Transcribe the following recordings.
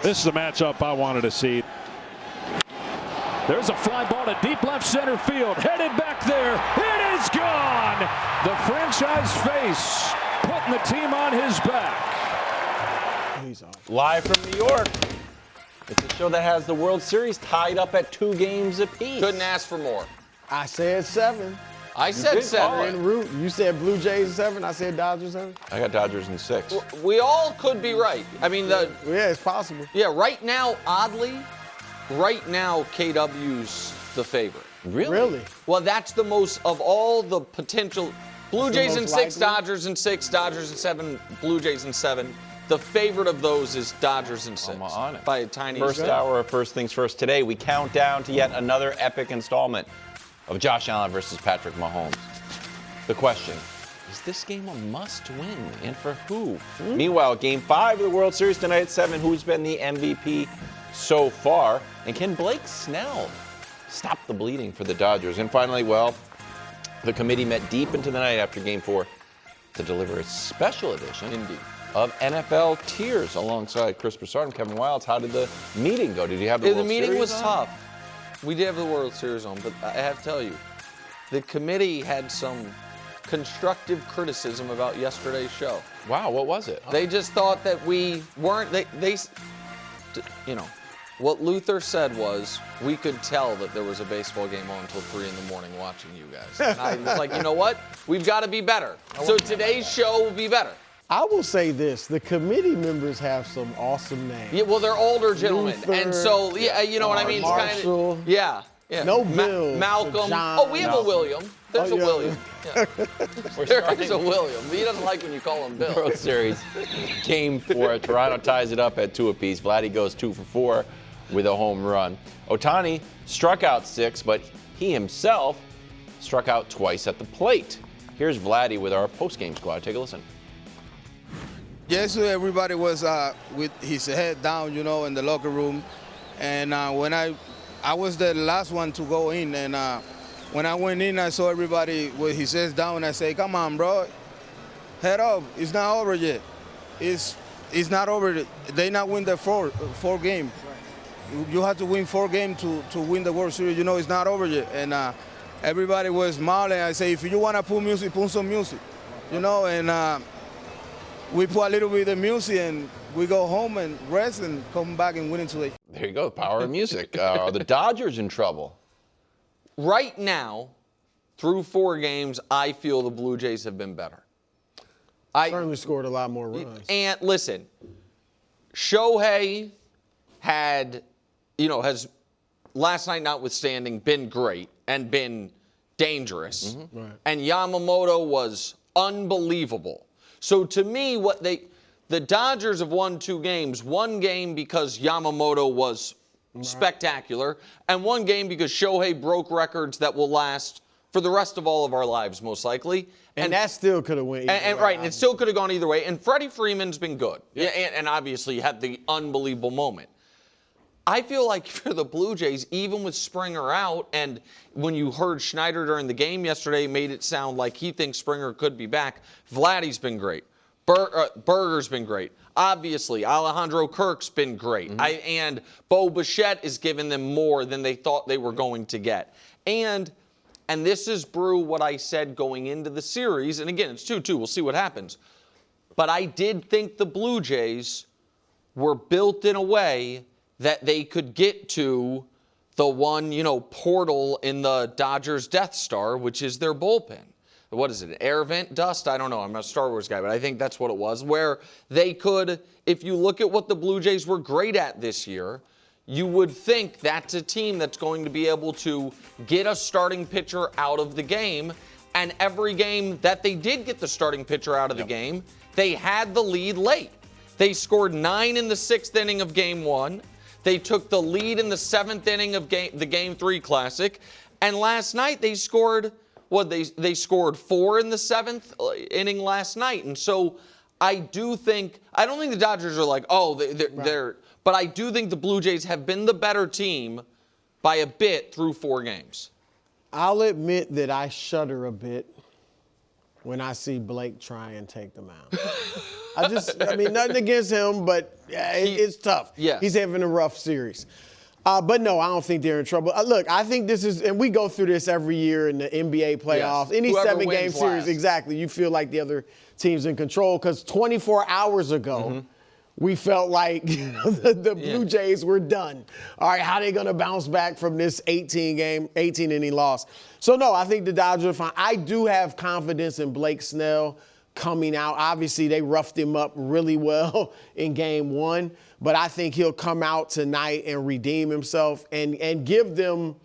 This is the matchup I wanted to see. There's a fly ball to deep left center field. Headed back there. It is gone. The franchise face putting the team on his back. Live from New York. It's a show that has the World Series tied up at 2 games apiece. Couldn't ask for more. I said 7. I said 7. You said Blue Jays 7. I said Dodgers 7. I got Dodgers in 6. We all could be right. I mean, Yeah, it's possible. yeah, right now, oddly, right now, KW's the favorite. Really? Well, that's the most of all the potential. Blue That's the Jays in most 6, likely? Dodgers in 6, Dodgers in 7, Blue Jays in 7. The favorite of those is Dodgers in 6. I'm on it. By a tiny First hour of First Things First. Today, we count down to yet another epic installment of Josh Allen versus Patrick Mahomes. The question, is this game a must-win, and for who? Meanwhile, Game 5 of the World Series tonight at 7, who's been the MVP so far? And can Blake Snell stop the bleeding for the Dodgers? And finally, well, the committee met deep into the night after Game 4 to deliver a special edition of NFL Tears alongside Chris Broussard and Kevin Wildes. How did the meeting go? Did you have the World meeting Series was on? tough. We did have the World Series on, but I have to tell you, the committee had some constructive criticism about yesterday's show. Wow, what was it? They just thought that we weren't, you know, what Luther said was, we could tell that there was a baseball game on until 3 in the morning watching you guys. And I was like, you know what? We've got to be better. So today's show will be better. I will say this: the committee members have some awesome names. Yeah, well, they're older gentlemen, Luther, and so yeah, you know what I mean. It's Marshall. kind of yeah. No Bill, Malcolm. John. Oh, we have a William. There's Oh, a yeah. William. Yeah. There is a William. He doesn't like when you call him Bill. World Series Game 4. Toronto ties it up at 2 apiece. Vladdy goes 2 for 4 with a home run. Ohtani struck out 6, but he himself struck out twice at the plate. Here's Vladdy with our post-game squad. Take a listen. Yes, everybody was with his head down, you know, in the locker room. And when I was the last one to go in, and when I went in, I saw everybody with his head down. I say, "Come on, bro, head up. It's not over yet. It's not over. They not win the four game. You have to win 4 games to win the World Series. You know, it's not over yet." And everybody was smiling. I say, "If you wanna put music, put some music, you know." And we put a little bit of music, and we go home and rest and come back and win it today. There you go, the power of music. Are the Dodgers in trouble? Right now, through 4 games, I feel the Blue Jays have been better. Certainly scored a lot more runs. And listen, Shohei had, has last night notwithstanding been great and been dangerous. Mm-hmm. Right. And Yamamoto was unbelievable. So to me, the Dodgers have won 2 games. 1 game because Yamamoto was spectacular, and 1 game because Shohei broke records that will last for the rest of all of our lives, most likely. And that still could have went either way, Right, and it still could have gone either way. And Freddie Freeman's been good. Yeah, and obviously had the unbelievable moment. I feel like for the Blue Jays, even with Springer out, and when you heard Schneider during the game yesterday, made it sound like he thinks Springer could be back. Vladdy's been great. Berger's been great. Obviously, Alejandro Kirk's been great. And Bo Bichette is giving them more than they thought they were going to get. And this is, Brew, what I said going into the series. And again, it's 2-2. We'll see what happens. But I did think the Blue Jays were built in a way that they could get to the one, portal in the Dodgers Death Star, which is their bullpen. What is it, an air vent dust? I don't know. I'm not a Star Wars guy, but I think that's what it was, where they could, if you look at what the Blue Jays were great at this year, you would think that's a team that's going to be able to get a starting pitcher out of the game. And every game that they did get the starting pitcher out of the game, they had the lead late. They scored 9 in the 6th inning of Game 1. They took the lead in the 7th inning of the Game 3 Classic. And last night they scored, they scored 4 in the 7th inning last night. And so I don't think the Dodgers are like, they're but I do think the Blue Jays have been the better team by a bit through 4 games. I'll admit that I shudder a bit when I see Blake try and take them out. I mean, nothing against him, but it's tough. Yeah. He's having a rough series. But no, I don't think they're in trouble. Look, I think this is, and we go through this every year in the NBA playoffs. Yes. Any Whoever 7-game wins series, last. exactly. You feel like the other team's in control because 24 hours ago, we felt like the Blue Jays were done. All right, how are they going to bounce back from this 18-inning loss? So, no, I think the Dodgers are fine. I do have confidence in Blake Snell coming out. Obviously, they roughed him up really well in Game 1, but I think he'll come out tonight and redeem himself and give them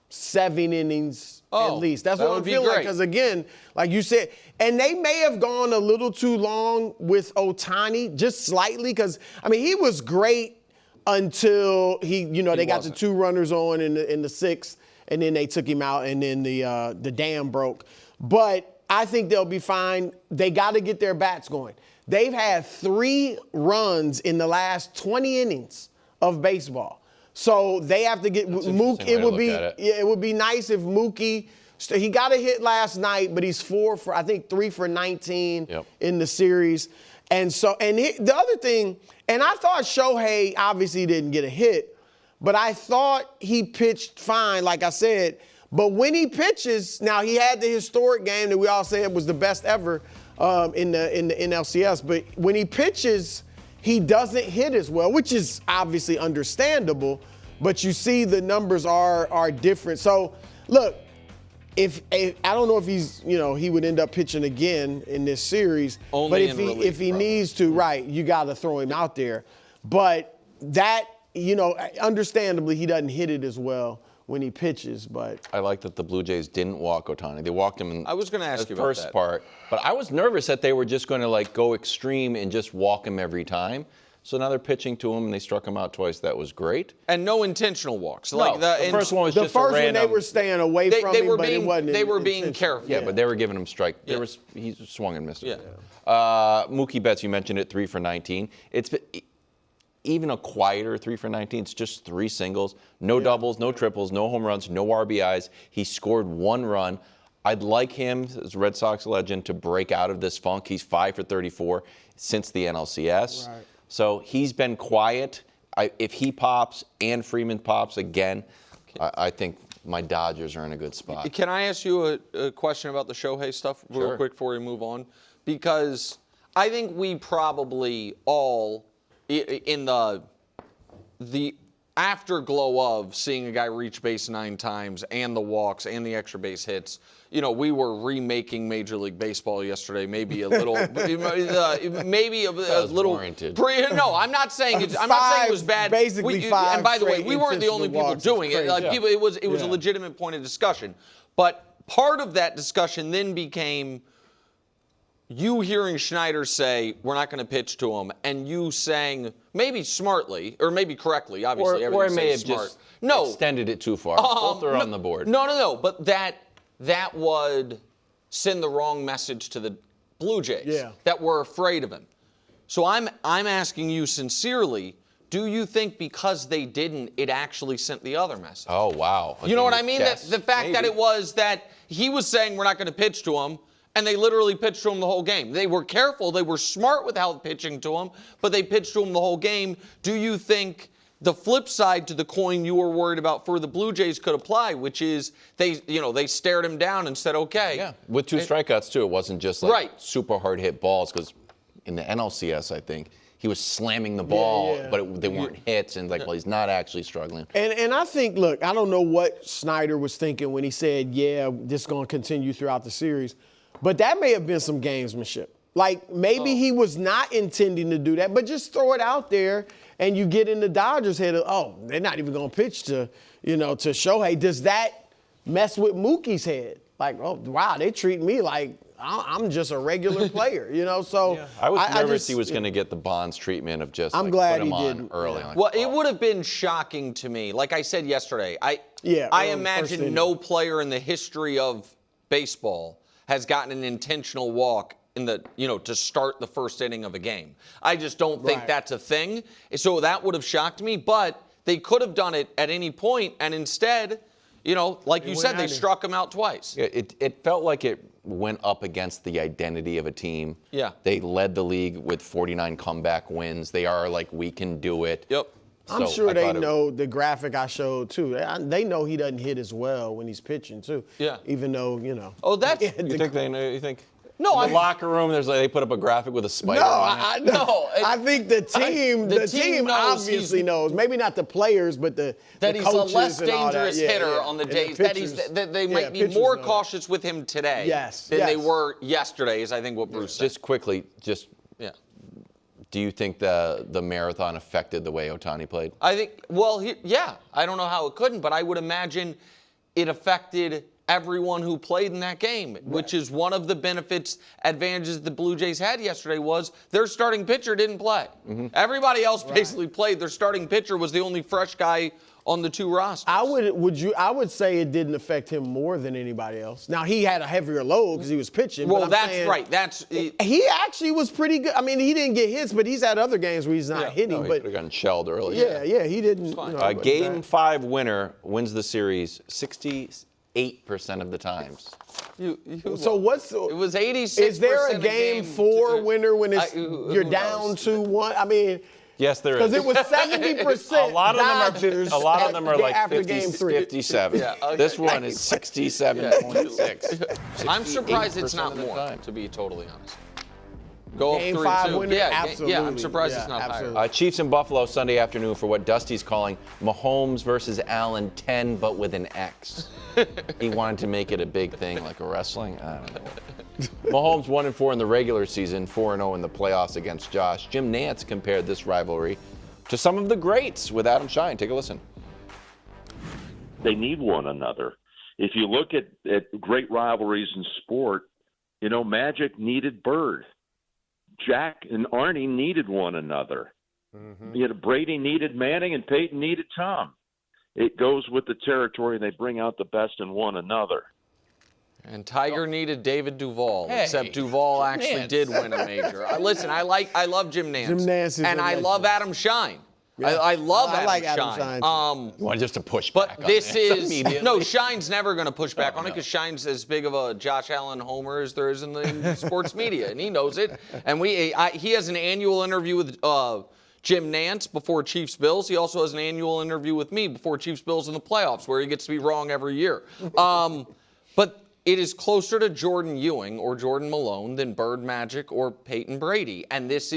7 innings at least. That's that what I'm would be feeling like. great. Because, again, like you said, and they may have gone a little too long with Ohtani, just slightly, because, I mean, he was great until they got the 2 runners on in the 6th, and then they took him out, and then the dam broke. But I think they'll be fine. They got to get their bats going. They've had 3 runs in the last 20 innings of baseball. So they have to get Mookie. It would be nice if Mookie. He got a hit last night, but he's 3 for 19 in the series. And so, the other thing, and I thought Shohei obviously didn't get a hit, but I thought he pitched fine, like I said. But when he pitches, now he had the historic game that we all said was the best ever in the NLCS. But when he pitches, he doesn't hit as well, which is obviously understandable. But you see the numbers are different. So look, if I don't know if he's he would end up pitching again in this series. Only but if he needs to, right, you got to throw him out there. But that understandably he doesn't hit it as well when he pitches, but I like that the Blue Jays didn't walk Ohtani. They walked him in I was going to ask the you about first that. part, but I was nervous that they were just going to go extreme and just walk him every time. So now they're pitching to him, and they struck him out twice. That was great. And no intentional walks. No, the first one was just a one random. they were staying away from him, but it wasn't. They were being intentional. careful. Yeah, but they were giving him strike. Yeah. He swung and missed it. Yeah. Mookie Betts, you mentioned it, 3 for 19. It's even a quieter 3 for 19. It's just 3 singles, no doubles, no triples, no home runs, no RBIs. He scored 1 run. I'd like him, as a Red Sox legend, to break out of this funk. He's 5 for 34 since the NLCS. Right. So he's been quiet. If he pops and Freeman pops again, I think my Dodgers are in a good spot. Can I ask you a question about the Shohei stuff real quick before we move on? Because I think we probably all, in the afterglow of seeing a guy reach base 9 times and the walks and the extra base hits, we were remaking Major League Baseball yesterday. Maybe a little, maybe a little. Warranted. No, I'm not saying it was bad. Basically 5. And by the way, we weren't the only people doing it. It was a legitimate point of discussion. But part of that discussion then became you hearing Schneider say, we're not going to pitch to him, and you saying, maybe smartly, or maybe correctly, obviously, or it may have smart. just extended it too far. Both are on the board. No, but that would send the wrong message to the Blue Jays that we're afraid of him. So I'm asking you sincerely, do you think because they didn't, it actually sent the other message? Oh, wow. You know what I mean? Yes, The fact that it was that he was saying we're not going to pitch to him, and they literally pitched to him the whole game. They were careful. They were smart with how pitching to him, but they pitched to him the whole game. Do you think the flip side to the coin you were worried about for the Blue Jays could apply, which is they stared him down and said, okay. Yeah, with 2 strikeouts, too. It wasn't just super hard hit balls, because in the NLCS, I think, he was slamming the ball, but they weren't hits, and well, he's not actually struggling. And I think, look, I don't know what Snyder was thinking when he said, this is going to continue throughout the series. But that may have been some gamesmanship. Maybe he was not intending to do that, but just throw it out there and you get in the Dodgers' head of, they're not even going to pitch to Shohei. Does that mess with Mookie's head? Wow, they treat me like I'm just a regular player, So I was nervous he was going to get the Bonds treatment of just I'm glad put him he on didn't. early. Well, it would have been shocking to me. Like I said yesterday, I imagine no player in the history of baseball has gotten an intentional walk in the, to start the first inning of a game. I just don't think that's a thing. So that would have shocked me, but they could have done it at any point, and instead, like you said, they struck him out twice. It felt like it went up against the identity of a team. Yeah. They led the league with 49 comeback wins. They are like, we can do it. Yep. I'm sure they know the graphic I showed, too. They know he doesn't hit as well when he's pitching, too. Yeah. Even though, you know. Oh, that's... You think they know? You think? No, in the locker room, they put up a graphic with a spider No, on it. I think the team, the team obviously knows. Maybe not the players, but the he's coaches a less and all that. dangerous hitter on the days that they might be more cautious with him today than they were yesterday. Is I think what Bruce said. Just quickly, do you think the marathon affected the way Ohtani played? I think. Well, I don't know how it couldn't, but I would imagine it affected everyone who played in that game, which is one of the advantages the Blue Jays had yesterday was their starting pitcher didn't play. Everybody else basically played. Their starting pitcher was the only fresh guy on the two rosters. I would say it didn't affect him more than anybody else. Now he had a heavier load because he was pitching. Well, but that's right. He actually was pretty good. I mean, he didn't get hits, but he's had other games where he's not hitting. He but could have gotten shelled early. Yeah, he didn't. Game 5 winner wins the series 68% of the times. So what's? It was 86%. Is there a game 4 winner when you're down 2-1? I mean. Yes, there is. Because it was 70%. A lot of them are like after 50, game 3. 57. This one is 67.6. I'm surprised it's not more, to be totally honest. Go Game up 5 3-2. winner? Absolutely. I'm surprised it's not higher. Chiefs in Buffalo Sunday afternoon for what Dusty's calling Mahomes versus Allen 10, but with an X. He wanted to make it a big thing, like a wrestling. I don't know. Mahomes 1-4 in the regular season, 4-0 in the playoffs against Josh. Jim Nantz compared this rivalry to some of the greats with Adam Shine. Take a listen. They need one another. If you look at great rivalries in sport, you know, Magic needed Bird. Jack and Arnie needed one another. You know, Brady needed Manning and Peyton needed Tom. It goes with the territory. They bring out the best in one another. And Tiger needed David Duval, except Duval actually did win a major. Listen, I love Jim Nantz. Jim Nantz is and I love Adam Shine. Yeah. I love I like Adam Shine. You want just to push back But this is immediately? no, Shine's never going to push back on it because Shine's as big of a Josh Allen homer as there is in the sports media, and he knows it. And he has an annual interview with Jim Nantz before Chiefs Bills. He also has an annual interview with me before Chiefs Bills in the playoffs, where he gets to be wrong every year. But it is closer to Jordan Ewing or Jordan Malone than Bird, Magic, or Peyton Brady, and this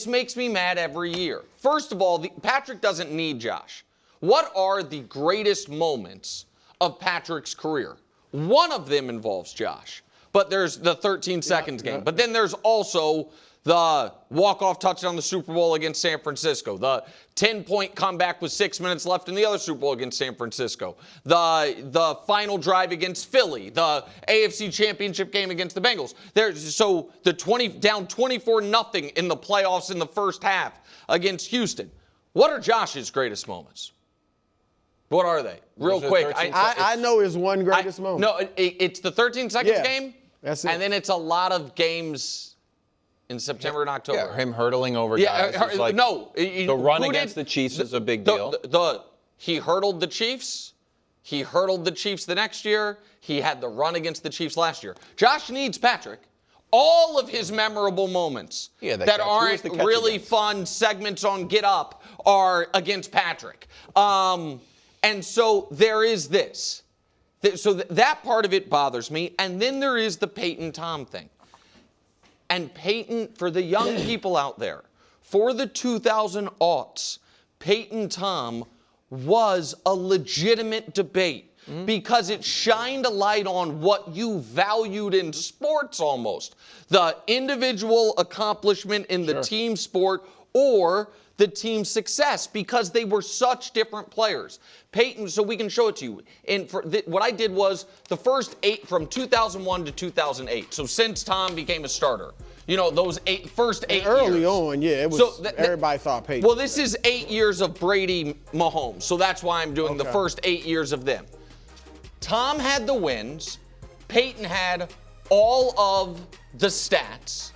makes me mad every year. First of all, Patrick doesn't need Josh. What are the greatest moments of Patrick's career? One of them involves Josh, but there's the 13 seconds game. But then there's also the walk-off touchdown in the Super Bowl against San Francisco, the 10-point comeback with 6 minutes left in the other Super Bowl against San Francisco, the final drive against Philly, the AFC Championship game against the Bengals. So the down 24-0 in the playoffs in the first half against Houston. What are Josh's greatest moments? What are they? Real quick. I know his one greatest moment. No, it's the 13 seconds game. That's it. And then it's a lot of games in September and October. Yeah, him hurdling over guys. The run against the Chiefs is a big deal. He hurdled the Chiefs. He hurdled the Chiefs the next year. He had the run against the Chiefs last year. Josh needs Patrick. All of his memorable moments that aren't really fun segments on Get Up are against Patrick. And so there is this. So that part of it bothers me. And then there is the Peyton Tom thing. And Peyton, for the young people out there, for the 2000 aughts, Peyton Tom was a legitimate debate because it shined a light on what you valued in sports almost. The individual accomplishment in the team sport or the team success because they were such different players. Peyton, so we can show it to you. And what I did was the first 8 from 2001 to 2008. So since Tom became a starter, you know, those first 8 years. Early on, it was, everybody thought Peyton. Well, this is 8 years of Brady Mahomes. So that's why I'm doing the first 8 years of them. Tom had the wins. Peyton had all of the stats.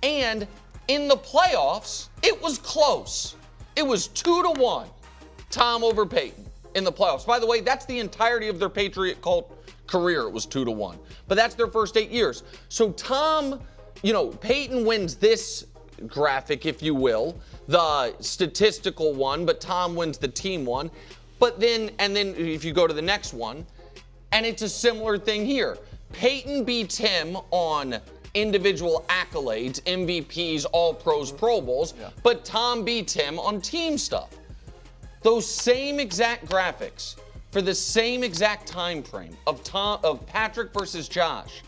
And in the playoffs, it was close. It was 2-1, Tom over Peyton in the playoffs. By the way, that's the entirety of their Patriot cult career it was 2-1. But that's their first 8 years. So Tom, Peyton wins this graphic, if you will, the statistical one, but Tom wins the team one. But then if you go to the next one, and it's a similar thing here. Peyton beats him on individual accolades, MVPs, All-Pros, Pro Bowls, but Tom beats him on team stuff. Those same exact graphics for the same exact time frame of Patrick versus Josh.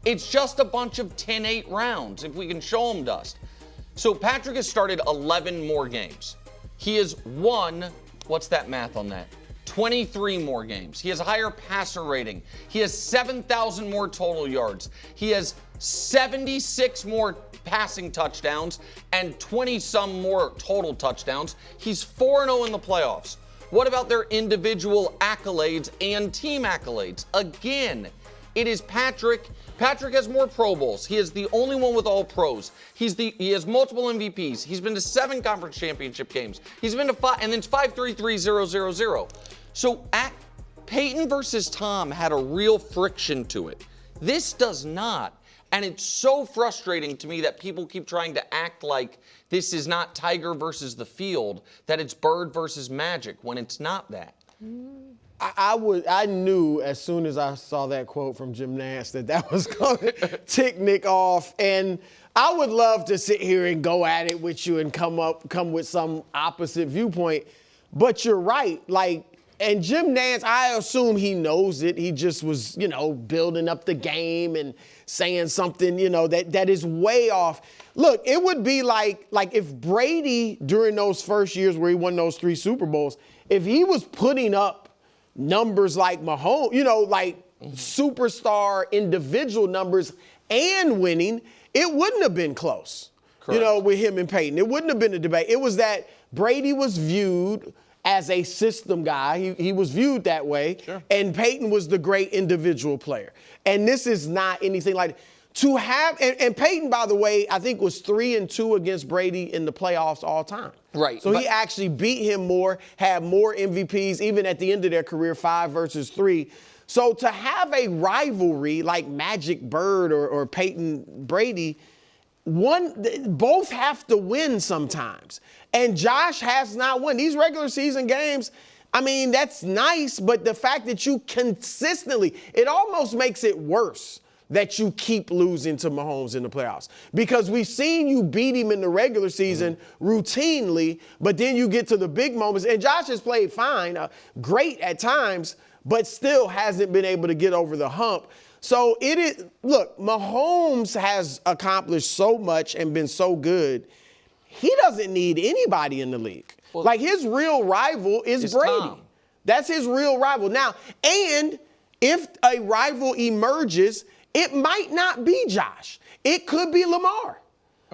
It's just a bunch of 10-8 rounds, if we can show them, Dust. So Patrick has started 11 more games. He has won, what's that math on that? 23 more games. He has a higher passer rating. He has 7,000 more total yards. He has 76 more passing touchdowns and 20-some more total touchdowns. He's 4-0 in the playoffs. What about their individual accolades and team accolades? Again, it is Patrick. Patrick has more Pro Bowls. He is the only one with all pros. He has multiple MVPs. He's been to 7 conference championship games. He's been to 5, and then it's 5-3-3-0-0-0. So Peyton versus Tom had a real friction to it. This does not. And it's so frustrating to me that people keep trying to act like this is not Tiger versus the field, that it's Bird versus Magic, when it's not that. I knew as soon as I saw that quote from Jim Nantz that was going to tick Nick off. And I would love to sit here and go at it with you and come with some opposite viewpoint. But you're right. And Jim Nantz, I assume he knows it. He just was, building up the game and saying something, that is way off. Look, it would be like if Brady, during those first years where he won those 3 Super Bowls, if he was putting up numbers like Mahomes, like superstar individual numbers and winning, it wouldn't have been close, Correct. With him and Peyton. It wouldn't have been a debate. It was that Brady was viewed as a system guy. He was viewed that way. Sure. And Peyton was the great individual player. And this is not anything like to have, and Peyton, by the way, I think was 3-2 against Brady in the playoffs all time. Right. So he actually beat him more, had more MVPs, even at the end of their career, 5 versus 3. So to have a rivalry like Magic Bird or Peyton Brady, both have to win sometimes. And Josh has not won. These regular season games, that's nice, but the fact that you consistently, it almost makes it worse that you keep losing to Mahomes in the playoffs. Because we've seen you beat him in the regular season routinely, but then you get to the big moments. And Josh has played fine, great at times, but still hasn't been able to get over the hump. So look, Mahomes has accomplished so much and been so good. He doesn't need anybody in the league. Well, his real rival is Brady. Tom. That's his real rival. Now, and if a rival emerges, it might not be Josh. It could be Lamar.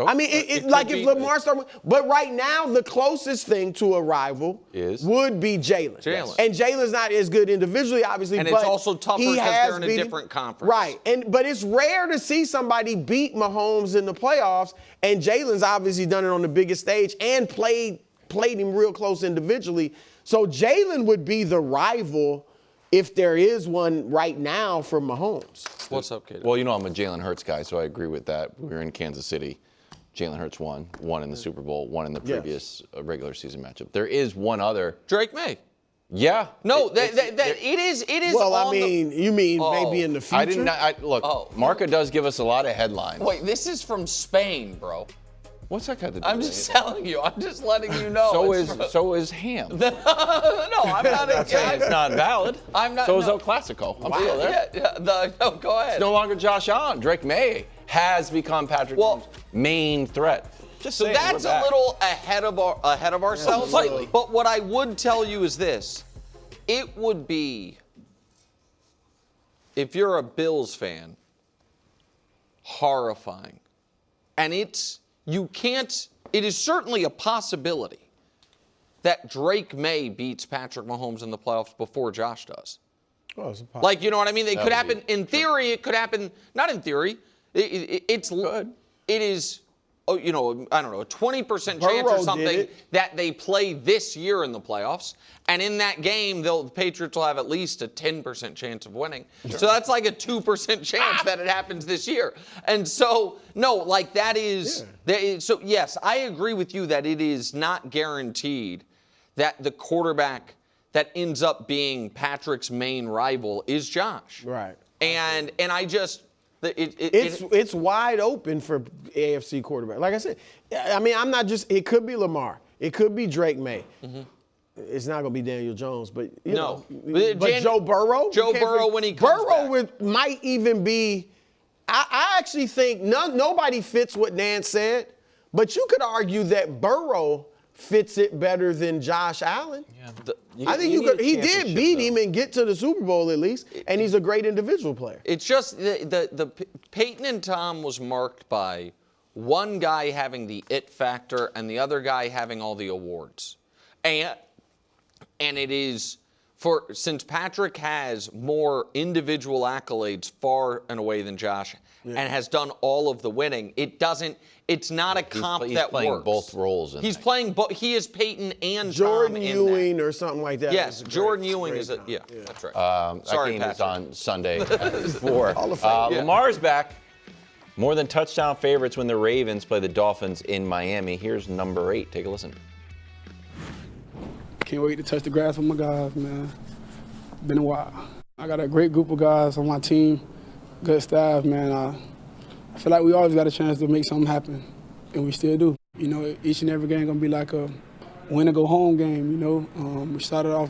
If Lamar started, but right now the closest thing to a rival would be Jalen. And Jalen's not as good individually, obviously, and but it's also tougher because they're in a different conference. Right, but it's rare to see somebody beat Mahomes in the playoffs, and Jalen's obviously done it on the biggest stage and played him real close individually. So Jalen would be the rival if there is one right now for Mahomes. What's up, Kato? Well, I'm a Jalen Hurts guy, so I agree with that. We were in Kansas City. Jalen Hurts won in the Super Bowl, won in the previous regular season matchup. There is one other. Drake May. Yeah. No, it is. Well, you mean maybe in the future? I didn't. Look, Marca does give us a lot of headlines. Wait, this is from Spain, bro. What's that got to do I'm with just it? telling you. I'm just letting you know. So is ham. No, I'm not. It's not valid. I'm not. So is El Clasico. I'm still there. No, go ahead. It's no longer Josh Allen. Drake May has become Patrick Mahomes' main threat. So that's a little ahead of ourselves. Slightly. But what I would tell you is this. It would be, if you're a Bills fan, horrifying. And it is certainly a possibility that Drake May beats Patrick Mahomes in the playoffs before Josh does. Well, it's a possibility. You know what I mean? It could happen in theory. It could happen, not in theory. It's good. It is I don't know, a 20% chance Burrow or something did it. that they play this year in the playoffs. And in that game, the Patriots will have at least a 10% chance of winning. So that's like a 2% chance that it happens this year. And so, no, like that is, so yes, I agree with you that it is not guaranteed that the quarterback that ends up being Patrick's main rival is Josh. Right. And I just, it's wide open for AFC quarterback. Like I said, I mean, I'm not just. It could be Lamar. It could be Drake May. Mm-hmm. It's not going to be Daniel Jones, but you know. But Joe Burrow. Joe Burrow when he comes back. Might even be. I actually think nobody fits what Nance said, but you could argue that Burrow fits it better than Josh Allen. Yeah. I think he did beat him and get to the Super Bowl at least, and he's a great individual player. It's just the Peyton and Tom was marked by one guy having the it factor and the other guy having all the awards. And it is since Patrick has more individual accolades far and away than Josh and has done all of the winning, it's not a comp that works. He's playing both roles. He is Peyton and Jordan Tom Ewing or something like that. Yes, Jordan Ewing is it. Yeah, that's right. Sorry, that game is on Sunday at 4. Yeah. Lamar's back. More than touchdown favorites when the Ravens play the Dolphins in Miami. Here's number 8. Take a listen. Can't wait to touch the grass with my guys, man. Been a while. I got a great group of guys on my team, good staff, man. I feel like we always got a chance to make something happen, and we still do. You know, each and every game gonna be like a win or go home game, you know. We started off,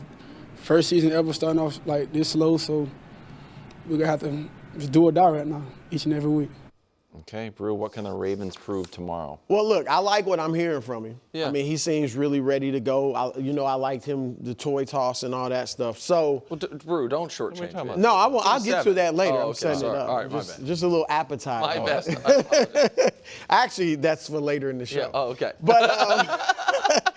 first season ever starting off like this slow, so we're gonna have to just do or die right now, each and every week. Okay, Brew, what can the Ravens prove tomorrow? Well, look, I like what I'm hearing from him. Yeah. I mean, he seems really ready to go. I liked him, the toy toss and all that stuff. So, Brew, don't shortchange me. No, I'll get to that later. Oh, I'm setting it up. All right, my bad. Just a little appetizer. My best. Actually, that's for later in the show. Yeah. Oh, okay. But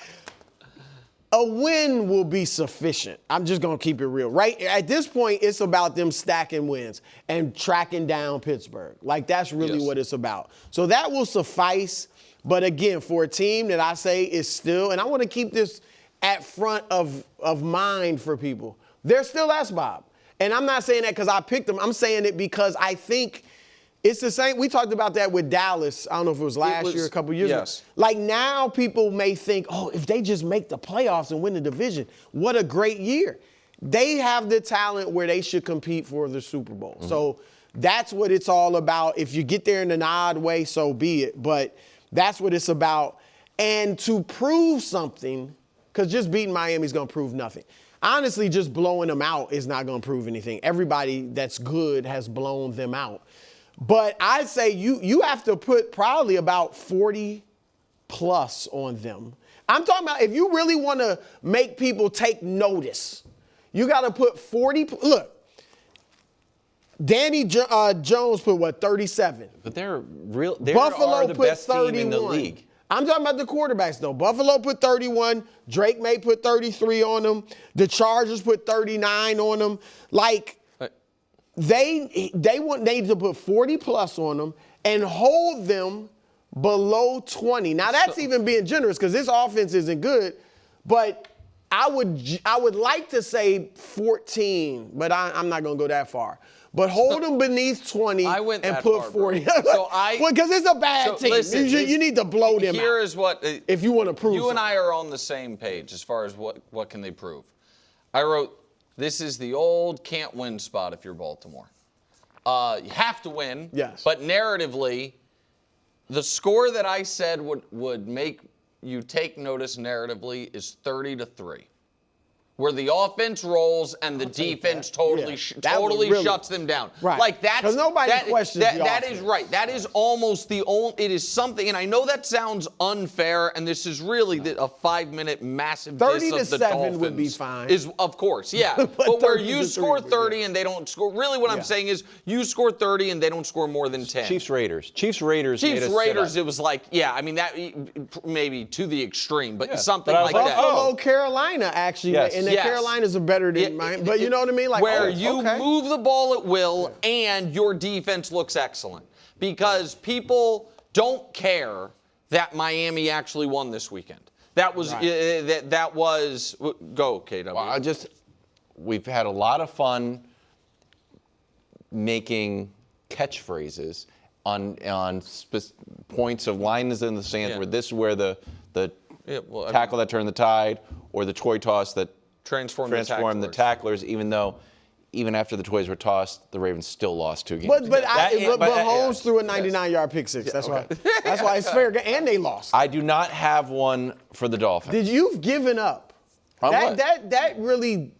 a win will be sufficient. I'm just going to keep it real. Right at this point, it's about them stacking wins and tracking down Pittsburgh. Like, that's really what it's about. So that will suffice. But again, for a team that I say is still, and I want to keep this at front of mind for people, they're still S-Bob. And I'm not saying that because I picked them. I'm saying it because I think it's the same. We talked about that with Dallas. I don't know if it was last year, a couple years ago. Like, now people may think, oh, if they just make the playoffs and win the division, what a great year. They have the talent where they should compete for the Super Bowl. Mm-hmm. So that's what it's all about. If you get there in an odd way, so be it. But that's what it's about. And to prove something, because just beating Miami is going to prove nothing. Honestly, just blowing them out is not going to prove anything. Everybody that's good has blown them out. But I'd say you have to put probably about 40 plus on them. I'm talking about if you really want to make people take notice, you got to put 40. Look, Danny Jones put 37. But they're real. Buffalo are the put best 31. team in the league. I'm talking about the quarterbacks, though. Buffalo put 31. Drake May put 33 on them. The Chargers put 39 on them. Like, they need to put 40 plus on them and hold them below 20. Now, that's even being generous because this offense isn't good. But I would like to say 14, but I'm not going to go that far. But hold them beneath 20 and put 40. Because it's a bad team. Listen, you need to blow them out. Here is what if you want to prove you and I are on the same page as far as what can they prove. I wrote, this is the old can't win spot if you're Baltimore. You have to win. Yes. But narratively, the score that I said would make you take notice narratively is 30-3. Where the offense rolls and the defense totally shuts them down. Right. Like that's because nobody questions the that offense. is right. That is almost the only. It is something, and I know that sounds unfair, and this is really a 5-minute massive diss of the 30-7 would be fine. Is of course, yeah. but where you score 30 and they don't score. Really, what I'm saying is you score 30 and they don't score more than 10. Chiefs Raiders. It was like, yeah. I mean that maybe to the extreme, but something like that. Buffalo, Carolina, actually. Yes. And the Carolinas are better than mine, but you know what I mean? Like where you move the ball at will and your defense looks excellent. Because people don't care that Miami actually won this weekend. That was that was go KW. Well, we've had a lot of fun making catchphrases on points of lines in the sand where this is where the tackle that turned the tide, or the toy toss that transformed the tacklers, even after the toys were tossed, the Ravens still lost 2 games. But Mahomes threw a 99-yard pick six. That's why it's fair. And they lost. I do not have one for the Dolphins. You've given up. That really.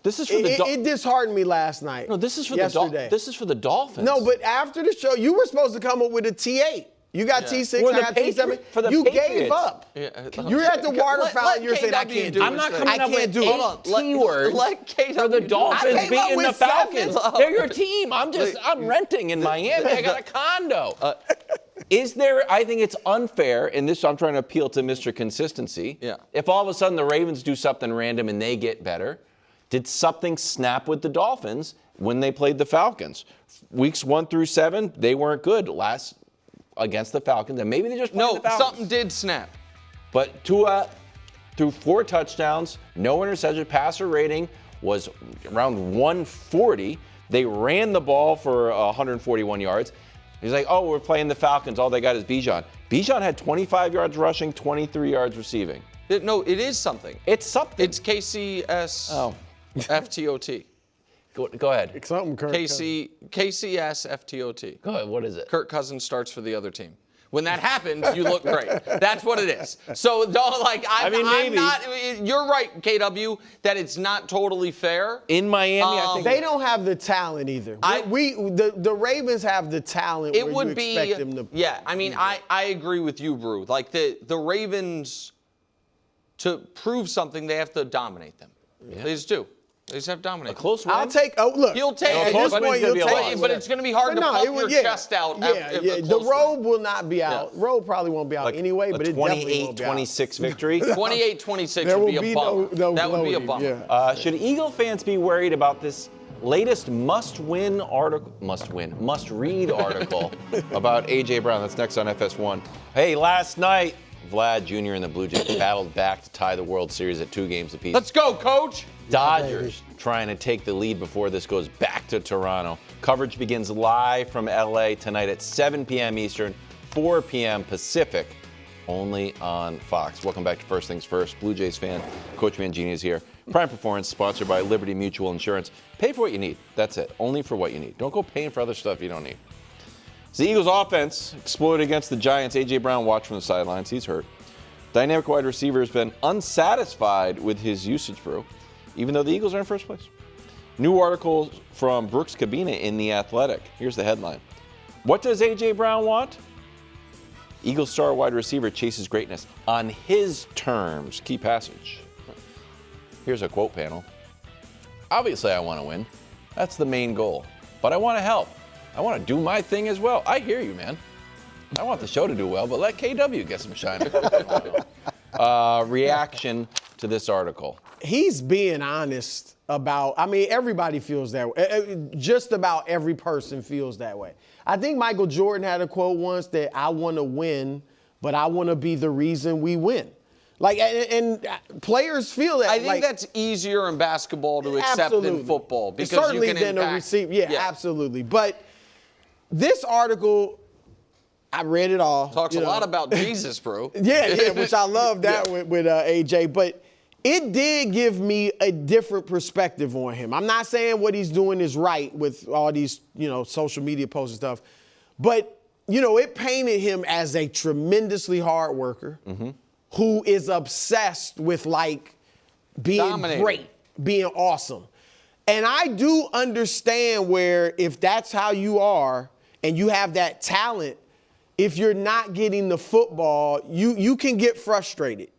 This is for it disheartened me last night. No, this is for yesterday. This is for the Dolphins. No, but after the show, you were supposed to come up with a T8. You got T6, I got T7. You gave up. You're at the water fountain. You're saying, I can't do it. I'm not coming up with 8 T-words for the Dolphins beating the Falcons. They're your team. I'm renting in Miami. I got a condo. I think it's unfair, and this I'm trying to appeal to Mr. Consistency. Yeah. If all of a sudden the Ravens do something random and they get better, did something snap with the Dolphins when they played the Falcons? Weeks 1 through 7, they weren't good against the Falcons, and maybe they just played the Falcons. Something did snap. But Tua threw 4 touchdowns, no interception. Passer rating was around 140. They ran the ball for 141 yards. He's like, oh, we're playing the Falcons. All they got is Bijan. Bijan had 25 yards rushing, 23 yards receiving. It is something. It's something. It's KCS FTOT. Go ahead. Something, Kirk. KCS FTOT. Go ahead. What is it? Kirk Cousins starts for the other team. When that happens, you look great. That's what it is. So don't maybe. You're right, KW, that it's not totally fair. In Miami, I think they don't have the talent either. The Ravens have the talent. It would expect them to. Yeah, I agree with you, Brew. Like the Ravens, to prove something, they have to dominate them. Yeah. They just do. They just have to dominate. A close one. Look. He'll take at this point, you'll take. But it's going to be hard to pump your chest out. The robe will not be out. Yeah. Robe probably won't be out anyway, but it definitely won't be out. 28-26 victory. 28-26 would be a bummer. That would be a bummer. Yeah. Should Eagle fans be worried about this latest must-read article about A.J. Brown? That's next on FS1. Hey, last night, Vlad Jr. and the Blue Jays battled back to tie the World Series at 2 games apiece. Let's go, Coach! Dodgers trying to take the lead before this goes back to Toronto. Coverage begins live from LA tonight at 7 p.m. Eastern, 4 p.m. Pacific, only on Fox. Welcome back to First Things First. Blue Jays fan, Coach Mangini is here. Prime Performance, sponsored by Liberty Mutual Insurance. Pay for what you need. That's it. Only for what you need. Don't go paying for other stuff you don't need. The Eagles' offense exploded against the Giants. A.J. Brown watched from the sidelines. He's hurt. Dynamic wide receiver has been unsatisfied with his usage, Brew, even though the Eagles are in first place. New article from Brooks Cabina in The Athletic. Here's the headline. What does A.J. Brown want? Eagles star wide receiver chases greatness on his terms. Key passage. Here's a quote panel. Obviously, I want to win. That's the main goal. But I want to help. I want to do my thing as well. I hear you, man. I want the show to do well, but let KW get some shine. Reaction to this article. He's being honest about, everybody feels that way. Just about every person feels that way. I think Michael Jordan had a quote once that I want to win, but I want to be the reason we win. And players feel that. I think that's easier in basketball to accept than football. Because certainly you can than a receiver. Yeah, absolutely. But this article, I read it all. Talks a lot about Jesus, bro. Yeah, which I love that with AJ. But it did give me a different perspective on him. I'm not saying what he's doing is right with all these, social media posts and stuff. But, it painted him as a tremendously hard worker who is obsessed with, being dominating. Great, being awesome. And I do understand where if that's how you are and you have that talent, if you're not getting the football, you can get frustrated,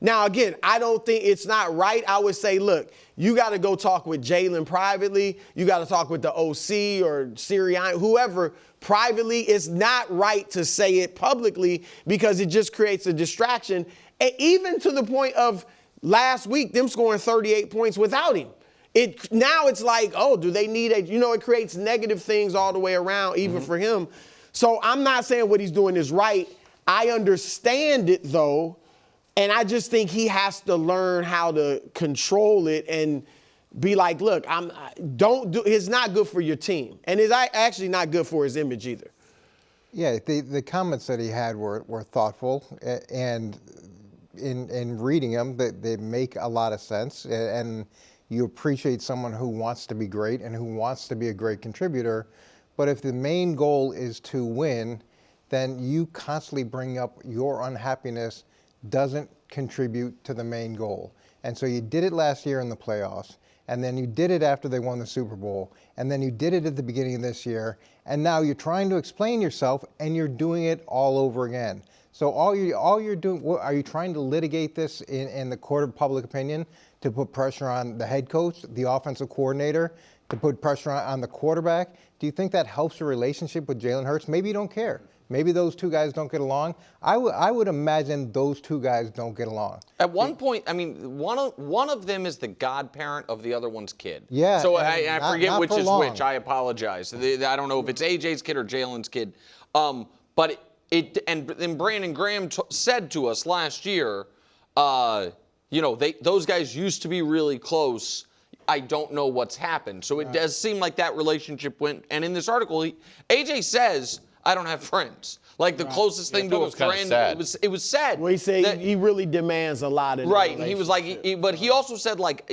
Now, again, I don't think it's not right. I would say, look, you got to go talk with Jalen privately. You got to talk with the OC or Sirianni, whoever privately. It's not right to say it publicly because it just creates a distraction. And even to the point of last week, them scoring 38 points without him. Now it's like, oh, do they need it creates negative things all the way around, even for him. So I'm not saying what he's doing is right. I understand it though, and I just think he has to learn how to control it and be like, look, it's not good for your team, and it's actually not good for his image either. Yeah, the comments that he had were thoughtful, and in reading them, they make a lot of sense, and you appreciate someone who wants to be great and who wants to be a great contributor. But if the main goal is to win, then you constantly bring up your unhappiness doesn't contribute to the main goal. And so you did it last year in the playoffs, and then you did it after they won the Super Bowl, and then you did it at the beginning of this year, and now you're trying to explain yourself, and you're doing it all over again. So all you're doing, are you trying to litigate this in the court of public opinion to put pressure on the head coach, the offensive coordinator, to put pressure on the quarterback? Do you think that helps your relationship with Jalen Hurts? Maybe you don't care. Maybe those two guys don't get along. I would imagine those two guys don't get along. At one point, I mean, one of them is the godparent of the other one's kid. Yeah. So I forget which is long. which. I apologize. I don't know if it's AJ's kid or Jalen's kid. But and Brandon Graham said to us last year, those guys used to be really close. I don't know what's happened. So it does seem like that relationship went. And in this article, AJ says, I don't have friends. Like the closest thing to a friend, it was sad. Well, he said he really demands a lot of right. And he was like, but he also said like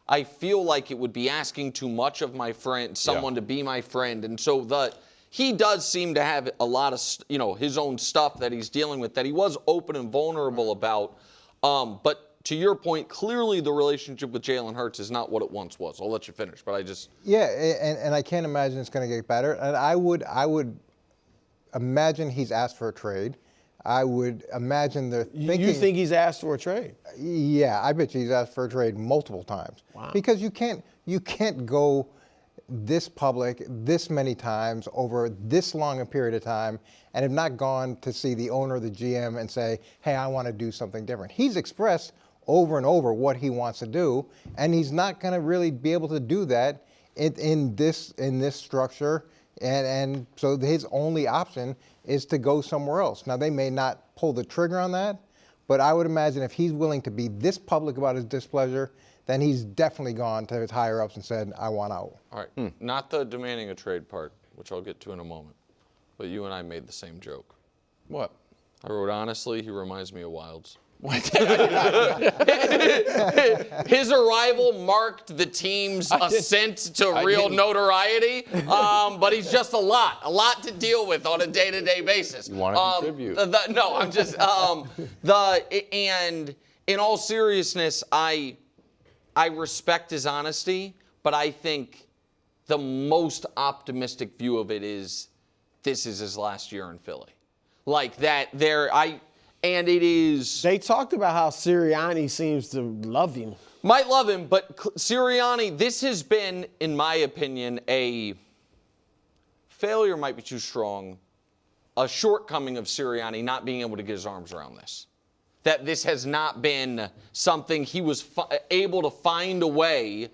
I feel like it would be asking too much of my friend, someone to be my friend. And so he does seem to have a lot of, his own stuff that he's dealing with that he was open and vulnerable about. But to your point, clearly the relationship with Jalen Hurts is not what it once was. I'll let you finish, but I just... Yeah, and I can't imagine it's going to get better. And I would imagine he's asked for a trade. I would imagine they're thinking... You think he's asked for a trade? Yeah, I bet you he's asked for a trade multiple times. Wow. Because you can't go this public this many times over this long a period of time and have not gone to see the owner or the GM and say, hey, I want to do something different. He's expressed over and over what he wants to do, and he's not going to really be able to do that in this structure, and so his only option is to go somewhere else. Now, they may not pull the trigger on that, but I would imagine if he's willing to be this public about his displeasure, then he's definitely gone to his higher-ups and said, I want out. All right, not the demanding a trade part, which I'll get to in a moment, but you and I made the same joke. What? I wrote, honestly, he reminds me of Wilds. What? His arrival marked the team's ascent to real notoriety, but he's just a lot to deal with on a day-to-day basis. You want to contribute? No, I'm just and in all seriousness, I respect his honesty, but I think the most optimistic view of it is this is his last year in Philly, like that. And it is... They talked about how Sirianni seems to love him. Might love him, but Sirianni, this has been, in my opinion, a failure might be too strong, a shortcoming of Sirianni not being able to get his arms around this. That this has not been something he was able to find a way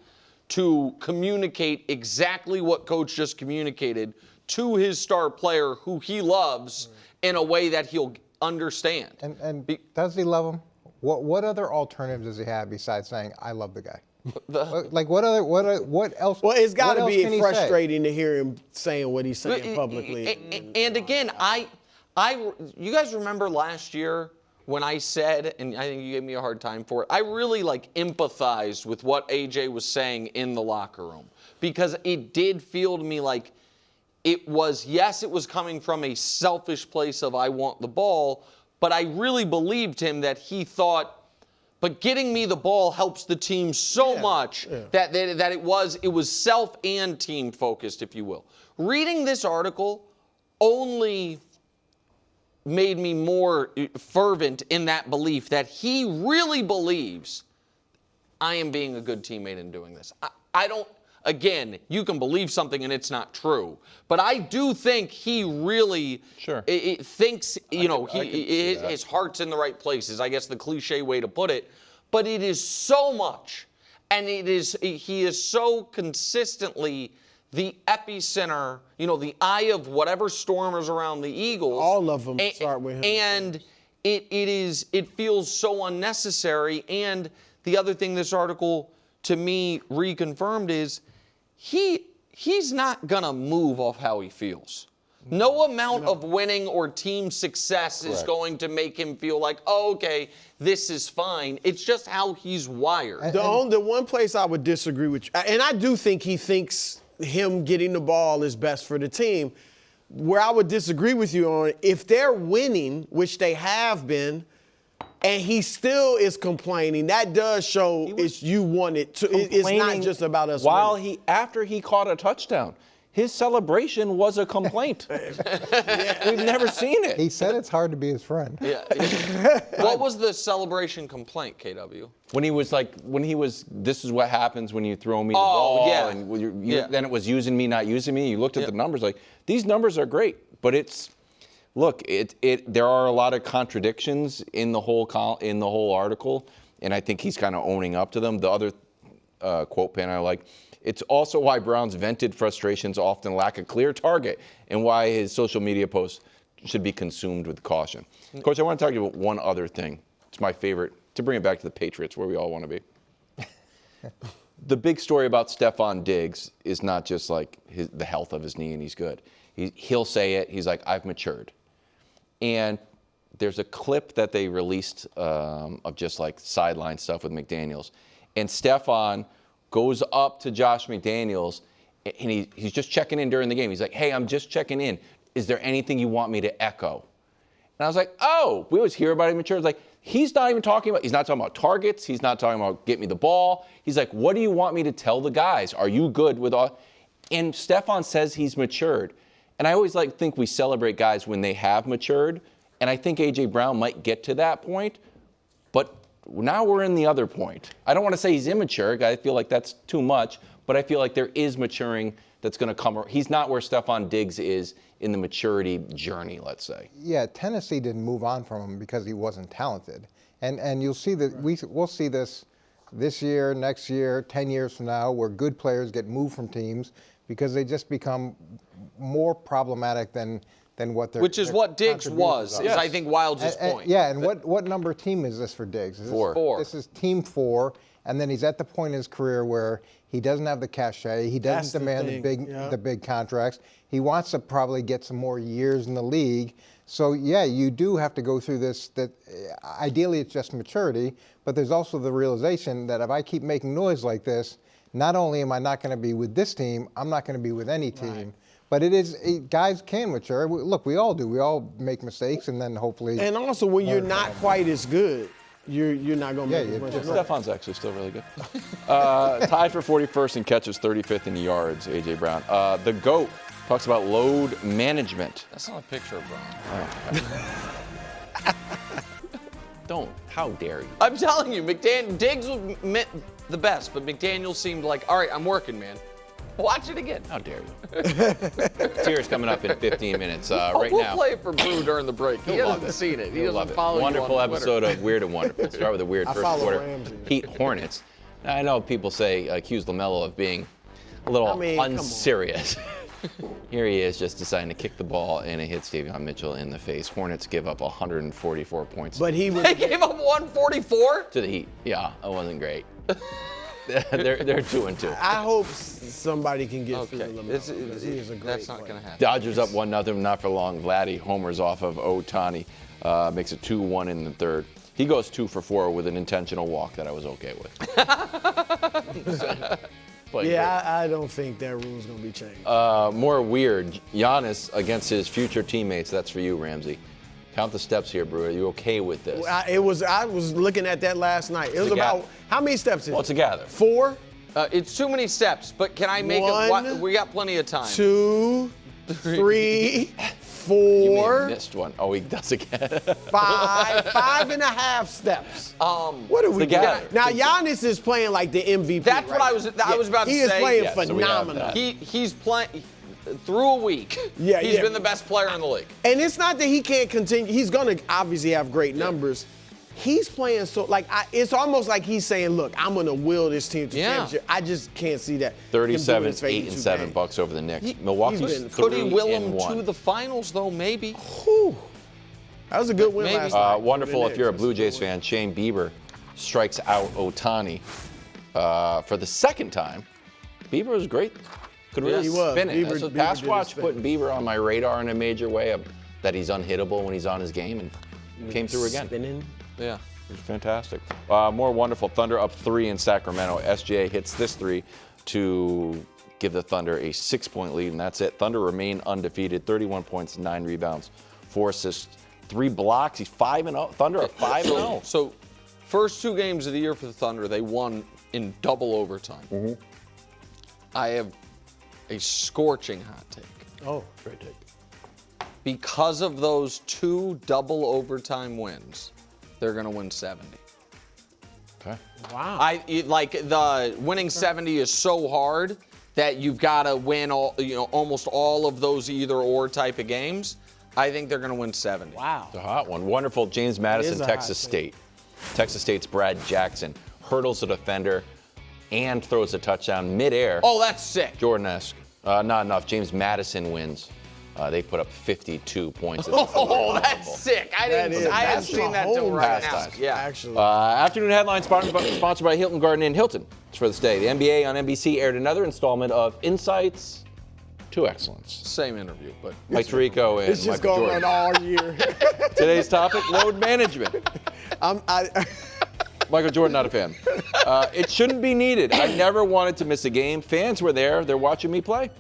to communicate exactly what Coach just communicated to his star player who he loves in a way that he'll understand. And does he love him? What other alternatives does he have besides saying, I love the guy? What else? Well, it's got to be frustrating to hear him saying what he's saying publicly. And again, you guys remember last year when I said, and I think you gave me a hard time for it, I really empathized with what AJ was saying in the locker room, because it did feel to me like it was coming from a selfish place of I want the ball, but I really believed him that he thought, but getting me the ball helps the team so much that it was self and team focused, if you will. Reading this article only made me more fervent in that belief that he really believes I am being a good teammate in doing this. I don't... Again, you can believe something and it's not true, but I do think he really thinks, his heart's in the right places, I guess the cliche way to put it, but it is so much, and he is so consistently the epicenter, the eye of whatever storm is around the Eagles. All of them start with him. And it feels so unnecessary. And the other thing this article, to me, reconfirmed is he's not going to move off how he feels. No amount of winning or team success is going to make him feel like, oh, okay, this is fine. It's just how he's wired. The one place I would disagree with you, and I do think he thinks him getting the ball is best for the team. Where I would disagree with you on, if they're winning, which they have been, and he still is complaining, that does show it's you want it to. It's not just about us winning. After he caught a touchdown, his celebration was a complaint. We've never seen it. He said it's hard to be his friend. Yeah. What was the celebration complaint, KW? When he was, this is what happens when you throw me the ball. Yeah. And then it was using me, not using me. You looked at the numbers like, these numbers are great, but there are a lot of contradictions in the whole article, and I think he's kind of owning up to them. The other quote pen I like, it's also why Brown's vented frustrations often lack a clear target and why his social media posts should be consumed with caution. Coach, I want to talk to you about one other thing. It's my favorite, to bring it back to the Patriots, where we all want to be. The big story about Stephon Diggs is not just like the health of his knee and he's good. He'll say it. He's like, I've matured. And there's a clip that they released of just like sideline stuff with McDaniels. And Stephon goes up to Josh McDaniels, and he's just checking in during the game. He's like, hey, I'm just checking in. Is there anything you want me to echo? And I was like, oh, we always hear about him mature. It's like, he's not talking about targets. He's not talking about get me the ball. He's like, what do you want me to tell the guys? Are you good with all? And Stephon says he's matured. And I always think we celebrate guys when they have matured. And I think A.J. Brown might get to that point. But now we're in the other point. I don't want to say he's immature. I feel like that's too much. But I feel like there is maturing that's going to come. He's not where Stephon Diggs is in the maturity journey, let's say. Yeah, Tennessee didn't move on from him because he wasn't talented. And you'll see that we'll see this year, next year, 10 years from now, where good players get moved from teams because they just become more problematic than what they're. Which is what Diggs was, yes. is I think Wilds' point. Yeah, and what number team is this for Diggs? Is 4. This is team 4, and then he's at the point in his career where he doesn't have the cachet, he doesn't demand the big contracts. He wants to probably get some more years in the league. So yeah, you do have to go through this. That ideally it's just maturity, but there's also the realization that if I keep making noise like this, not only am I not going to be with this team, I'm not going to be with any team. Right. But guys can mature. Look, we all do. We all make mistakes, and then hopefully. And also, when you're not quite as good, you're not going to make as much. Stephon's actually still really good. Tied for 41st in catches, 35th in yards. A.J. Brown. The GOAT talks about load management. That's not a picture of Brown. Don't. How dare you? I'm telling you, Diggs was meant the best, but McDaniel seemed like, all right, I'm working, man. Watch it again. How dare you? Tears coming up in 15 minutes. Right we'll now. Play it for Brew during the break. He hasn't seen it. He doesn't follow you on Wonderful Twitter. episode of Weird and Wonderful. Start with a weird first quarter. Ramsey. Heat Hornets. Now, I know people accuse LaMelo of being a little unserious. Here he is just deciding to kick the ball, and it hits Davion Mitchell in the face. Hornets give up 144 points. But they gave up 144? To the Heat. Yeah, it wasn't great. They're 2-2. I hope somebody can get through LaMelo. He is a great That's not player. going to happen. Dodgers up 1-0, not for long. Vladdy homers off of Ohtani, makes it 2-1 in the third. He goes 2 for 4 with an intentional walk that I was okay with. Yeah, I don't think that rule's going to be changed. More weird. Giannis against his future teammates. That's for you, Ramsey. Count the steps here, Brewer. Are you okay with this? I was looking at that last night. It was about, how many steps is it? Well, together. 4? It's too many steps, but can I make it? We got plenty of time. 2, 3, 4. You missed one. Oh, he does again. 5.5 steps. What are we together? Now Giannis is playing like the MVP. That's what I was about to say. He is playing phenomenal. He's playing through a week. He's been the best player in the league. And it's not that he can't continue. He's going to obviously have great numbers. he's playing so it's almost like he's saying, "Look, I'm gonna will this team to championship." I just can't see that. 37, 8-7 Bucks over the Knicks. Milwaukee's Could he will him 3-1. to the finals though? Maybe. Whew. That was a good win last night. Wonderful if you're a Blue Jays fan. Shane Bieber strikes out Ohtani for the second time. Bieber was great. Could really spin it. That's what Past Watch putting Bieber on my radar in a major way that he's unhittable when he's on his game, and came through again. Spinning. Yeah. It was fantastic. More wonderful. Thunder up 3 in Sacramento. SGA hits this 3 to give the Thunder a 6-point lead, and that's it. Thunder remain undefeated. 31 points, 9 rebounds, 4 assists, 3 blocks. He's 5-0. Thunder are 5-0. So, first 2 games of the year for the Thunder, they won in double overtime. Mm-hmm. I have a scorching hot take. Oh, great take. Because of those 2 double overtime wins, they're going to win 70. Okay. Wow. The winning 70 is so hard that you've got to win almost all of those either or type of games. I think they're going to win 70. Wow. It's a hot one. Wonderful. James Madison, Texas State. Texas State's Brad Jackson hurdles a defender and throws a touchdown midair. Oh, that's sick. Jordan-esque. Not enough. James Madison wins. They put up 52 points. Oh, that's sick. I haven't seen that till right now. Yeah, actually. Afternoon headlines sponsored by Hilton Garden Inn Hilton. For this day, the NBA on NBC aired another installment of Insights to Excellence. Same interview, but Mike Tirico and it's just Michael going Jordan. on all year. Today's topic: load management. Michael Jordan, not a fan. It shouldn't be needed. I never wanted to miss a game. Fans were there. They're watching me play.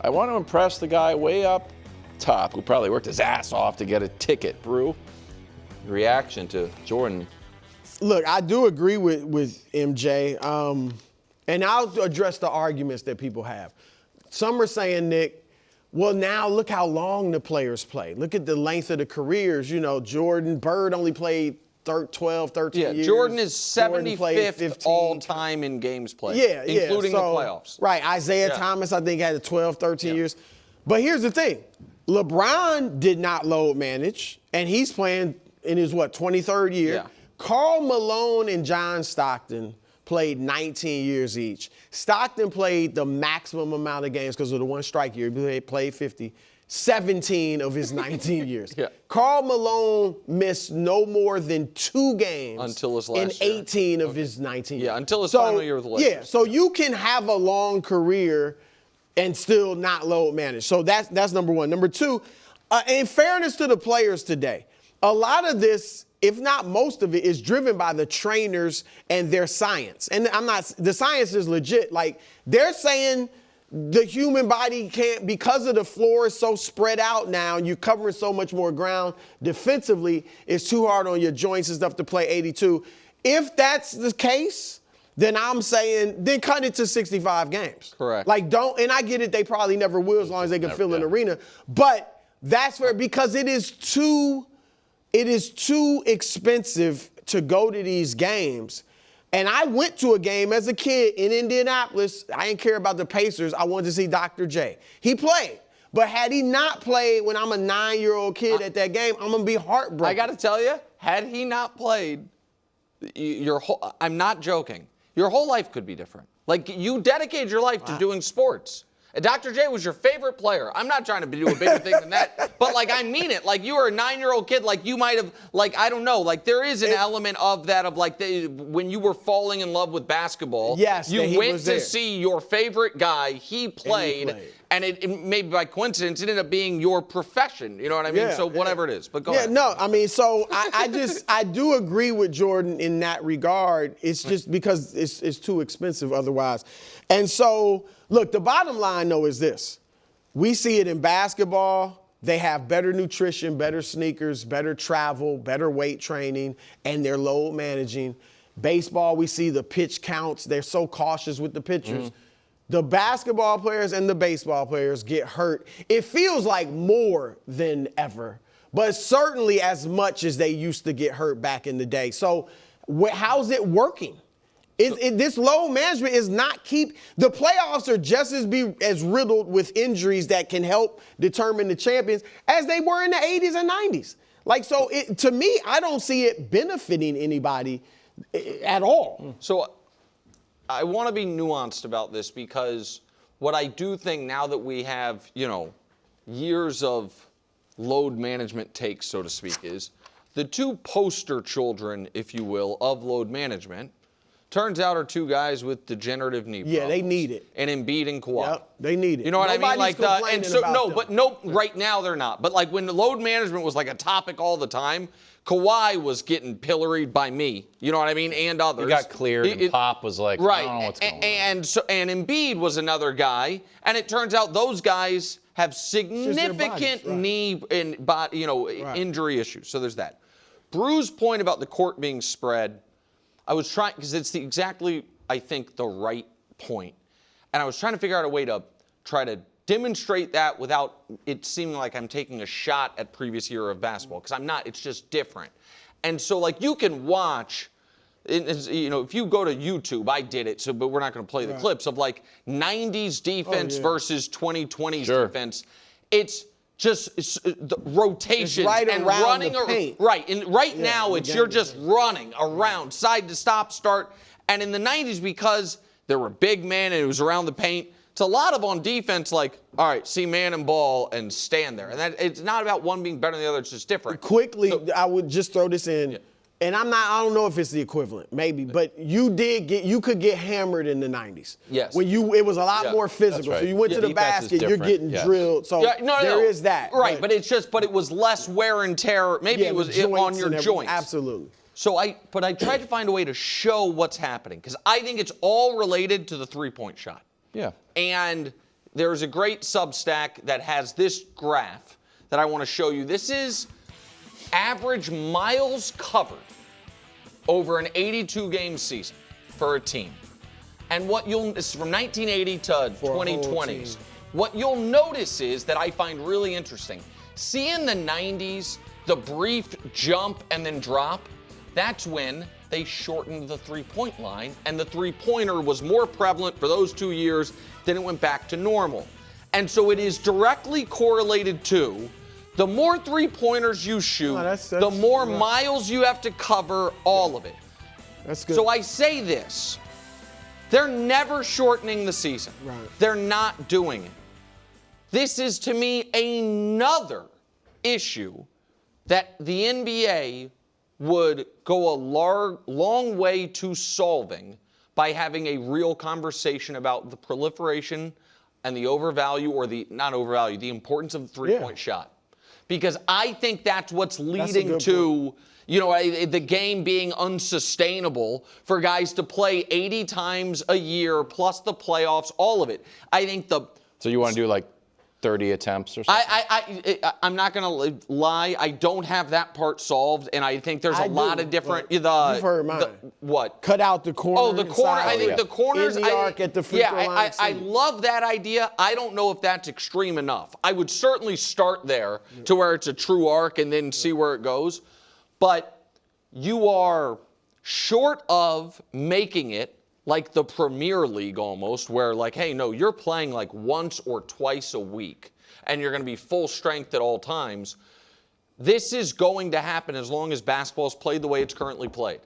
I want to impress the guy way up top who probably worked his ass off to get a ticket. Brew. Reaction to Jordan. Look, I do agree with MJ, and I'll address the arguments that people have. Some are saying, Nick, well, now look how long the players play. Look at the length of the careers. You know, Jordan, Bird only played 12, 13 years. Jordan is 75th all time in games played, including the playoffs. Right, Isaiah Thomas, I think, had 12, 13 years. But here's the thing. LeBron did not load manage, and he's playing in his, 23rd year. Yeah. Karl Malone and John Stockton played 19 years each. Stockton played the maximum amount of games because of the one strike year. He played 50. 17 of his 19 years. Karl Malone missed no more than 2 games until his last year. 18 of his 19 years. Yeah, until his final year with the Lakers. Yeah, so you can have a long career and still not load manage. So that's number one. Number two, in fairness to the players today, a lot of this, if not most of it, is driven by the trainers and their science. And the science is legit. Like, they're saying the human body can't, because of the floor is so spread out now and you're covering so much more ground defensively, it's too hard on your joints and stuff to play 82. If that's the case, then I'm saying, then cut it to 65 games. Correct. Like, and I get it, they probably never will as long as they can fill an arena. But that's where, because it is too expensive to go to these games. And I went to a game as a kid in Indianapolis. I didn't care about the Pacers. I wanted to see Dr. J. He played. But had he not played when I'm a 9-year-old kid at that game, I'm going to be heartbroken. I got to tell you, had he not played, I'm not joking, your whole life could be different. Like, you dedicated your life to doing sports. Dr. J was your favorite player. I'm not trying to do a bigger thing than that, but, like, I mean it. Like, you were a 9-year-old kid. Like, you might have, like, I don't know. Like, there is an element of that, of, like, when you were falling in love with basketball. Yes, you went to see your favorite guy. He played. And it maybe by coincidence, it ended up being your profession. You know what I mean? So whatever it is. But go ahead. No, I mean, so I do agree with Jordan in that regard. It's just because it's too expensive otherwise. And so, look, the bottom line, though, is this. We see it in basketball. They have better nutrition, better sneakers, better travel, better weight training, and they're load managing. Baseball, we see the pitch counts. They're so cautious with the pitchers. The basketball players and the baseball players get hurt. It feels like more than ever, but certainly as much as they used to get hurt back in the day. So how's it working? This load management is not the playoffs are just as riddled with injuries that can help determine the champions as they were in the 80s and 90s. Like, so to me, I don't see it benefiting anybody at all. So I want to be nuanced about this because what I do think now that we have, years of load management takes, so to speak, is the two poster children, if you will, of load management, turns out are two guys with degenerative knee problems. Yeah, they need it. And Embiid and Kawhi. Yep, they need it. You know what Nobody's I mean? Like, complaining about them. right now they're not. But like when the load management was like a topic all the time, Kawhi was getting pilloried by me. You know what I mean? And others. He got cleared, and Pop was like, right. I don't know what's going on. And Embiid was another guy, and it turns out those guys have significant knee and body, injury issues. So there's that. Brew's point about the court being spread, I was trying, because it's exactly, I think, the right point. And I was trying to figure out a way to try to demonstrate that without it seeming like I'm taking a shot at previous year of basketball, because I'm not. It's just different. And so, like, you can watch, if you go to YouTube, I did it, but we're not going to play the clips of, like, 90s defense versus 2020s defense. It's just the rotation and running the paint. Right. And right now, you're just running around, side to start. And in the 90s, because there were big men and it was around the paint, it's a lot of on defense, like, all right, see man and ball and stand there. And it's not about one being better than the other, it's just different. Quickly, I would just throw this in. Yeah. And I don't know if it's the equivalent, maybe, but you could get hammered in the 90s. Yes. When it was a lot more physical. Right. So you went to the basket, you're getting drilled. So there is that. Right, but it was less wear and tear. Maybe it was on your joints. Absolutely. So I tried to find a way to show what's happening, because I think it's all related to the three-point shot. Yeah. And there's a great Substack that has this graph that I want to show you. This is average miles covered over an 82-game season for a team. And this is from 1980 to 2020s. What you'll notice is that I find really interesting. See, in the 90s, the brief jump and then drop, that's when they shortened the three-point line, and the three-pointer was more prevalent for those 2 years than it went back to normal. And so it is directly correlated to the more three-pointers you shoot, the more miles you have to cover, all of it. That's good. So I say this. They're never shortening the season. Right. They're not doing it. This is, to me, another issue that the NBA would go a long way to solving by having a real conversation about the proliferation and the the importance of the three-point shot. Because I think that's what's leading to, the game being unsustainable for guys to play 80 times a year, plus the playoffs, all of it. I think So you want to do like 30 attempts or something? I'm not going to lie. I don't have that part solved, and I think there's a lot of different. You've heard mine. What? Cut out the corner. Oh, the corner. I think the corners. In the arc at the free throw line. I love that idea. I don't know if that's extreme enough. I would certainly start there to where it's a true arc and then see where it goes. But you are short of making it like the Premier League almost, where like, hey, no, you're playing like once or twice a week, and you're going to be full strength at all times. This is going to happen as long as basketball is played the way it's currently played.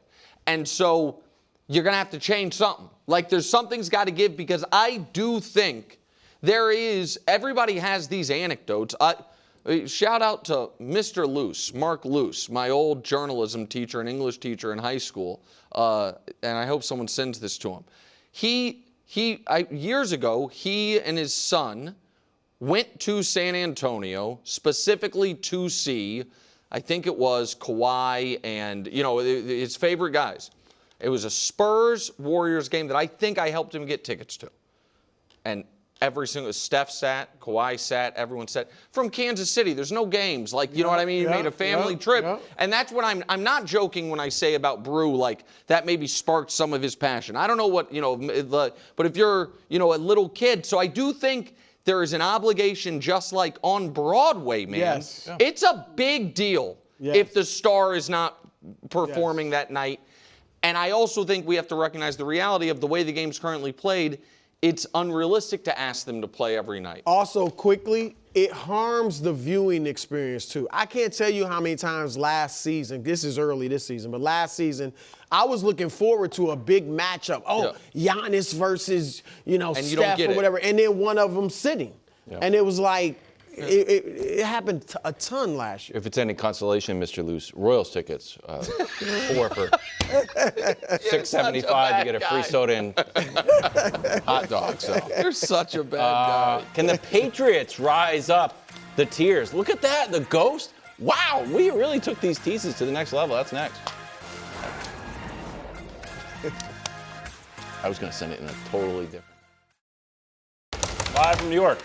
And so you're going to have to change something. Like something's got to give, because I do think everybody has these anecdotes. Shout out to Mr. Luce, Mark Luce, my old journalism teacher and English teacher in high school, and I hope someone sends this to him. Years ago, he and his son went to San Antonio specifically to see, I think it was Kawhi and, his favorite guys. It was a Spurs-Warriors game that I think I helped him get tickets to. And every single Steph sat, Kawhi sat, everyone sat. From Kansas City, there's no games. Like, you know what I mean? You made a family trip. Yeah. And that's what I'm not joking when I say about Brew, like, that maybe sparked some of his passion. I don't know what, but if you're, a little kid. So I do think there is an obligation, just like on Broadway, man. Yes. Yeah. It's a big deal if the star is not performing that night. And I also think we have to recognize the reality of the way the game's currently played. It's unrealistic to ask them to play every night. Also, quickly, it harms the viewing experience too. I can't tell you how many times last season, this is early this season, but last season, I was looking forward to a big matchup. Giannis versus, Steph or whatever, and then one of them sitting. Yeah. And it was like, it happened a ton last year. If it's any consolation, Mr. Luce, Royals tickets, 4 for $6.75 to get a free soda and hot dog. So you're such a bad guy. Can the Patriots rise up the tiers? Look at that, the ghost. Wow, we really took these teases to the next level. That's next. I was going to send it in a totally different. Live from New York.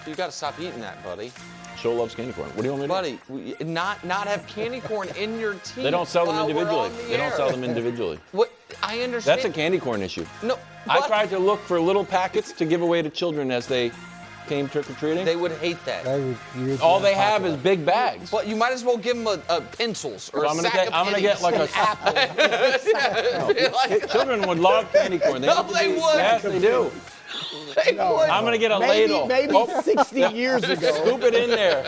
You got to stop eating that, buddy. Joe loves candy corn. What do you want me to do? Buddy, not have candy corn in your teeth. They don't sell them individually. They don't sell them individually. What? I understand. That's a candy corn issue. No. I tried to look for little packets to give away to children as they came trick-or-treating. They would hate that. All they have is big bags. But you might as well give them a pencils or I'm a sack of I'm going to get like an apple. Children would love candy corn. They would. Yes, they do. I'm going to get a ladle. Maybe 60 years ago. Scoop it in there.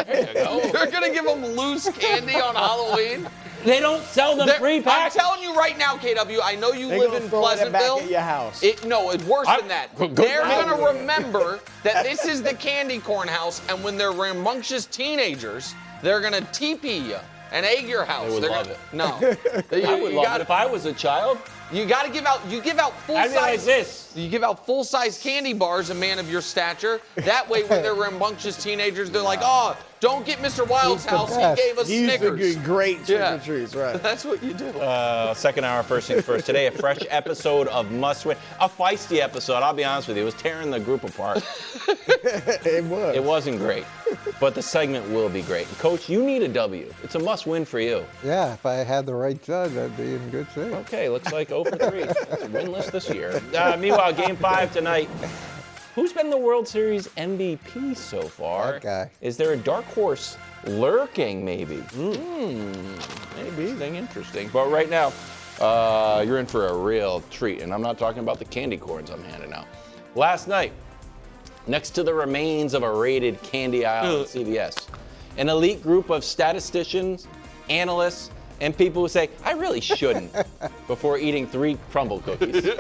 There you go. You're going to give them loose candy on Halloween? They don't sell them pre-packed. I'm telling you right now, KW, I know you live in Pleasantville. Back at your house. No, it's worse than that. They're going to remember that this is the candy corn house, and when they're rambunctious teenagers, they're going to teepee you and egg your house. They would love it. No. I would love it if I was a child. You got to give out full-size. You give out full-size candy bars, a man of your stature. That way, when they're rambunctious teenagers, they're like, oh, don't get Mr. Wild's house. He gave us Snickers. He's great trick-or-treats, right. That's what you do. Second hour, first things first. Today, a fresh episode of Must Win. A feisty episode, I'll be honest with you. It was tearing the group apart. It was. It wasn't great. But the segment will be great. And Coach, you need a W. It's a must-win for you. Yeah, if I had the right judge, I'd be in good shape. Okay, looks like 0 for 3. It's a winless this year. Meanwhile, Game 5 tonight. Who's been the World Series MVP so far? That guy. Is there a dark horse lurking, maybe? Maybe. Interesting. But right now, you're in for a real treat. And I'm not talking about the candy corns I'm handing out. Last night, next to the remains of a raided candy aisle at CVS, an elite group of statisticians, analysts, and people who say, I really shouldn't, before eating 3 crumble cookies.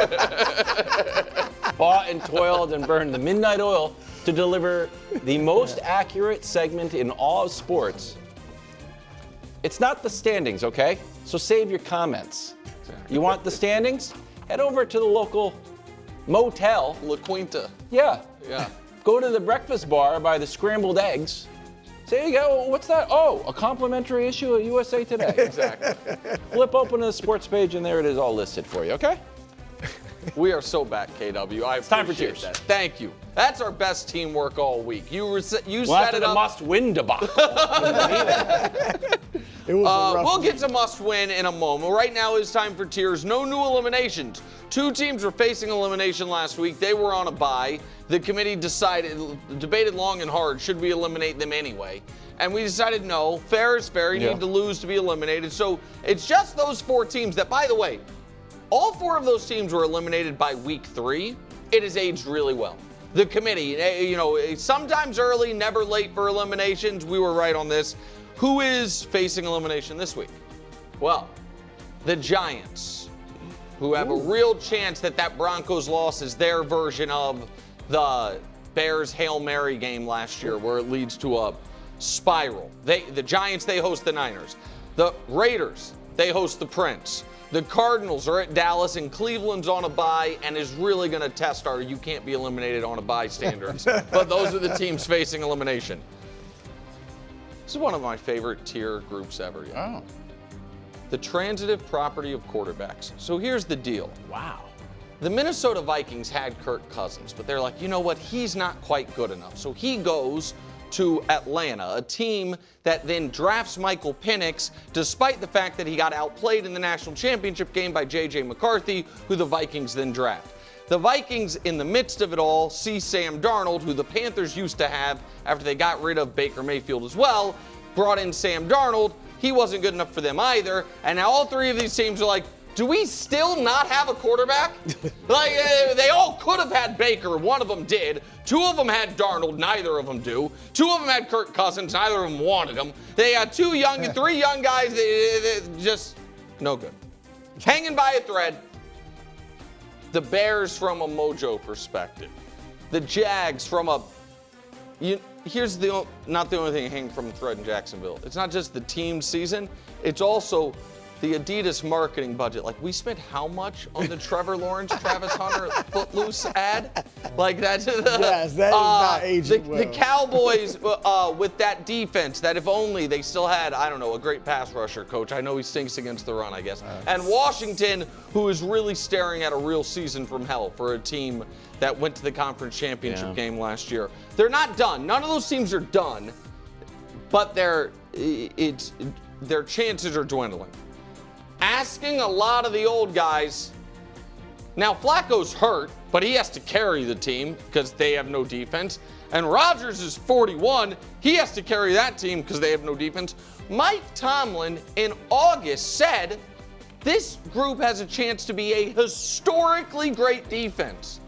Fought and toiled and burned the midnight oil to deliver the most accurate segment in all of sports. It's not the standings, okay? So save your comments. You want the standings? Head over to the local motel. La Quinta. Yeah. Yeah. Go to the breakfast bar by the scrambled eggs. There you go. What's that? Oh, a complimentary issue of USA Today. Exactly. Flip open to the sports page, and there it is all listed for you, okay? We are so back, KW. It's time for tears. That. Thank you. That's our best teamwork all week. You set it up. The must-win debacle. We'll get to must-win in a moment. Right now it's time for tiers. No new eliminations. 2 teams were facing elimination last week. They were on a bye. The committee debated long and hard, should we eliminate them anyway? And we decided no. Fair is fair. You need to lose to be eliminated. So it's just those 4 teams that, by the way, all 4 of those teams were eliminated by week 3. It has aged really well. The committee, sometimes early, never late for eliminations. We were right on this. Who is facing elimination this week? Well, the Giants, who have a real chance that Broncos loss is their version of the Bears Hail Mary game last year, where it leads to a spiral. The Giants, they host the Niners. The Raiders, they host the Prince. The Cardinals are at Dallas, and Cleveland's on a bye and is really going to test our you can't be eliminated on a bye standards. But those are the teams facing elimination. This is one of my favorite tier groups ever. Oh. The transitive property of quarterbacks. So here's the deal. Wow. The Minnesota Vikings had Kirk Cousins, but they're like, you know what? He's not quite good enough. So he goes to Atlanta, a team that then drafts Michael Penix, despite the fact that he got outplayed in the national championship game by J.J. McCarthy, who the Vikings then draft. The Vikings, in the midst of it all, see Sam Darnold, who the Panthers used to have after they got rid of Baker Mayfield as well, brought in Sam Darnold. He wasn't good enough for them either. And now all 3 of these teams are like, Do we still not have a quarterback? Like, they all could have had Baker. One of them did. 2 of them had Darnold. Neither of them do. 2 of them had Kirk Cousins. Neither of them wanted him. They had 3 young guys. Just no good. Hanging by a thread. The Bears from a mojo perspective. The Jags from a... Here's not the only thing hanging from a thread in Jacksonville. It's not just the team season. It's also the Adidas marketing budget. Like, we spent how much on the Trevor Lawrence, Travis Hunter Footloose ad? Like, that's yes, that is not aging well. The Cowboys with that defense, that if only they still had, I don't know, a great pass rusher coach. I know he stinks against the run, I guess. And Washington, who is really staring at a real season from hell for a team that went to the conference championship game last year. They're not done. None of those teams are done, but their chances are dwindling. Asking a lot of the old guys. Now, Flacco's hurt, but he has to carry the team because they have no defense. And Rodgers is 41. He has to carry that team because they have no defense. Mike Tomlin in August said this group has a chance to be a historically great defense.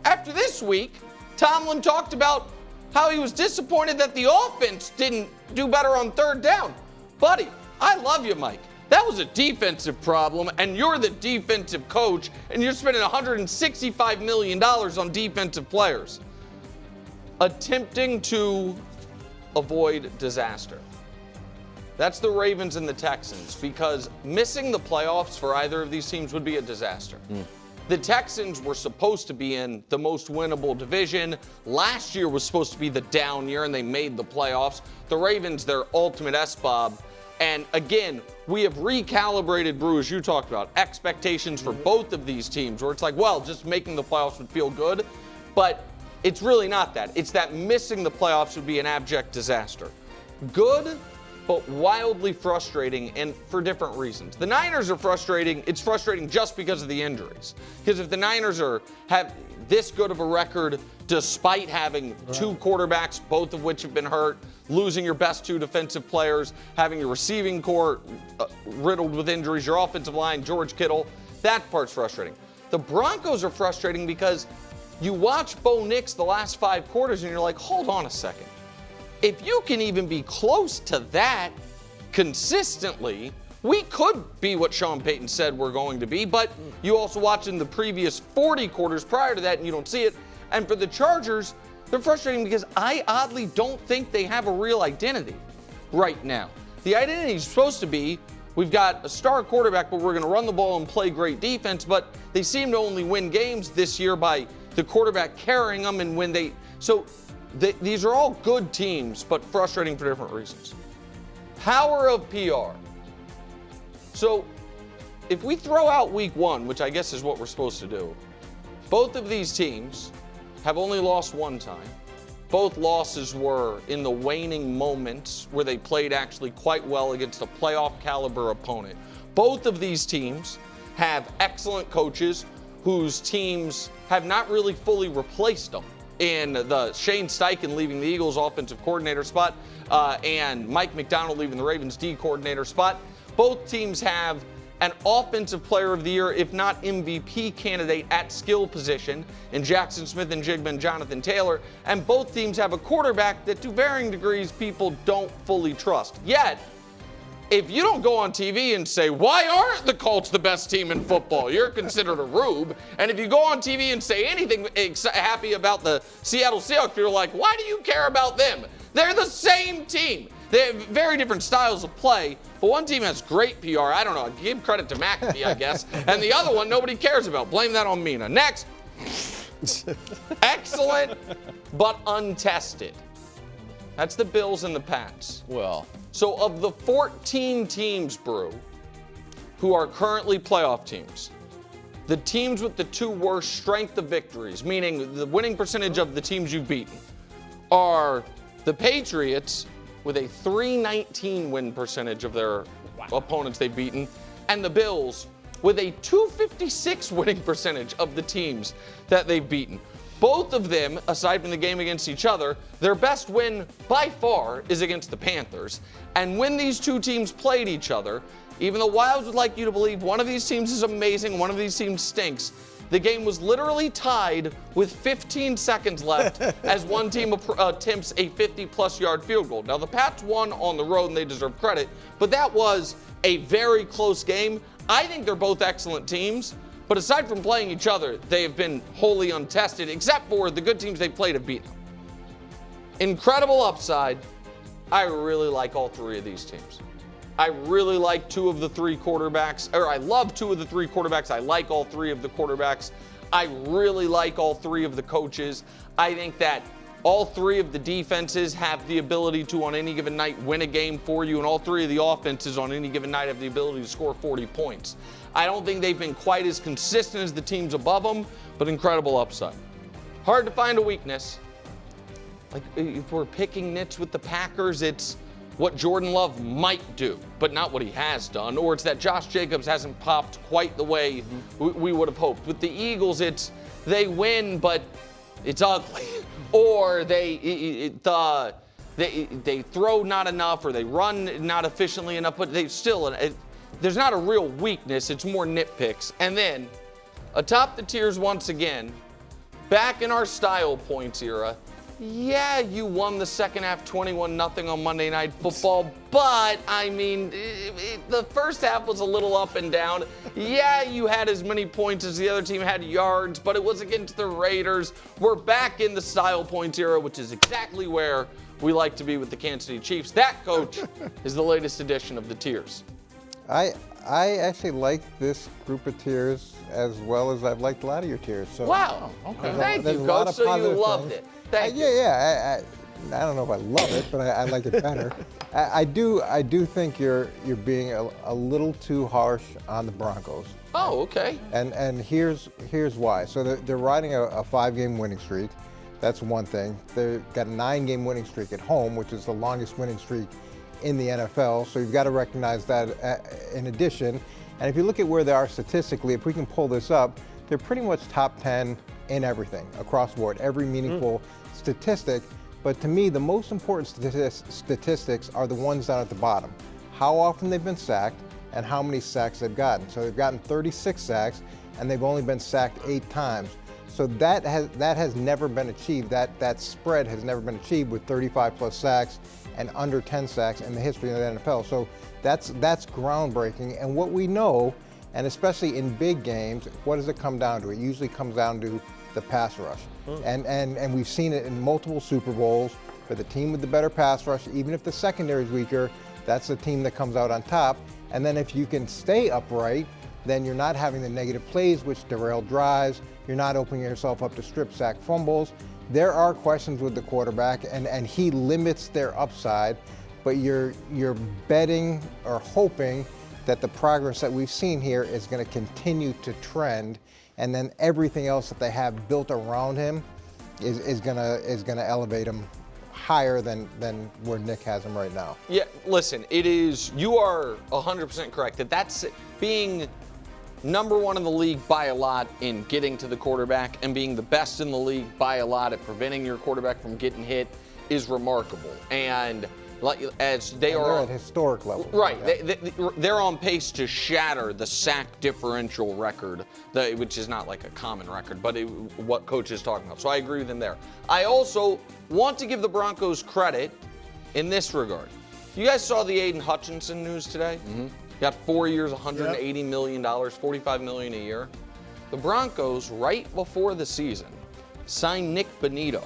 After this week, Tomlin talked about how he was disappointed that the offense didn't do better on 3rd down. Buddy, I love you, Mike. That was a defensive problem, and you're the defensive coach, and you're spending $165 million on defensive players. Attempting to avoid disaster. That's the Ravens and the Texans, because missing the playoffs for either of these teams would be a disaster. The Texans were supposed to be in the most winnable division. Last year was supposed to be the down year, and they made the playoffs. The Ravens, their ultimate SBOB. And again, we have recalibrated, Brew, as you talked about, expectations for both of these teams, where it's like, well, just making the playoffs would feel good. But it's really not that. It's that missing the playoffs would be an abject disaster. Good, but wildly frustrating, and for different reasons. The Niners are frustrating. It's frustrating just because of the injuries. Because if the Niners have this good of a record, despite having 2 quarterbacks, both of which have been hurt, losing your best 2 defensive players, having your receiving core riddled with injuries, your offensive line, George Kittle, that part's frustrating. The Broncos are frustrating because you watch Bo Nix the last 5 quarters and you're like, hold on a second. If you can even be close to that consistently, we could be what Sean Payton said we're going to be, but you also watch in the previous 40 quarters prior to that and you don't see it. And for the Chargers, they're frustrating because I oddly don't think they have a real identity right now. The identity is supposed to be, we've got a star quarterback, but we're going to run the ball and play great defense, but they seem to only win games this year by the quarterback carrying them, and when these are all good teams, but frustrating for different reasons. Power of PR. So if we throw out week 1, which I guess is what we're supposed to do, both of these teams have only lost 1 time. Both losses were in the waning moments where they played actually quite well against a playoff caliber opponent. Both of these teams have excellent coaches whose teams have not really fully replaced them. In the Shane Steichen leaving the Eagles offensive coordinator spot and Mike McDonald leaving the Ravens D coordinator spot. Both teams have an offensive player of the year, if not MVP candidate at skill position in Jackson Smith and Jigba and Jonathan Taylor. And both teams have a quarterback that to varying degrees people don't fully trust. Yet, if you don't go on TV and say, why aren't the Colts the best team in football? You're considered a rube. And if you go on TV and say anything happy about the Seattle Seahawks, you're like, why do you care about them? They're the same team. They have very different styles of play, but one team has great PR. I don't know. Give credit to McAfee, I guess. And the other one nobody cares about. Blame that on Mina. Next. Excellent, but untested. That's the Bills and the Pats. Well. So of the 14 teams, Brew, who are currently playoff teams, the teams with the 2 worst strength of victories, meaning the winning percentage of the teams you've beaten, are the Patriots with a .319 win percentage of their opponents they've beaten, and the Bills with a .256 winning percentage of the teams that they've beaten. Both of them, aside from the game against each other, their best win by far is against the Panthers. And when these 2 teams played each other, even the Wilds would like you to believe one of these teams is amazing, one of these teams stinks. The game was literally tied with 15 seconds left as one team attempts a 50-plus yard field goal. Now, the Pats won on the road, and they deserve credit, but that was a very close game. I think they're both excellent teams, but aside from playing each other, they have been wholly untested, except for the good teams they've played have beaten them. Incredible upside. I really like all three of these teams. I really like two of the three quarterbacks, or I love two of the three quarterbacks. I like all three of the quarterbacks. I really like all three of the coaches. I think that all three of the defenses have the ability to, on any given night, win a game for you, and all three of the offenses on any given night have the ability to score 40 points. I don't think they've been quite as consistent as the teams above them, but incredible upside. Hard to find a weakness. Like, if we're picking nits with the Packers, it's what Jordan Love might do, but not what he has done, or it's that Josh Jacobs hasn't popped quite the way we would have hoped. With the Eagles, it's they win, but it's ugly, or they throw not enough, or they run not efficiently enough, but they still, there's not a real weakness, it's more nitpicks. And then, atop the tiers once again, back in our style points era, yeah, you won the second half 21-0 on Monday Night Football, but, I mean, the first half was a little up and down. Yeah, you had as many points as the other team had yards, but it was against the Raiders. We're back in the style points era, which is exactly where we like to be with the Kansas City Chiefs. That, Coach, is the latest edition of the tiers. I actually like this group of tiers as well as I've liked a lot of your tiers. So wow. Okay. Thank you, Coach. So you loved it. Thank you. Yeah. I don't know if I love it, but I like it better. I do think you're being a little too harsh on the Broncos. Oh, okay. And here's why. So they're riding a 5-game winning streak. That's one thing. They've got a 9-game winning streak at home, which is the longest winning streak in the NFL. So you've got to recognize that in addition. And if you look at where they are statistically, if we can pull this up, they're pretty much top 10 in everything across the board, every meaningful statistic. But to me, the most important statistics are the ones down at the bottom. How often they've been sacked and how many sacks they've gotten. So they've gotten 36 sacks and they've only been sacked 8 times. So that has never been achieved. That spread has never been achieved with 35+ sacks and under 10 sacks in the history of the NFL. So that's groundbreaking. And what we know, and especially in big games, what does it come down to? It usually comes down to the pass rush. And we've seen it in multiple Super Bowls for the team with the better pass rush. Even if the secondary is weaker, that's the team that comes out on top. And then if you can stay upright, then you're not having the negative plays which derail drives. You're not opening yourself up to strip sack fumbles. There are questions with the quarterback, and he limits their upside, but you're betting or hoping that the progress that we've seen here is going to continue to trend, and then everything else that they have built around him is going to elevate him higher than where Nick has him right now. Yeah, listen, you are 100% correct that's being number one in the league by a lot in getting to the quarterback, and being the best in the league by a lot at preventing your quarterback from getting hit is remarkable. And as they're at historic levels. Right. Yeah. They're on pace to shatter the sack differential record, which is not like a common record, but what Coach is talking about. So I agree with him there. I also want to give the Broncos credit in this regard. You guys saw the Aiden Hutchinson news today? Mm-hmm. Got 4 years, $180 million, $45 million a year. The Broncos, right before the season, signed Nick Bonito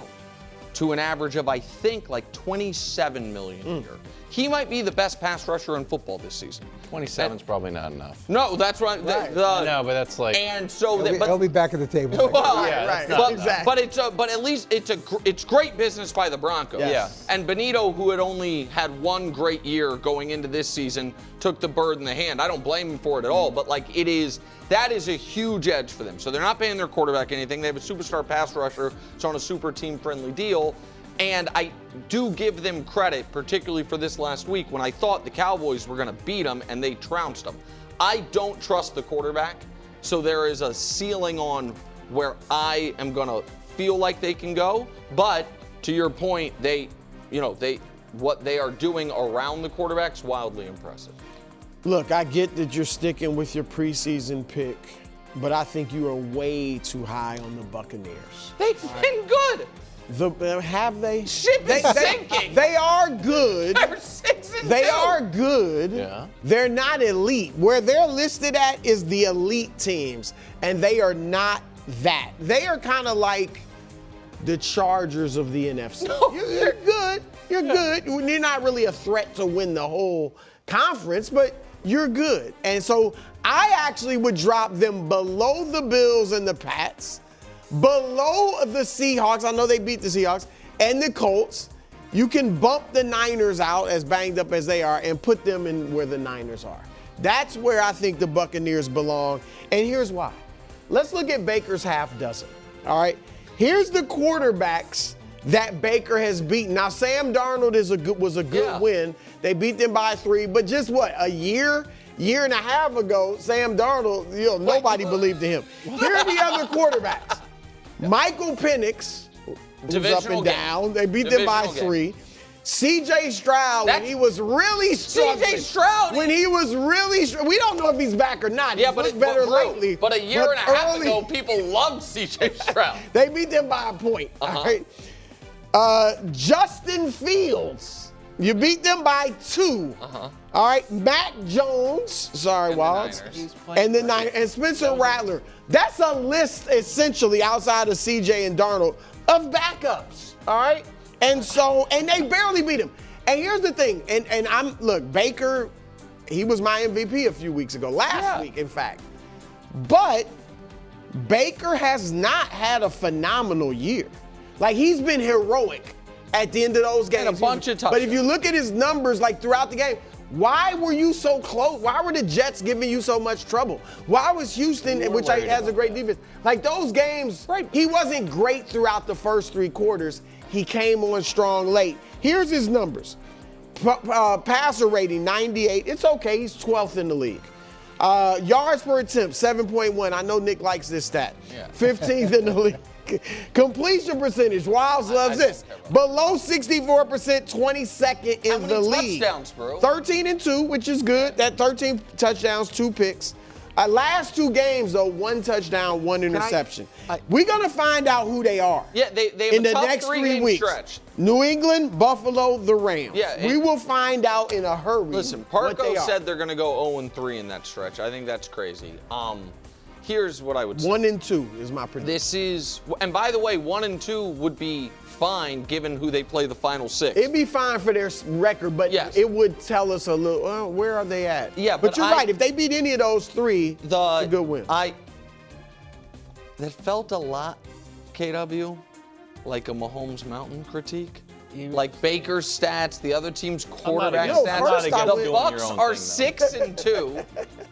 to an average of, I think, like $27 million a year. He might be the best pass rusher in football this season. 27 is probably not enough. No, that's right. No, but that's like. And so he'll be back at the table. Well, yeah, right. Exactly. But at least it's great business by the Broncos. Yes. Yeah. And Bonito, who had only had one great year going into this season, took the bird in the hand. I don't blame him for it at all. But that is a huge edge for them. So they're not paying their quarterback anything. They have a superstar pass rusher. It's on a super team-friendly deal. And I do give them credit, particularly for this last week when I thought the Cowboys were going to beat them and they trounced them. I don't trust the quarterback, so there is a ceiling on where I am going to feel like they can go. But to your point, what they are doing around the quarterback's wildly impressive. Look, I get that you're sticking with your preseason pick, but I think you are way too high on the Buccaneers. They've been good. Have they? Ship is sinking. They are good. They're 6-2. They are good. Yeah. They're not elite. Where they're listed at is the elite teams, and they are not that. They are kind of like the Chargers of the NFC. No, You're good. You're good. You're not really a threat to win the whole conference, but you're good. And so I actually would drop them below the Bills and the Pats, below the Seahawks. I know they beat the Seahawks and the Colts. You can bump the Niners out, as banged up as they are, and put them in where the Niners are. That's where I think the Buccaneers belong. And here's why. Let's look at Baker's half dozen. All right. Here's the quarterbacks that Baker has beaten. Now, Sam Darnold was a good win. They beat them by 3, but just what, a year and a half ago, Sam Darnold, nobody believed in him. Here are the other quarterbacks. Michael Penix was up and down. They beat them by 3. C.J. Stroud, when he was really struggling. C.J. Stroud. When he was really we don't know if he's back or not. Yeah, he's but looked better lately. But a year and a half ago, people loved C.J. Stroud. They beat them by a point. All right. Justin Fields, you beat them by 2. All right. Mac Jones, sorry, Wallace. And the Niners. And Spencer Rattler. That's a list, essentially, outside of C.J. and Darnold, of backups. All right. And they barely beat him. And here's the thing. Look, Baker, he was my MVP a few weeks ago, last week, in fact. But Baker has not had a phenomenal year. Like, he's been heroic at the end of those games. And a bunch of touchdowns. But if you look at his numbers, like, throughout the game, why were you so close? Why were the Jets giving you so much trouble? Why was Houston, which has a great defense, like those games, he wasn't great throughout the first 3 quarters. He came on strong late. Here's his numbers. Passer rating, 98. It's okay. He's 12th in the league. Yards per attempt, 7.1. I know Nick likes this stat. 15th in the league. Completion percentage, Wiles loves this. Below 64%, 22nd in the league. Touchdowns, bro? 13-2, which is good. That 13 touchdowns, 2 picks. Last 2 games, though, 1 touchdown, 1 interception. We're going to find out who they are. Yeah, they have in a the tough next 3 weeks. Stretch. New England, Buffalo, the Rams. Yeah, we will find out in a hurry. Listen, Parco said they're going to go 0-3 in that stretch. I think that's crazy. Here's what I would say. 1-2 is my prediction. This is, and by the way, 1-2 would be fine given who they play the final 6. It'd be fine for their record, but it would tell us a little, where are they at? Yeah, but you're right. If they beat any of those 3, it's a good win. That felt a lot, KW, like a Mahomes Mountain critique. Like Baker's stats, the other team's quarterback stats. The Bucks are 6-2.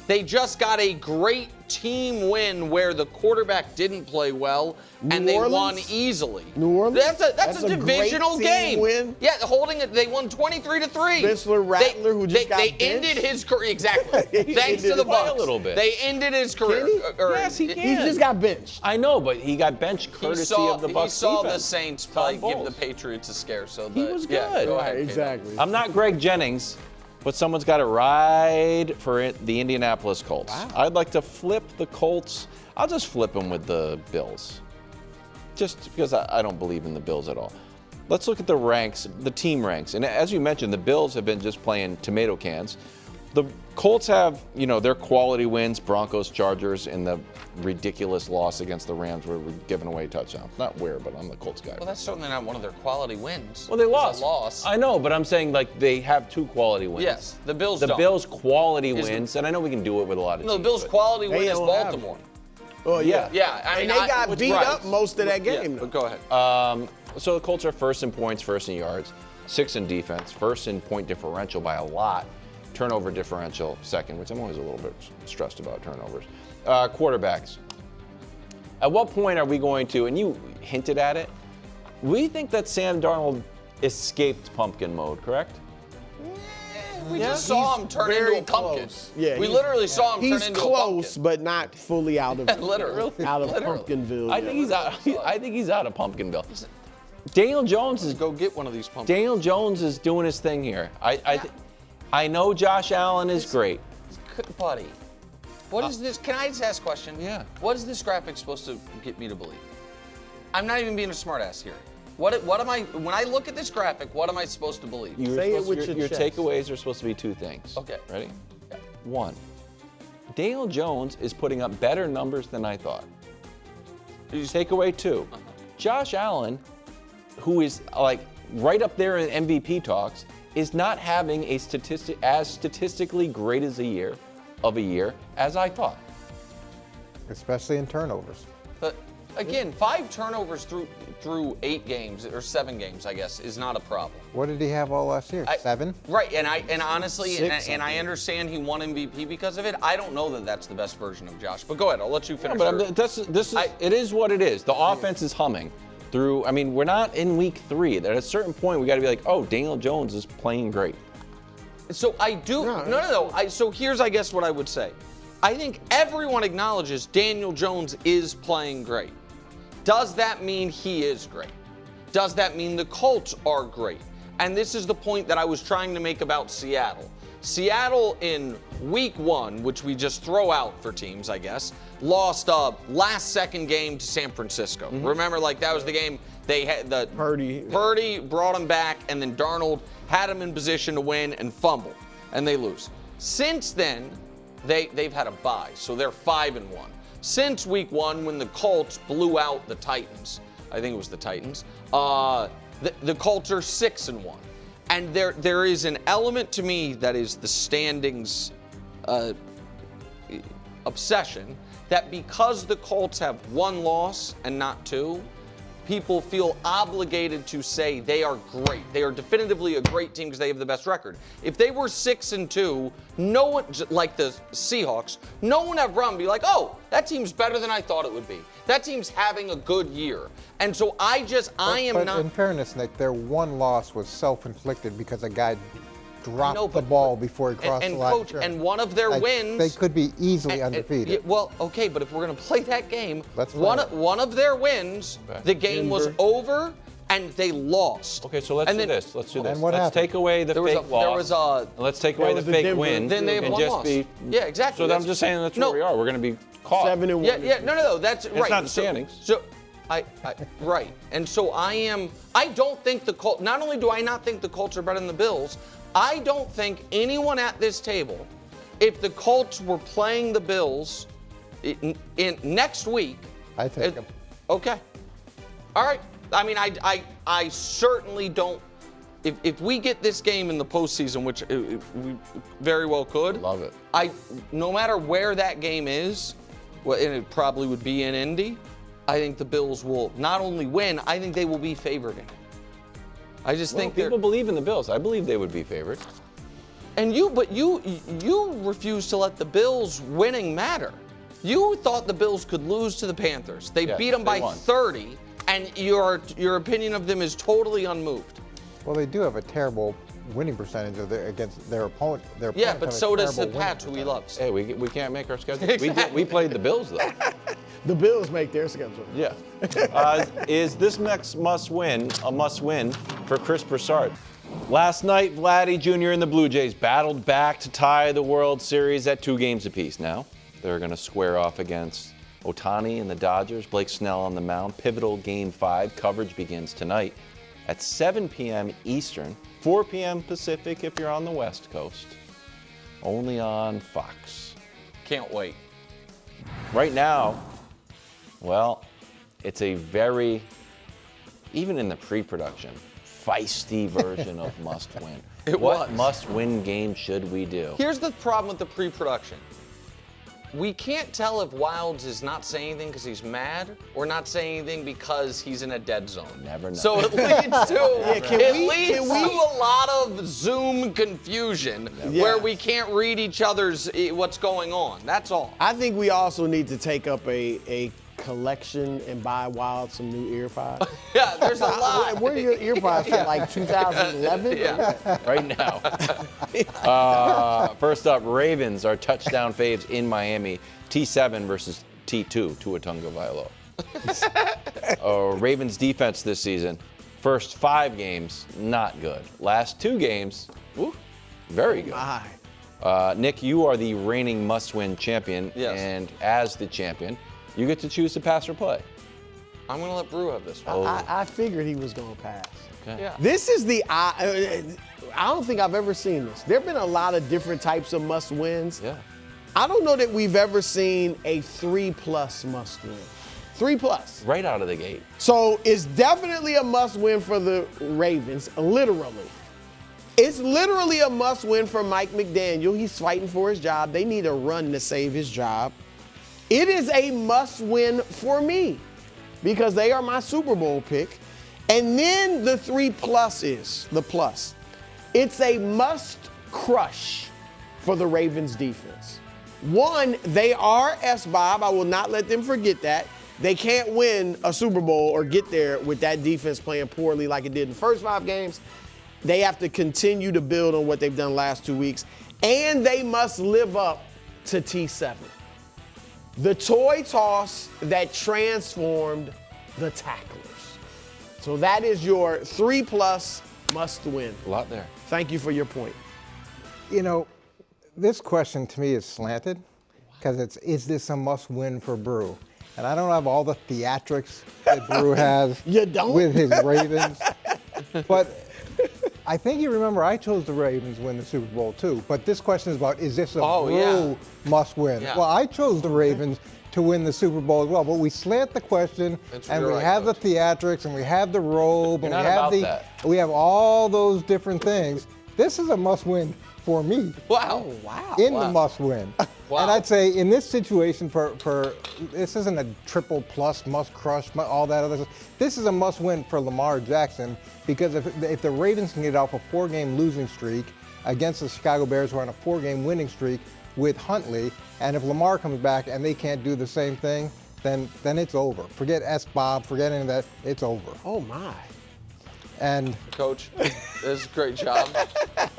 They just got a great team win where the quarterback didn't play well and they won easily. New Orleans? That's a divisional game. Win. Yeah, holding it, they won 23-3. Spencer Rattler, who just got They benched. ended his career, exactly. Thanks to the Bucks. A little bit. They ended his career. Yes, he can. He just got benched. I know, but he got benched courtesy of the Bucs He saw defense. the Saints give the Patriots a scare. So he was good. Yeah, go ahead, exactly. I'm not Greg Jennings, but someone's got to ride for the Indianapolis Colts. Wow. I'd like to flip the Colts. I'll just flip them with the Bills, just because I don't believe in the Bills at all. Let's look at the ranks, the team ranks. And as you mentioned, the Bills have been just playing tomato cans. The Colts have, their quality wins, Broncos, Chargers, and the ridiculous loss against the Rams where we're giving away touchdowns. Not where, but I'm the Colts guy. Well, that's certainly not one of their quality wins. Well, they lost. It's a loss. I know, but I'm saying they have 2 quality wins. Yes, the Bills The don't. Bills' quality wins, and I know we can do it with a lot of teams. No, the Bills' quality win is don't have Baltimore. Oh, yeah. Yeah, I And mean, they got beat up most of that game. But go ahead. So the Colts are first in points, first in yards, 6th in defense, first in point differential by a lot, turnover differential second, which I'm always a little bit stressed about turnovers. Quarterbacks. At what point are we going to, and you hinted at it, we think that Sam Darnold escaped pumpkin mode, correct? We just saw him turn into a pumpkin. Close. Yeah, we literally saw him turn into a pumpkin. He's close, but not fully out of Literally. out of Pumpkinville. I think he's out. I think he's out of Pumpkinville. Daniel Jones is Go get one of these pumpkins. Daniel Jones is doing his thing here. I know Josh Allen is great, buddy, what is this? Can I just ask a question? Yeah. What is this graphic supposed to get me to believe? I'm not even being a smartass here. What am I, when I look at this graphic, what am I supposed to believe? Say it with Your chest. takeaways are supposed to be two things. Okay. Ready? Yeah. One, Daniel Jones is putting up better numbers than I thought. Takeaway two, Josh Allen, who is like right up there in MVP talks, is not having a statistically great as a year as I thought. Especially in turnovers. But again, 5 turnovers through 8 games or 7 games, I guess, is not a problem. What did he have all last year? 7? Right, and honestly, Six, and I understand he won MVP because of it. I don't know that that's the best version of Josh. But go ahead, I'll let you finish. It is what it is. The offense is humming through. I mean, we're not in week 3. At a certain point, we got to be like, oh, Daniel Jones is playing great. So I do. No. So here's, I guess, what I would say. I think everyone acknowledges Daniel Jones is playing great. Does that mean he is great? Does that mean the Colts are great? And this is the point that I was trying to make about Seattle. Seattle in week 1, which we just throw out for teams, I guess, lost a last-second game to San Francisco. Remember, like, that was the game they had Purdy brought him back, and then Darnold had him in position to win and fumble, and they lose. Since then, they've had a bye, so they're 5-1. Since week 1, when the Colts blew out the Titans, I think it was the Titans, the Colts are 6-1. And there is an element to me that is the standings obsession, that because the Colts have 1 loss and not 2, people feel obligated to say they are great. They are definitively a great team because they have the best record. If they were 6-2, no one, like the Seahawks, no one ever run be like, oh, that team's better than I thought it would be. That team's having a good year. And so but in fairness, Nick, their 1 loss was self-inflicted because a guy dropped the ball before he crossed the line. Coach, and one of their wins, they could be easily undefeated. Well, okay, but if we're going to play that game, Let's one of their wins, the game was over and they lost. Okay, so let's do this. Let's do this. And what Let's happened? take away the fake loss. Let's take away the fake win. Then they have and 1 just loss. be. Yeah, exactly. So I'm just saying that's where we are. We're going to be caught. 7-1. Yeah, no. That's right. It's not the standings. So right. And so I don't think the Colts, not only do I not think the Colts are better than the Bills, I don't think anyone at this table, if the Colts were playing the Bills in next week. I take them. Okay. All right. I mean, I certainly don't. If we get this game in the postseason, which we very well could. Love it. No matter where that game is, and it probably would be in Indy, I think the Bills will not only win, I think they will be favored in it. I just think people believe in the Bills. I believe they would be favored. And you refuse to let the Bills winning matter. You thought the Bills could lose to the Panthers. They beat them by 30, and your opinion of them is totally unmoved. Well, they do have a terrible winning percentage against their opponent. Yeah, but so does the Pats, who he loves. Hey, we can't make our schedule. Exactly. We played the Bills, though. The Bills make their schedule. Yeah. Is this next must-win a must-win for Chris Broussard? Last night, Vladdy Jr. and the Blue Jays battled back to tie the World Series at 2 games apiece. Now they're going to square off against Ohtani and the Dodgers. Blake Snell on the mound. Pivotal Game 5. Coverage begins tonight at 7 p.m. Eastern, 4 p.m. Pacific if you're on the West Coast. Only on Fox. Can't wait. Right now, well, it's a very, even in the pre-production, feisty version of must-win. What must-win game should we do? Here's the problem with the pre-production. We can't tell if Wilds is not saying anything because he's mad or not saying anything because he's in a dead zone. Never know. So it leads to a lot of Zoom confusion where we can't read each other's what's going on. That's all. I think we also need to take up a collection and buy Wild some new earpods. Yeah, there's a lot. Where are your earpods from, like 2011? Yeah, right now. First up, Ravens are touchdown faves in Miami. T7 versus T2, Tua Tagovailoa. Ravens defense this season, first 5 games, not good. Last 2 games, very good. Nick, you are the reigning must-win champion. Yes. And as the champion, you get to choose to pass or play. I'm going to let Brew have this one. I figured he was going to pass. Okay. Yeah. This is I don't think I've ever seen this. There have been a lot of different types of must-wins. Yeah. I don't know that we've ever seen a 3+ must-win. 3+. Right out of the gate. So it's definitely a must-win for the Ravens, literally. It's literally a must-win for Mike McDaniel. He's fighting for his job. They need a run to save his job. It is a must-win for me because they are my Super Bowl pick. And then the 3+ is the plus. It's a must-crush for the Ravens defense. One, they are S-Bob. I will not let them forget that. They can't win a Super Bowl or get there with that defense playing poorly like it did in the first 5 games. They have to continue to build on what they've done last 2 weeks. And they must live up to T7. The toy toss that transformed the tacklers. So that is your 3+ must win. A lot there. Thank you for your point. You know, this question to me is slanted because is this a must-win for Brew? And I don't have all the theatrics that Brew has You don't? with his Ravens. But I think you remember I chose the Ravens to win the Super Bowl too. But this question is about, is this a Brew must-win? Yeah. Well, I chose the Ravens to win the Super Bowl as well. But we slant the question, and we have the theatrics, and we have the robe, and we have all those different things. This is a must-win for me. Wow. The must-win. Wow. And I'd say in this situation, for this isn't a triple plus, must crush, all that other stuff. This is a must-win for Lamar Jackson because if the Ravens can get off a 4-game losing streak against the Chicago Bears, who are on a 4-game winning streak with Huntley, and if Lamar comes back and they can't do the same thing, then it's over. Forget S-Bob, forget any of that. It's over. Oh my. And Coach, this is a great job.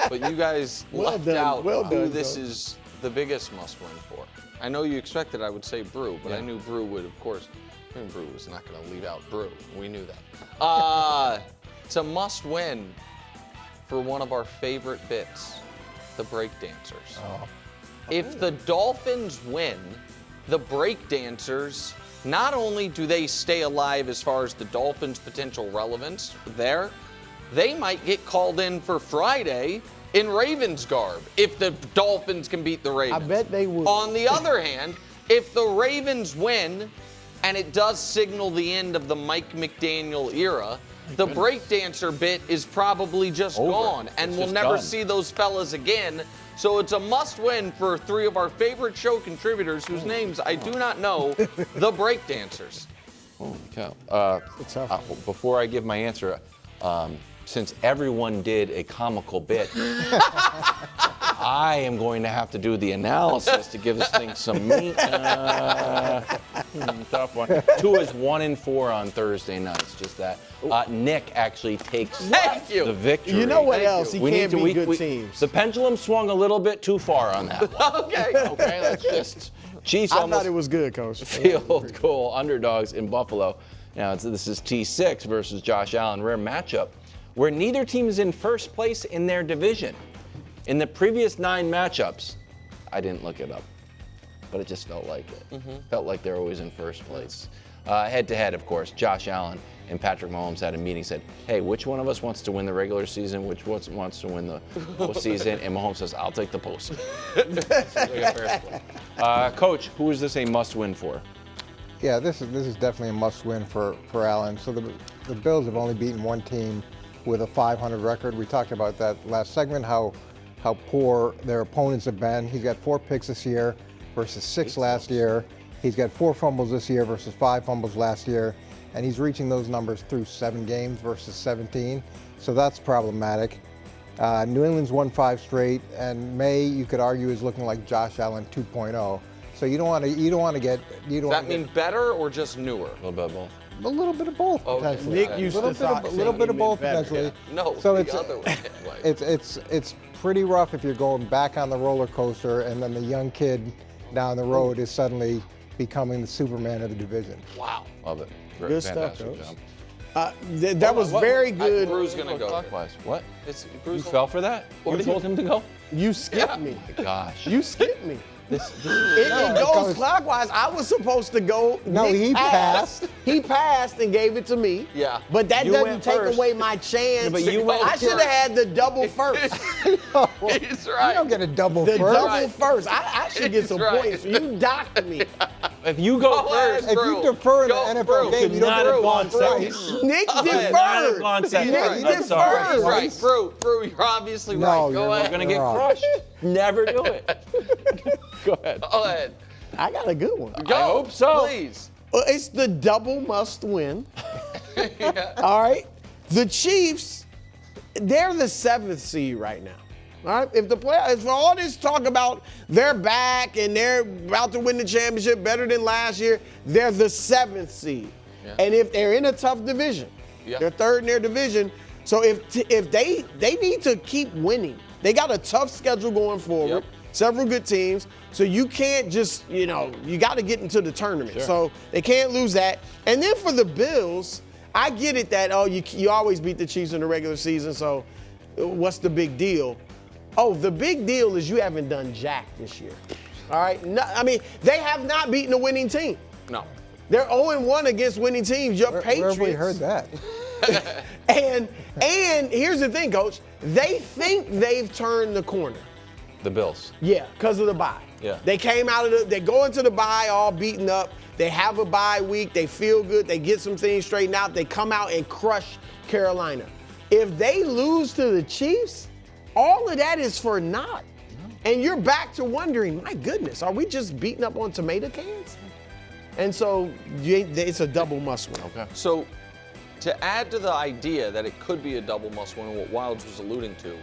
But you guys left out who this is the biggest must-win for. I know you expected I would say Brew, but I knew Brew would, of course. I mean, Brew was not going to leave out Brew. We knew that. It's a must-win for one of our favorite bits, the breakdancers. If the Dolphins win, the breakdancers, not only do they stay alive as far as the Dolphins' potential relevance there, they might get called in for Friday in Ravens garb if the Dolphins can beat the Ravens. I bet they would. On the other hand, if the Ravens win and it does signal the end of the Mike McDaniel era, the breakdancer bit is probably just gone, and we'll never see those fellas again. So it's a must-win for 3 of our favorite show contributors whose names I do not know, the breakdancers. Holy cow. Before I give my answer, since everyone did a comical bit, I am going to have to do the analysis to give this thing some meat. Tough one. 2 is 1 and 4 on Thursday nights. Just that. Nick actually takes the victory. You know what else? He can't beat good teams. The pendulum swung a little bit too far on that one. Okay, let's just. Chiefs I thought it was good, Coach. Field goal underdogs in Buffalo. Now this is T6 versus Josh Allen. Rare matchup where neither team is in first place in their division. In the previous 9 matchups, I didn't look it up, but it just felt like it. Felt like they're always in first place. Head-to-head, of course, Josh Allen and Patrick Mahomes had a meeting, said, hey, which one of us wants to win the regular season, which one wants to win the postseason? And Mahomes says, I'll take the postseason. Coach, who is this a must-win for? yeah, this is definitely a must-win for Allen. So the Bills have only beaten one team with a 500 record. We talked about that last segment, how poor their opponents have been. He's got 4 picks this year versus 6 last year. He's got 4 fumbles this year versus 5 fumbles last year. And he's reaching those numbers through 7 games versus 17. So that's problematic. New England's won 5 straight, and May, you could argue, is looking like Josh Allen 2.0. So you don't want to get. Does that mean better or just newer? A little bit of both. A little bit of both, potentially. Nick used to thought a little bit of both, potentially. Yeah. No, so the other way. It's pretty rough if you're going back on the roller coaster, and then the young kid down the road is suddenly becoming the Superman of the division. Wow. Love it. Good stuff, Fantastic Coach. job. That was very good. Bruce gonna go. Clockwise. What? It's You Bruce. fell for that? You told him to go? You skipped me. Gosh. You skipped me. This It goes clockwise. I was supposed to go. No, Nick he passed. He passed and gave it to me. Yeah. But that You doesn't went take first. away my chance. but you went I should have first. had the double first. He's right. You don't get a double The first. double first. I should get some He's right. points. You docked me. If you go Go ahead, first, If Brew. you defer in Go, the NFL Brew. game, you don't not get have a gone bonus. second. Nick not have deferred. gone second. Nick I'm deferred. sorry. He's right. Brew, you're obviously No, right. you're Go not. ahead. We're going to get Wrong. crushed. Never do it. Go ahead. Go ahead. I got a good one. Go. I hope so. Please. Well, it's the double must win. All right. The Chiefs, they're the 7th seed right now. All right. If all this talk about they're back and they're about to win the championship better than last year, they're the 7th seed. Yeah. And if they're in a tough division, Yeah. they're 3rd in their division. So if they need to keep winning, they got a tough schedule going forward. Yep. Several good teams. So you can't just, you got to get into the tournament. Sure. So they can't lose that. And then for the Bills, I get it that, you always beat the Chiefs in the regular season, so what's the big deal? Oh, the big deal is you haven't done jack this year. All right? No, I mean, they have not beaten a winning team. No. They're 0-1 against winning teams. Your Patriots. Where have we heard that? And here's the thing, Coach. They think they've turned the corner. The Bills. Yeah, because of the bye. Yeah. They came out of they go into the bye all beaten up. They have a bye week. They feel good. They get some things straightened out. They come out and crush Carolina. If they lose to the Chiefs, all of that is for naught. And you're back to wondering, my goodness, are we just beating up on tomato cans? And so it's a double must win. Okay. So, to add to the idea that it could be a double must win, what Wildes was alluding to,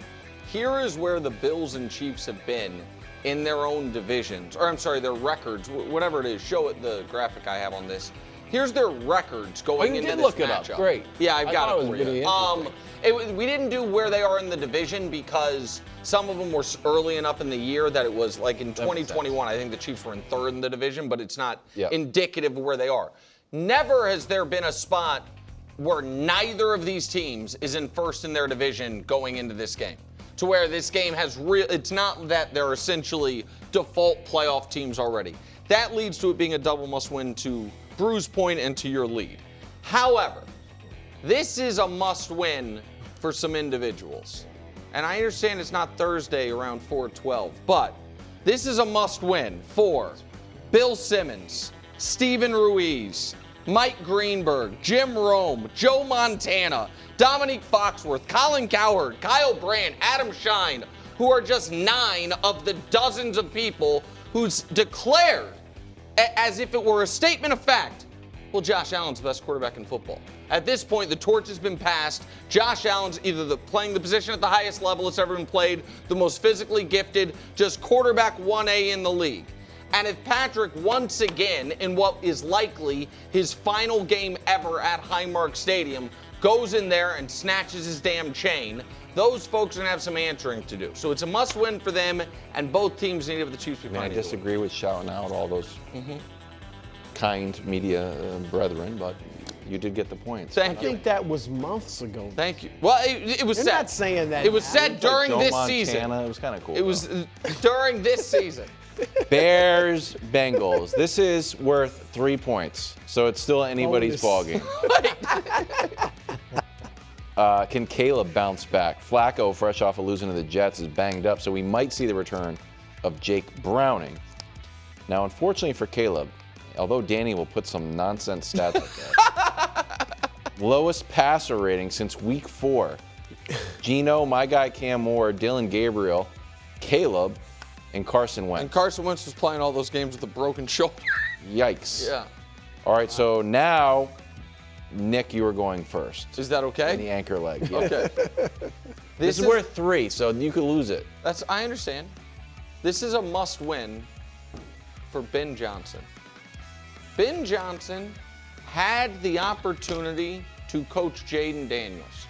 here is where the Bills and Chiefs have been in their own divisions, or I'm sorry, their records, whatever it is. Show it the graphic I have on this. Here's their records going you into did this look it up. matchup. Great. Yeah, I've I got thought it it for was really you. interesting. We didn't do where they are in the division because some of them were early enough in the year that it was like in 2021. I think the Chiefs were in 3rd in the division, but it's not indicative of where they are. Never has there been a spot where neither of these teams is in 1st in their division going into this game. To where this game has it's not that they're essentially default playoff teams already. That leads to it being a double must win to Brew's point and to your lead. However, this is a must win for some individuals. And I understand it's not Thursday around 4:12, but this is a must win for Bill Simmons, Steven Ruiz, Mike Greenberg, Jim Rome, Joe Montana, Dominique Foxworth, Colin Cowherd, Kyle Brandt, Adam Shine, who are just 9 of the dozens of people who's declared, as if it were a statement of fact, well, Josh Allen's the best quarterback in football. At this point, the torch has been passed. Josh Allen's either playing the position at the highest level it's ever been played, the most physically gifted, just quarterback 1A in the league. And if Patrick, once again, in what is likely his final game ever at Highmark Stadium, goes in there and snatches his damn chain, those folks are going to have some answering to do. So it's a must-win for them, and both teams need to have the Chiefs be I disagree with shouting out all those kind media brethren, but you did get the points. I think that was months ago. Thank you. Well, it was You're said. not saying that It was now. said during Joe this Montana, season. It was kind of cool. It was during this season. Bears, Bengals. This is worth 3 points, so it's still anybody's ball game. Can Caleb bounce back? Flacco, fresh off of losing to the Jets, is banged up, so we might see the return of Jake Browning. Now, unfortunately for Caleb, although Danny will put some nonsense stats like that, lowest passer rating since week 4. Geno, my guy Cam Moore, Dylan Gabriel, Caleb, and Carson Wentz. And Carson Wentz was playing all those games with a broken shoulder. Yikes. Yeah. All right, so now, Nick, you are going first. Is that okay? In the anchor leg. Yeah. Okay. This is worth 3, so you could lose it. I understand. This is a must-win for Ben Johnson. Ben Johnson had the opportunity to coach Jaden Daniels.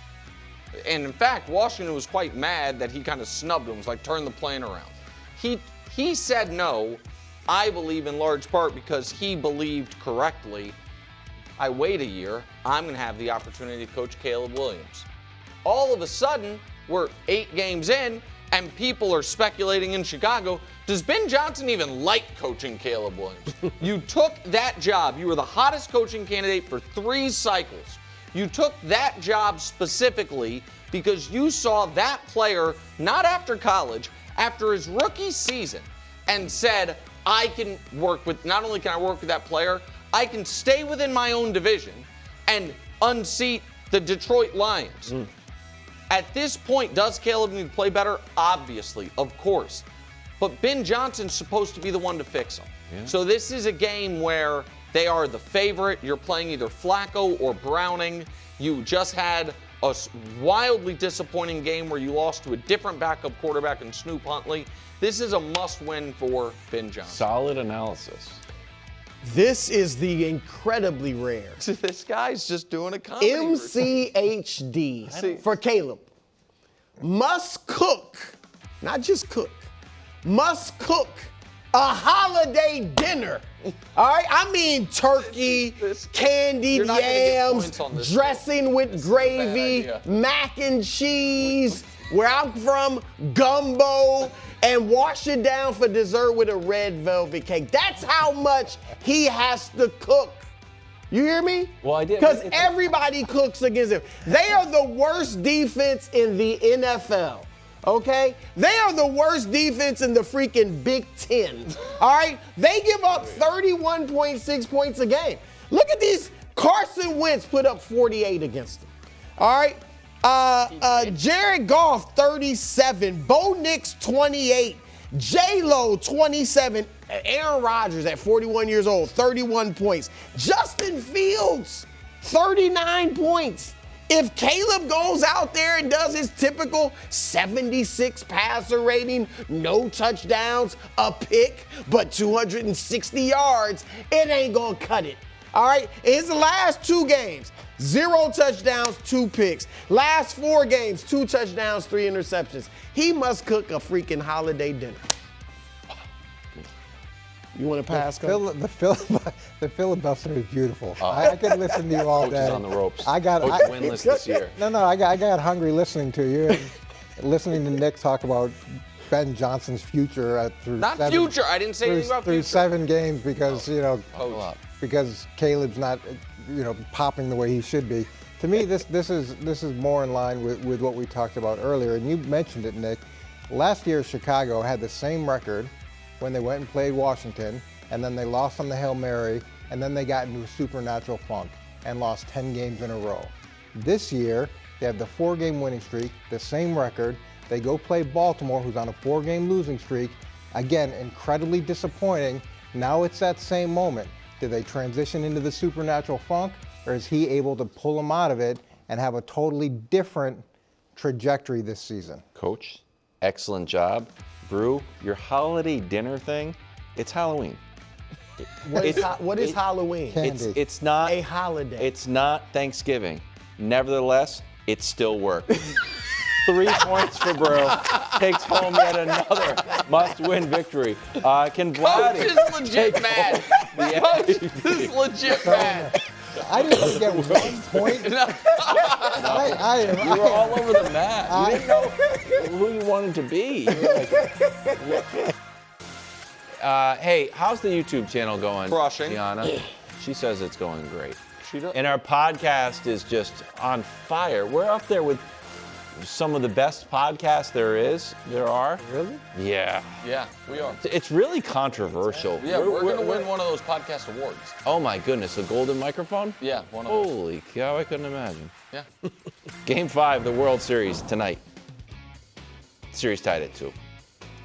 And in fact, Washington was quite mad that he kind of snubbed him, was like, turn the plane around. He said no, I believe in large part because he believed correctly. I wait a year, I'm going to have the opportunity to coach Caleb Williams. All of a sudden, we're 8 games in, And people are speculating in Chicago, does Ben Johnson even like coaching Caleb Williams? You took that job. You were the hottest coaching candidate for 3 cycles. You took that job specifically because you saw that player, not after college, after his rookie season, and said, I can work with, not only can I work with that player, I can stay within my own division and unseat the Detroit Lions. At this point, does Caleb need to play better? Obviously, of course. But Ben Johnson's supposed to be the one to fix him. Yeah. So this is a game where they are the favorite. You're playing either Flacco or Browning. You just had a wildly disappointing game where you lost to a different backup quarterback in Snoop Huntley. This is a must-win for Ben Johnson. Solid analysis. This is the incredibly rare This guy's just doing a comedy MCHD for Caleb. Must cook, not just cook, must cook a holiday dinner. All right? I mean turkey, candied yams, dressing with gravy, mac and cheese, where I'm from, gumbo, and wash it down for dessert with a red velvet cake. That's how much he has to cook. You hear me? Well, I did. Because everybody cooks against him. They are the worst defense in the NFL. Okay? They are the worst defense in the freaking Big Ten. All right? They give up 31.6 points a game. Look at these. Carson Wentz put up 48 against them. All right? Jared Goff, 37. Bo Nix, 28. J-Lo, 27. Aaron Rodgers at 41 years old, 31 points. Justin Fields, 39 points. If Caleb goes out there and does his typical 76 passer rating, no touchdowns, a pick, but 260 yards, it ain't gonna cut it. All right? His last 2 games, 0 touchdowns, 2 picks. Last 4 games, 2 touchdowns, 3 interceptions. He must cook a freaking holiday dinner. You want to pass? The filibuster is beautiful. I could listen to you all Coach day. is on the ropes. I got winless this year. I got hungry listening to you, listening to Nick talk about Ben Johnson's future future. I didn't say anything about through future. 7 games because because Caleb's not popping the way he should be. To me, this is more in line with what we talked about earlier, and you mentioned it, Nick. Last year, Chicago had the same record when they went and played Washington, and then they lost on the Hail Mary, and then they got into a supernatural funk and lost 10 games in a row. This year, they have the 4-game winning streak, the same record. They go play Baltimore, who's on a 4-game losing streak. Again, incredibly disappointing. Now it's that same moment. Did they transition into the supernatural funk, or is he able to pull them out of it and have a totally different trajectory this season? Coach, excellent job. Brew, your holiday dinner thing, it's Halloween. What is Halloween? It's not a holiday. It's not Thanksgiving. Nevertheless, it still works. 3 points for Brew. Takes home yet another must-win victory. Can Vladdy Coach is legit mad. Coach is legit mad. I didn't get 1 point. You were all over the map. You didn't know who you wanted to be. You were like, hey, how's the YouTube channel going? Crushing. Gianna? She says it's going great. She does. And our podcast is just on fire. We're up there with some of the best podcasts there are. Really? Yeah. Yeah, we are. It's really controversial. Yeah, we're going to win one of those podcast awards. Oh my goodness, the golden microphone? Yeah, one of those. Holy cow, I couldn't imagine. Yeah. Game 5, the World Series tonight. Series tied at 2.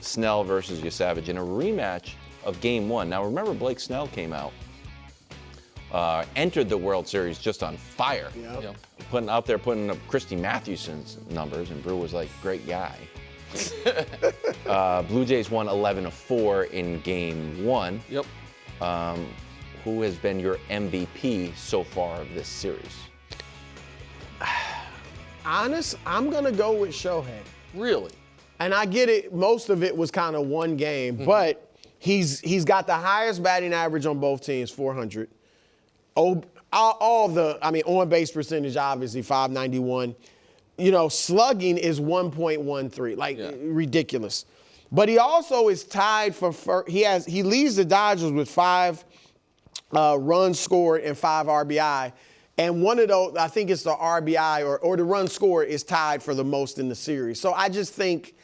Snell versus Yosavage in a rematch of Game 1. Now remember, Blake Snell came out, entered the World Series just on fire. Yep. Putting up Christy Mathewson's numbers, and Brew was like, great guy. Blue Jays won 11-4 in Game 1. Yep. Who has been your MVP so far of this series? Honest, I'm going to go with Shohei. Really? And I get it, most of it was kind of one game, but he's got the highest batting average on both teams, 400. On-base percentage, obviously, 591. slugging is 1.13, like ridiculous. But he also is tied for he leads the Dodgers with 5 runs scored and 5 RBI. And one of those, I think it's the RBI or the run scored is tied for the most in the series. So I just think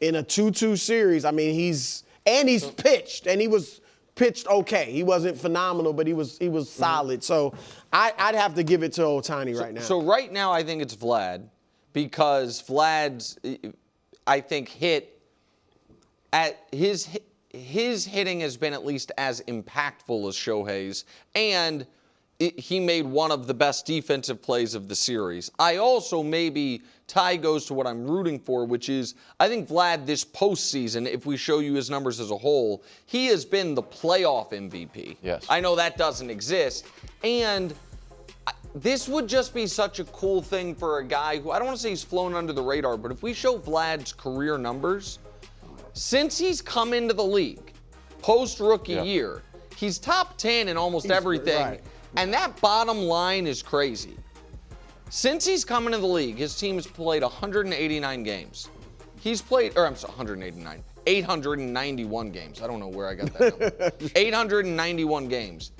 in a 2-2 series, I mean, he's pitched, and he was pitched okay. He wasn't phenomenal, but he was solid. So I'd have to give it to Ohtani right now. So right now I think it's Vlad, because Vlad's, I think, his hitting has been at least as impactful as Shohei's, and he made one of the best defensive plays of the series. I also maybe Ty goes to what I'm rooting for, which is I think Vlad this postseason, if we show you his numbers as a whole, he has been the playoff MVP. Yes. I know that doesn't exist. And this would just be such a cool thing for a guy who, I don't want to say he's flown under the radar, but if we show Vlad's career numbers, since he's come into the league, post-rookie year, he's top 10 in almost everything. Right. And that bottom line is crazy. Since he's come into the league, his team has played 189 games. He's played, 891 games. I don't know where I got that number. 891 games.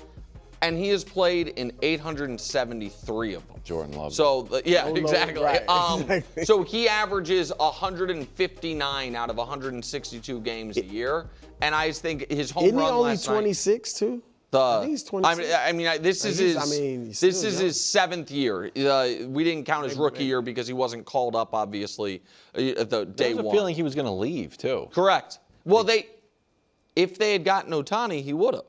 And he has played in 873 of them. Jordan loves So, exactly. Right. So he averages 159 out of 162 games a year. And I think his home Isn't he run only last 26 too? I think he's 26. This is his. This is his 7th year. We didn't count his rookie year because he wasn't called up, obviously, at the day one. I was a feeling he was going to leave too. Correct. Well, if they had gotten Ohtani, he would have.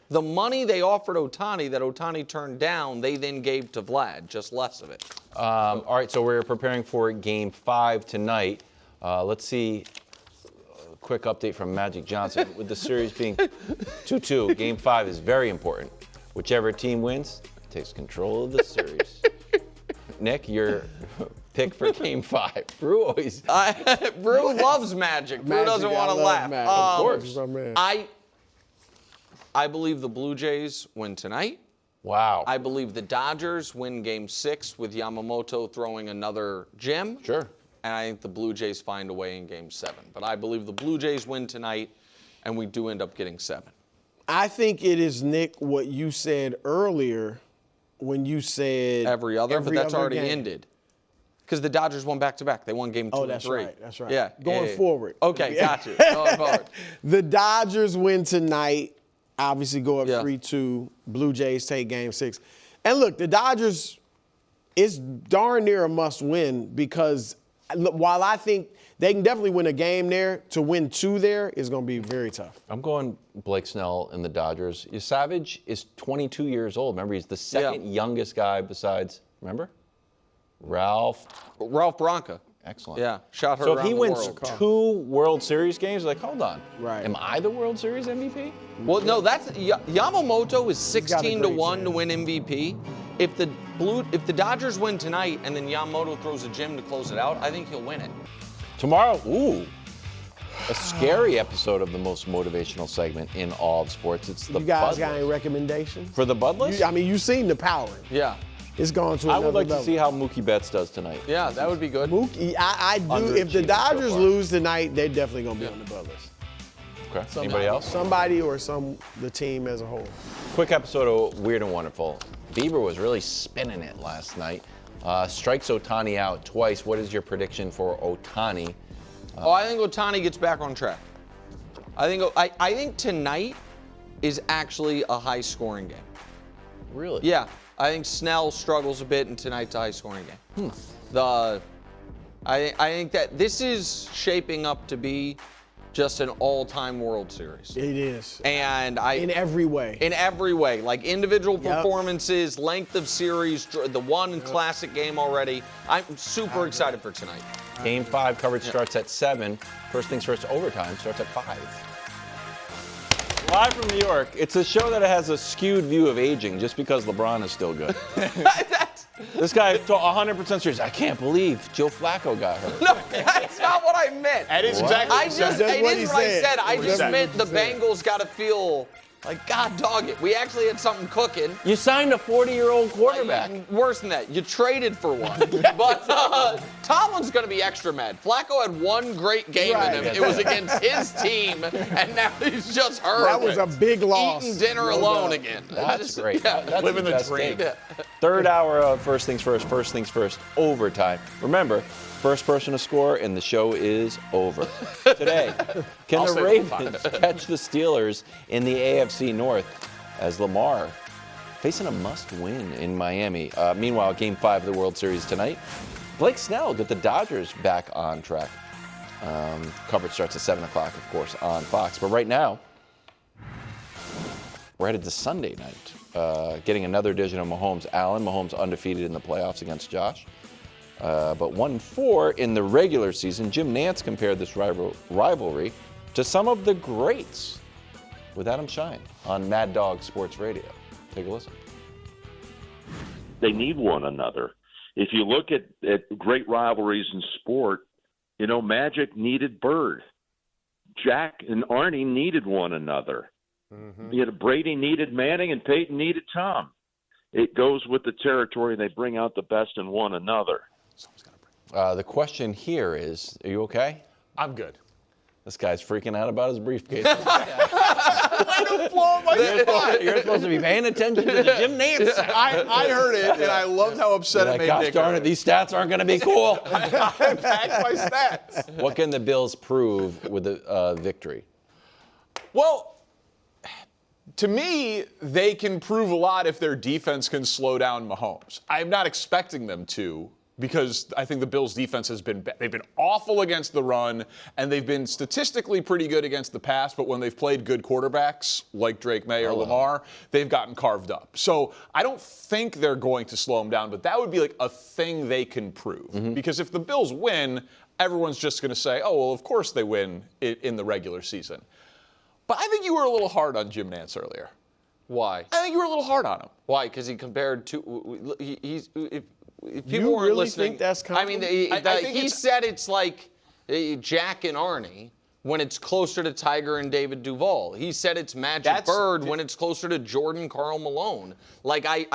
The money they offered Ohtani that Ohtani turned down, they then gave to Vlad, just less of it. All right, so we're preparing for Game 5 tonight. Let's see. Quick update from Magic Johnson. With the series being 2-2, Game 5 is very important. Whichever team wins takes control of the series. Nick, your pick for Game 5. Brew always. Brew loves Magic. Brew doesn't want to laugh. Of course. I believe the Blue Jays win tonight. Wow. I believe the Dodgers win Game 6 with Yamamoto throwing another gem. Sure. And I think the Blue Jays find a way in Game 7. But I believe the Blue Jays win tonight, and we do end up getting 7. I think it is, Nick, what you said earlier when you said every other, but that's already game. Ended. Because the Dodgers won back-to-back. They won Game 2 and 3. That's right. Yeah. Going forward. Okay, got you. Going forward. The Dodgers win tonight, obviously go up 3-2. Blue Jays take Game 6. And look, the Dodgers is darn near a must-win because while I think they can definitely win a game there, to win 2 there is going to be very tough. I'm going Blake Snell and the Dodgers. Savage is 22 years old. Remember, he's the second youngest guy besides, Ralph Branca. Excellent. Yeah, shot her so around if he the wins world. 2 World Series games, like, hold on. Right. Am I the World Series MVP? Well, no, that's Yamamoto is 16-1 to win MVP. If the Dodgers win tonight and then Yamamoto throws a gem to close it out, I think he'll win it. Tomorrow, a scary episode of the most motivational segment in all of sports. It's the You guys Bud got any List. recommendations? For the Bud List? You've seen the power. Yeah. It's going to another I would like level. to see how Mookie Betts does tonight. Yeah, that would be good. Mookie, I do. If the Underachieving Dodgers so far. lose tonight, they're definitely going to be on the Bud List. Okay. Anybody else? Somebody or the team as a whole. Quick episode of Weird and Wonderful. Bieber was really spinning it last night. Strikes Ohtani out twice. What is your prediction for Ohtani? I think Ohtani gets back on track. I think tonight is actually a high-scoring game. Really? Yeah, I think Snell struggles a bit, and tonight's a high-scoring game. I think that this is shaping up to be just an all-time World Series. It is. And in every way. In every way, like individual performances, length of series, the one classic game already. I'm super excited for tonight. Game 5 coverage starts at 7. First things first, overtime starts at 5. Live from New York, it's a show that has a skewed view of aging just because LeBron is still good. This guy, 100% serious. I can't believe Joe Flacco got hurt. No, that's not what I meant. That is exactly I just, it is what I said. I just meant the Exactly. Bengals got to feel Like, God dog it. We actually had something cooking. You signed a 40-year-old quarterback. Worse than that, you traded for one. But Tomlin's going to be extra mad. Flacco had one great game in him. It was against his team, and now he's just hurt. That was a big loss. Eating dinner alone again. That's great. Yeah. That's Living the interesting. dream. Third hour of First Things First, overtime. Remember, first person to score, and the show is over. Today, can the Ravens catch the Steelers in the AFC North as Lamar facing a must-win in Miami? Meanwhile, Game 5 of the World Series tonight. Blake Snell get the Dodgers back on track. Coverage starts at 7 o'clock, of course, on Fox. But right now, we're headed to Sunday night, getting another edition of Mahomes. Mahomes undefeated in the playoffs against Josh. But 1-4 in the regular season. Jim Nantz compared this rivalry to some of the greats with Adam Shine on Mad Dog Sports Radio. Take a listen. They need one another. If you look at great rivalries in sport, Magic needed Bird. Jack and Arnie needed one another. Mm-hmm. Brady needed Manning and Peyton needed Tom. It goes with the territory. They bring out the best in one another. The question here is, are you okay? I'm good. This guy's freaking out about his briefcase. I don't blow my spot. You're supposed to be paying attention to the Jim Nantz. I heard it, and I loved how upset it made Gosh Nick. darn it, these stats aren't going to be cool. I backed my stats. What can the Bills prove with a victory? Well, to me, they can prove a lot if their defense can slow down Mahomes. I'm not expecting them to, because I think the Bills' defense they've been awful against the run, and they've been statistically pretty good against the pass, but when they've played good quarterbacks like Drake May or Lamar, they've gotten carved up. So I don't think they're going to slow them down, but that would be like a thing they can prove. Mm-hmm. Because if the Bills win, everyone's just going to say, oh, well, of course they win in the regular season. But I think you were a little hard on Jim Nantz earlier. Why? I think you were a little hard on him. Why? Because he compared to if people You weren't really listening, think that's I mean, he said it's like Jack and Arnie when it's closer to Tiger and David Duval. He said it's Magic Bird when it's closer to Jordan Karl Malone. Like I'll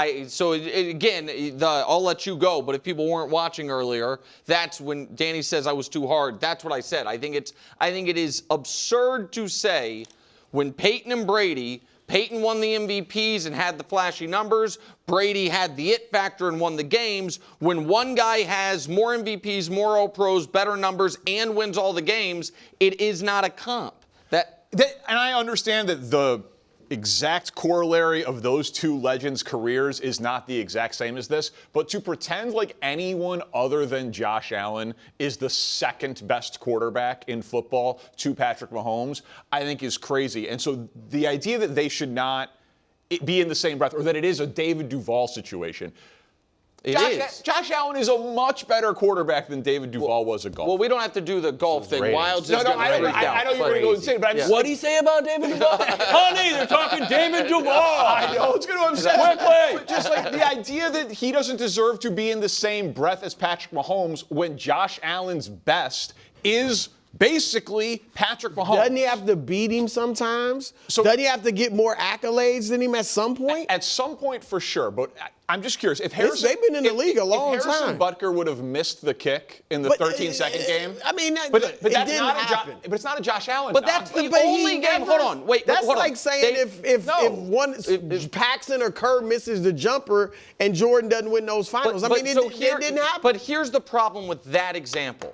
let you go, but if people weren't watching earlier, that's when Danny says I was too hard. That's what I said. I think it is absurd to say when Peyton and Brady. Peyton won the MVPs and had the flashy numbers. Brady had the it factor and won the games. When one guy has more MVPs, more All-Pros, better numbers, and wins all the games, it is not a comp. And I understand that the exact corollary of those two legends' careers is not the exact same as this, but to pretend like anyone other than Josh Allen is the second best quarterback in football to Patrick Mahomes, I think is crazy. And so the idea that they should not be in the same breath, or that it is a David Duval situation. Josh Allen is a much better quarterback than David Duval was at golf. Well, we don't have to do the golf thing. Wilds is going to I know you're going to go insane, but I'm just... What'd he say about David Duval? Honey, they're talking David Duval. I know, it's going to upset me. But just like the idea that he doesn't deserve to be in the same breath as Patrick Mahomes when Josh Allen's best is basically Patrick Mahomes. Doesn't he have to beat him sometimes? Doesn't he have to get more accolades than him at some point? At some point, for sure. But I'm just curious. If Harrison, they've been in the league a long time. If Harrison Butker would have missed the kick in the 13-second game. I mean, but it that's didn't not happen. But it's not a Josh Allen. But that's the only game. Hold on. Wait. That's hold like on. saying if Paxton or Kerr misses the jumper and Jordan doesn't win those finals. It didn't happen. But here's the problem with that example.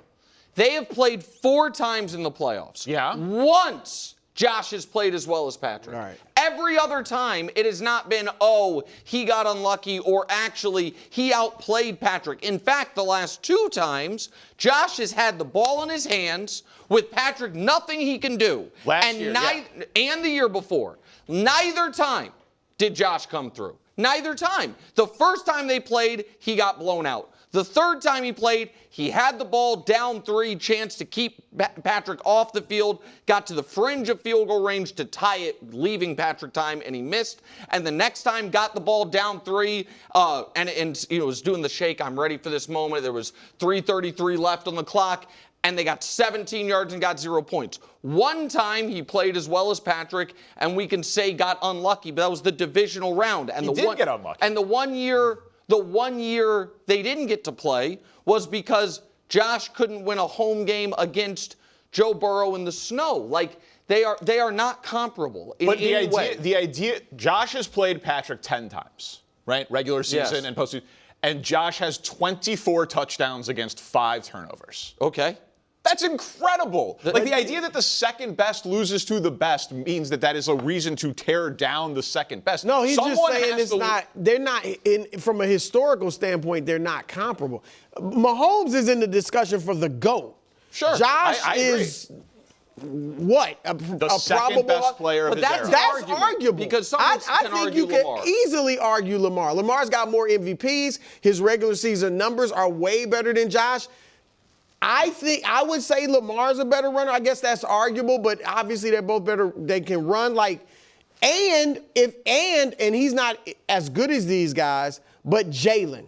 They have played 4 times in the playoffs. Yeah. Once Josh has played as well as Patrick. All right. Every other time, it has not been, oh, he got unlucky, or actually, he outplayed Patrick. In fact, the last 2 times, Josh has had the ball in his hands with Patrick, nothing he can do. And the year before. Neither time did Josh come through. Neither time. The first time they played, he got blown out. The third time he played, he had the ball down 3, chance to keep Patrick off the field, got to the fringe of field goal range to tie it, leaving Patrick time, and he missed. And the next time, got the ball down 3, and was doing the shake, I'm ready for this moment. There was 3:33 left on the clock. and they got 17 yards and got 0 points. One time he played as well as Patrick, and we can say got unlucky, but that was the divisional round. And he did get unlucky. And the one year they didn't get to play was because Josh couldn't win a home game against Joe Burrow in the snow. Like, they are not comparable in any way. The idea, Josh has played Patrick 10 times, right? Regular season and postseason. And Josh has 24 touchdowns against 5 turnovers. Okay. That's incredible. Like, the idea that the second best loses to the best means that is a reason to tear down the second best. No, he's just saying they're not, from a historical standpoint, they're not comparable. Mahomes is in the discussion for the GOAT. Sure. Josh I is what? The second best player of his era. That's arguable. Because I can think argue you can Lamar. easily argue Lamar. Lamar's got more MVPs. His regular season numbers are way better than Josh. I would say Lamar's a better runner. I guess that's arguable, but obviously they're both better. They can run and he's not as good as these guys, but Jalen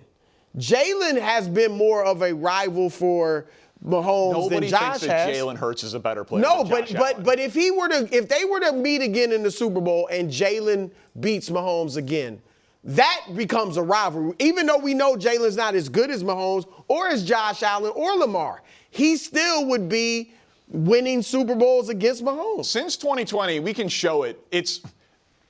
has been more of a rival for Mahomes than Josh has. Nobody thinks that Jalen Hurts is a better player. No, than Josh Allen. but if they were to meet again in the Super Bowl and Jalen beats Mahomes again, that becomes a rivalry. Even though we know Jalen's not as good as Mahomes or as Josh Allen or Lamar, he still would be winning Super Bowls against Mahomes. Since 2020, we can show it.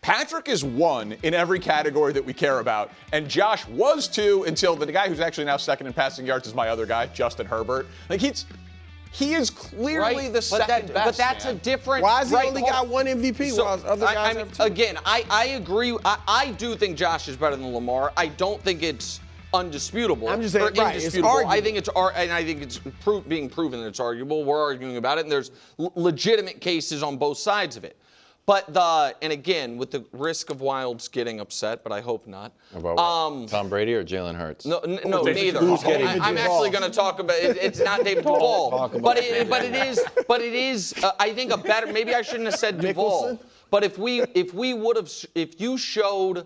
Patrick is 1 in every category that we care about, and Josh was 2 until the guy who's actually now second in passing yards is my other guy, Justin Herbert. Like, he is clearly the second best. But that's man. a different. Why has he only got 1 MVP while other guys have 2? Again, I agree. I do think Josh is better than Lamar. I don't think it's undisputable. I'm just saying, right, it's indisputable. arguable. I think it's being proven that it's arguable. We're arguing about it, and there's legitimate cases on both sides of it. But and again, with the risk of Wilds getting upset, but I hope not. About what? Tom Brady or Jalen Hurts? No, neither. I'm Duvall? actually going to talk about it. It's not David Duvall, but it is. I think a better. Maybe I shouldn't have said Duvall. But if you showed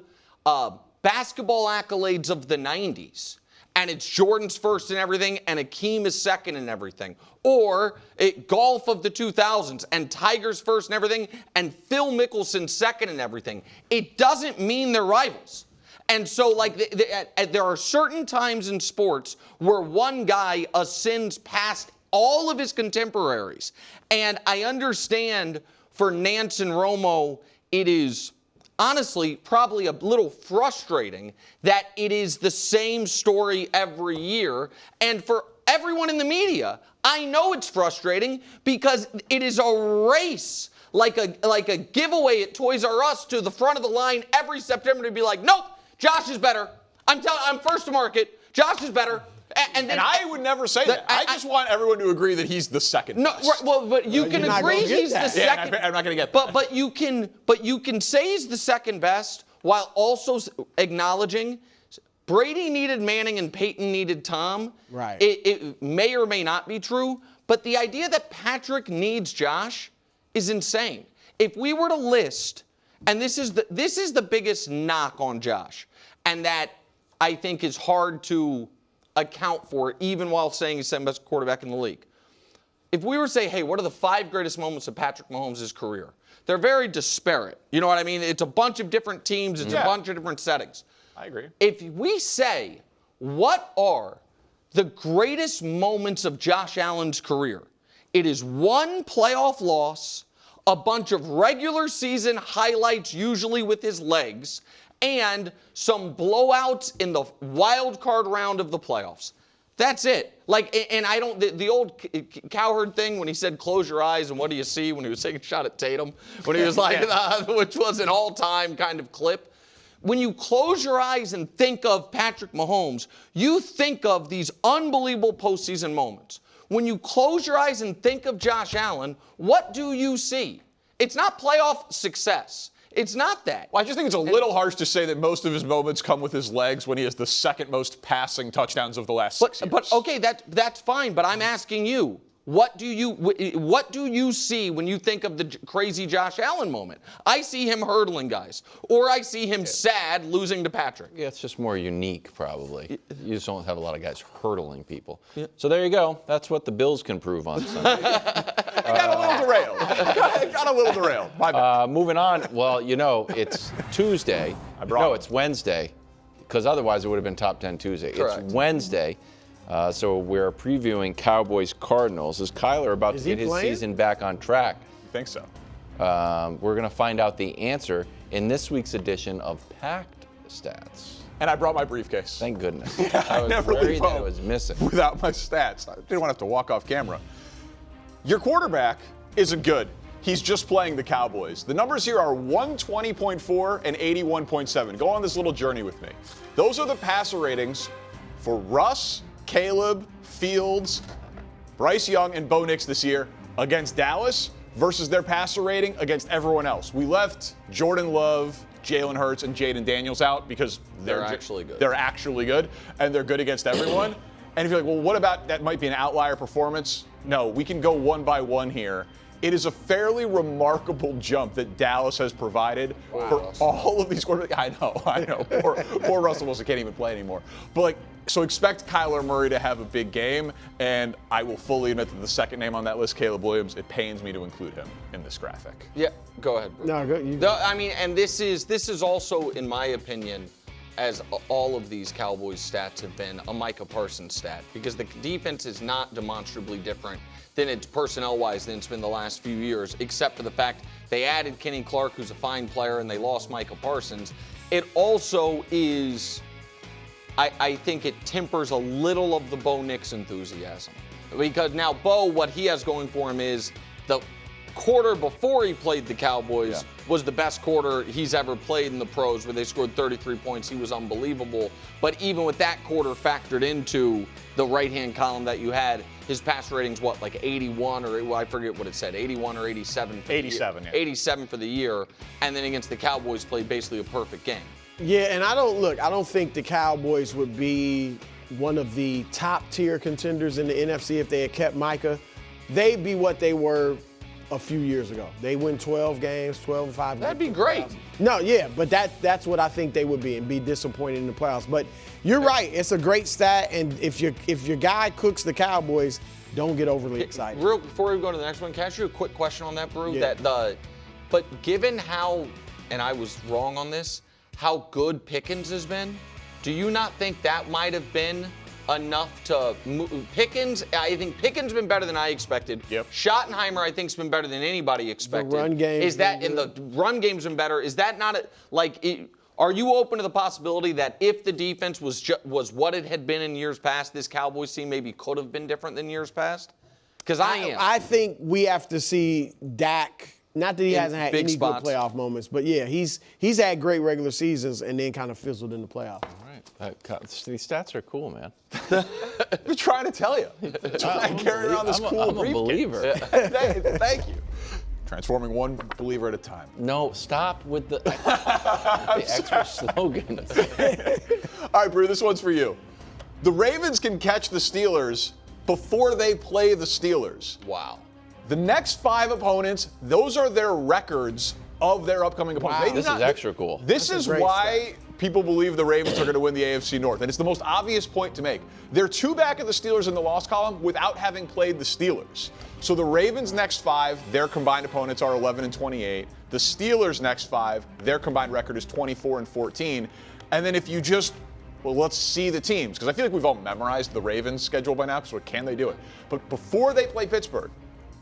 basketball accolades of the '90s, and it's Jordan's first in everything, and Akeem is second in everything. Or golf of the 2000s, and Tiger's first in everything, and Phil Mickelson second in everything. It doesn't mean they're rivals. And so, there are certain times in sports where one guy ascends past all of his contemporaries. And I understand for Nance and Romo, it is honestly probably a little frustrating that it is the same story every year. And for everyone in the media, I know it's frustrating because it is a race, like a giveaway at Toys R Us to the front of the line every September to be like, nope, Josh is better. I'm first to market. Josh is better. And I would never say that. I just want everyone to agree that he's the second best. Right, well, but you can agree he's the second. Yeah, I'm not going to get that. But you can say he's the second best while also acknowledging Brady needed Manning and Peyton needed Tom. Right. It may or may not be true, but the idea that Patrick needs Josh is insane. If we were to list, and this is the biggest knock on Josh, and that I think is hard to account for even while saying he's the second best quarterback in the league. If we were to say, hey, what are the 5 greatest moments of Patrick Mahomes' career? They're very disparate. You know what I mean? It's a bunch of different teams. It's a bunch of different settings. I agree. If we say, what are the greatest moments of Josh Allen's career? It is 1 playoff loss, a bunch of regular season highlights, usually with his legs, and some blowouts in the wild card round of the playoffs. That's it. And I don't, the old Cowherd thing when he said, close your eyes and what do you see, when he was taking a shot at Tatum, when he was like, which was an all-time kind of clip. When you close your eyes and think of Patrick Mahomes, you think of these unbelievable postseason moments. When you close your eyes and think of Josh Allen, what do you see? It's not playoff success. It's not that. Well, I just think it's a little harsh to say that most of his moments come with his legs when he has the second most passing touchdowns of the last 6 years. But okay, that's fine. But I'm asking you, What do you see when you think of the crazy Josh Allen moment? I see him hurdling guys, or I see him sad losing to Patrick. Yeah, it's just more unique, probably. You just don't have a lot of guys hurdling people. Yeah. So there you go. That's what the Bills can prove on Sunday. Got a little derailed. Got a little derailed. My bad. Moving on. Well, it's Tuesday. No, it's Wednesday, because otherwise it would have been Top 10 Tuesday. Correct. It's Wednesday. So we're previewing Cowboys-Cardinals. Is Kyler about to get his season back on track? I think so. We're going to find out the answer in this week's edition of Packed Stats. And I brought my briefcase. Thank goodness. I was never worried leave that home it was missing. without my stats. I didn't want to have to walk off camera. Your quarterback isn't good. He's just playing the Cowboys. The numbers here are 120.4 and 81.7. Go on this little journey with me. Those are the passer ratings for Russ, Caleb, Fields, Bryce Young, and Bo Nix this year against Dallas versus their passer rating against everyone else. We left Jordan Love, Jalen Hurts, and Jaden Daniels out because they're actually good. They're actually good, and they're good against everyone. And if you're like, well, what about that might be an outlier performance? No, we can go one by one here. It is a fairly remarkable jump that Dallas has provided for all of these quarterbacks. I know. Poor Russell Wilson can't even play anymore. But so expect Kyler Murray to have a big game, and I will fully admit that the second name on that list, Caleb Williams, it pains me to include him in this graphic. Yeah, go ahead. No, go. And this is also, in my opinion, as all of these Cowboys stats have been, a Micah Parsons stat, because the defense is not demonstrably different than it's personnel-wise than it's been the last few years, except for the fact they added Kenny Clark, who's a fine player, and they lost Micah Parsons. It also is, I think it tempers a little of the Bo Nix enthusiasm. Because now Bo, what he has going for him is the quarter before he played the Cowboys was the best quarter he's ever played in the pros, where they scored 33 points. He was unbelievable. But even with that quarter factored into the right-hand column that you had, his pass rating's like 81, or I forget what it said, 81 or 87 for 87, the year. 87 for the year, and then against the Cowboys played basically a perfect game. Yeah, and I don't think the Cowboys would be one of the top-tier contenders in the NFC if they had kept Micah. They'd be what they were a few years ago. They win 12 games, 12 and 5. That'd be great. No, yeah, but that's what I think they would be, and be disappointed in the playoffs. But you're right, it's a great stat, and if your guy cooks the Cowboys, don't get overly excited. Before we go to the next one, can I ask you a quick question on that, Brew? Yeah. But given how, and I was wrong on this, how good Pickens has been, do you not think that might have been enough to move Pickens? I think Pickens been better than I expected. Yep. Schottenheimer, I think, has been better than anybody expected. The run game. The run game's been better. Is that not are you open to the possibility that if the defense was what it had been in years past, this Cowboys team maybe could have been different than years past? Because I am. I think we have to see Dak. Not that he hasn't had any spots. good playoff moments, but yeah, he's had great regular seasons and then kind of fizzled in the playoffs. All right. These stats are cool, man. I'm trying to tell you. I carry around this cool I'm a believer. Thank you. Transforming one believer at a time. No, stop with the extra slogans. All right, Brew, this one's for you. The Ravens can catch the Steelers before they play the Steelers. Wow. The next 5 opponents, those are their records of their upcoming opponents. Wow. This is extra cool. This is why people believe the Ravens are going to win the AFC North, and it's the most obvious point to make. They're 2 back of the Steelers in the loss column without having played the Steelers. So the Ravens' next 5, their combined opponents are 11 and 28. The Steelers' next 5, their combined record is 24 and 14. And then if you just, let's see the teams, because I feel like we've all memorized the Ravens' schedule by now, so can they do it? But before they play Pittsburgh,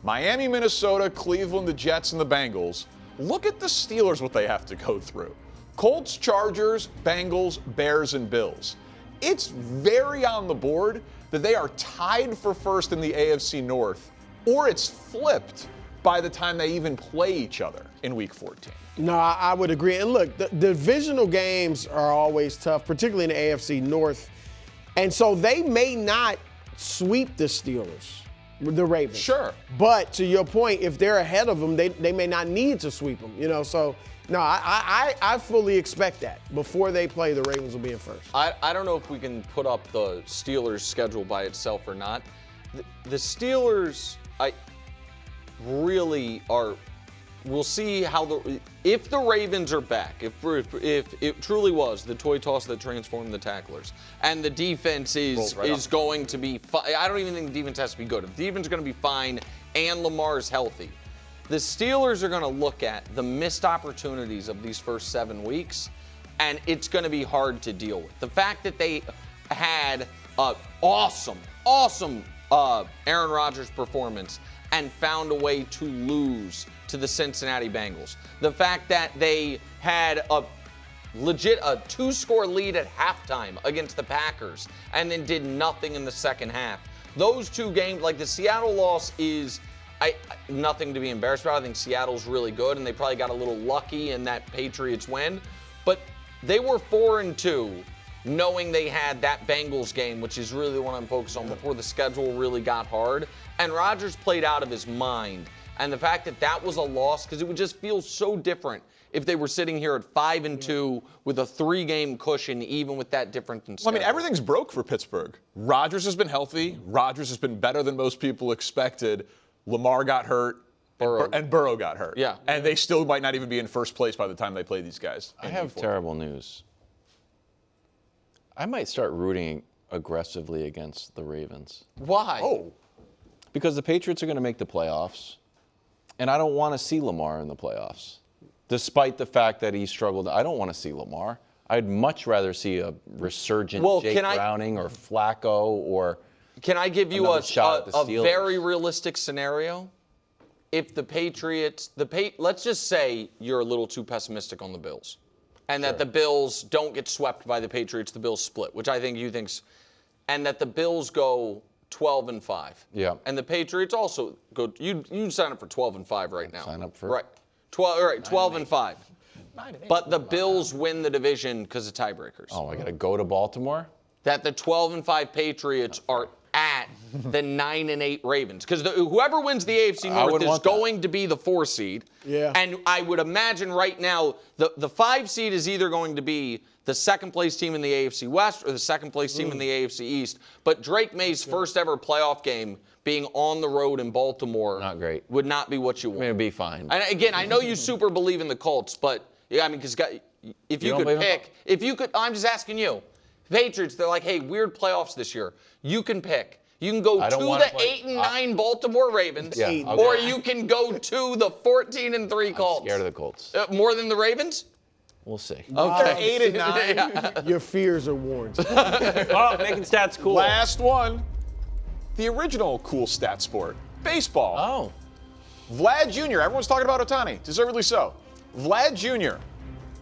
Miami, Minnesota, Cleveland, the Jets, and the Bengals, look at the Steelers, what they have to go through. Colts, Chargers, Bengals, Bears, and Bills. It's very on the board that they are tied for first in the AFC North, or it's flipped by the time they even play each other in Week 14. No, I would agree. And look, the divisional games are always tough, particularly in the AFC North. And so they may not sweep the Steelers, the Ravens. Sure. But to your point, if they're ahead of them, they may not need to sweep them, So, no, I fully expect that. Before they play, the Ravens will be in first. I don't know if we can put up the Steelers' schedule by itself or not. the Steelers, really are. We'll see how if the Ravens are back, if it truly was the toy toss that transformed the tacklers, and the defense is going to be I don't even think the defense has to be good. If the defense is going to be fine and Lamar's healthy, the Steelers are going to look at the missed opportunities of these first 7 weeks, and it's going to be hard to deal with. The fact that they had an awesome Aaron Rodgers performance and found a way to lose to the Cincinnati Bengals. The fact that they had a 2-score lead at halftime against the Packers and then did nothing in the second half. Those two games, like the Seattle loss is nothing to be embarrassed about. I think Seattle's really good, and they probably got a little lucky in that Patriots win. But they were 4-2, knowing they had that Bengals game, which is really the one I'm focused on, before the schedule really got hard. And Rodgers played out of his mind. And the fact that that was a loss, because it would just feel so different if they were sitting here at 5-2 with a 3-game cushion, even with that difference in schedule. Well, I mean, everything's broke for Pittsburgh. Rodgers has been healthy. Rodgers has been better than most people expected. Lamar got hurt. And Burrow got hurt. Yeah. And they still might not even be in first place by the time they play these guys. I have terrible news. I might start rooting aggressively against the Ravens. Why? Oh. Because the Patriots are going to make the playoffs, and I don't want to see Lamar in the playoffs. Despite the fact that he struggled, I don't want to see Lamar. I'd much rather see a resurgent Jake Browning or Flacco or. Can I give you a very realistic scenario? If the Patriots, let's just say you're a little too pessimistic on the Bills, and that the Bills don't get swept by the Patriots, the Bills split, which I think you think's, and that the Bills go 12-5. Yeah. And the Patriots also go. You sign up for 12-5 right now. Sign up for 12-5. But the Bills win the division because of tiebreakers. Oh, I got to go to Baltimore? That the 12-5 Patriots are at the 9-8 Ravens, because whoever wins the AFC North is going to be the 4 seed. Yeah. And I would imagine right now the 5 seed is either going to be the second place team in the AFC West or the second place team in the AFC East. But Drake May's first ever playoff game being on the road in Baltimore would not be what you want. I mean, it'd be fine. And again, I know you super believe in the Colts, but I mean, because if you could pick, I'm just asking you. Patriots, they're like, hey, weird playoffs this year. You can pick. You can go to the 8-9 Baltimore Ravens, or you can go to the 14-3 Colts. I'm scared of the Colts. More than the Ravens? We'll see. Okay. 8-9. Your fears are warranted. Oh, making stats cool. Last one. The original cool stat sport, baseball. Oh. Vlad Jr., everyone's talking about Ohtani, deservedly so. Vlad Jr.,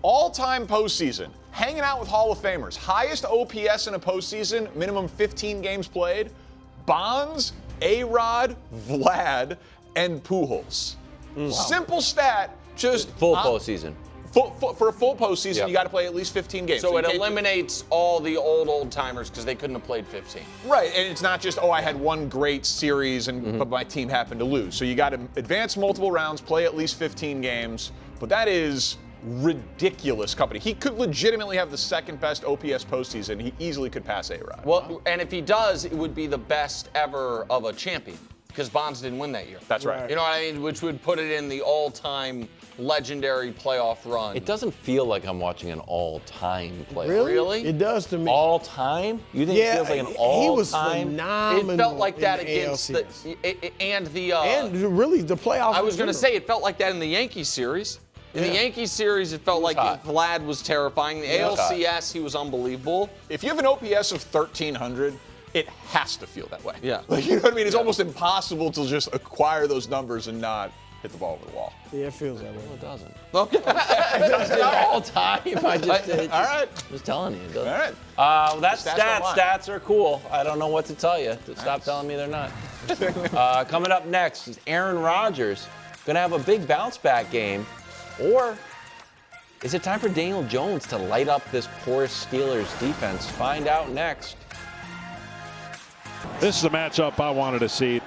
all-time postseason, hanging out with Hall of Famers. Highest OPS in a postseason, minimum 15 games played. Bonds, A-Rod, Vlad, and Pujols. Wow. Simple stat, just full postseason. For a full postseason, you got to play at least 15 games. So it eliminates all the old timers because they couldn't have played 15. Right, and it's not just, I had one great series but my team happened to lose. So you got to advance multiple rounds, play at least 15 games, but that is ridiculous company. He could legitimately have the second best OPS postseason. He easily could pass A-Rod. Well, and if he does, it would be the best ever of a champion because Bonds didn't win that year. That's right. You know what I mean? Which would put it in the all-time legendary playoff run. It doesn't feel like I'm watching an all-time player. Really? It does to me. All-time? You think it feels like an all-time? He was phenomenal. It felt like that against the really the playoffs. I was going to say it felt like that in the Yankees series. In the Yankees series, it felt like Vlad was terrifying. The ALCS, he was unbelievable. If you have an OPS of 1,300, it has to feel that way. Yeah. Like, you know what I mean? It's almost impossible to just acquire those numbers and not hit the ball over the wall. Yeah, it feels that way. Well, it doesn't. Okay. It doesn't all time. I just, all right. Just telling you. It doesn't. All right. That's stats. Stats are cool. I don't know what to tell you. Stop telling me they're not. Coming up next is Aaron Rodgers. Going to have a big bounce back game. Or is it time for Daniel Jones to light up this poor Steelers defense? Find out next. This is the matchup I wanted to see.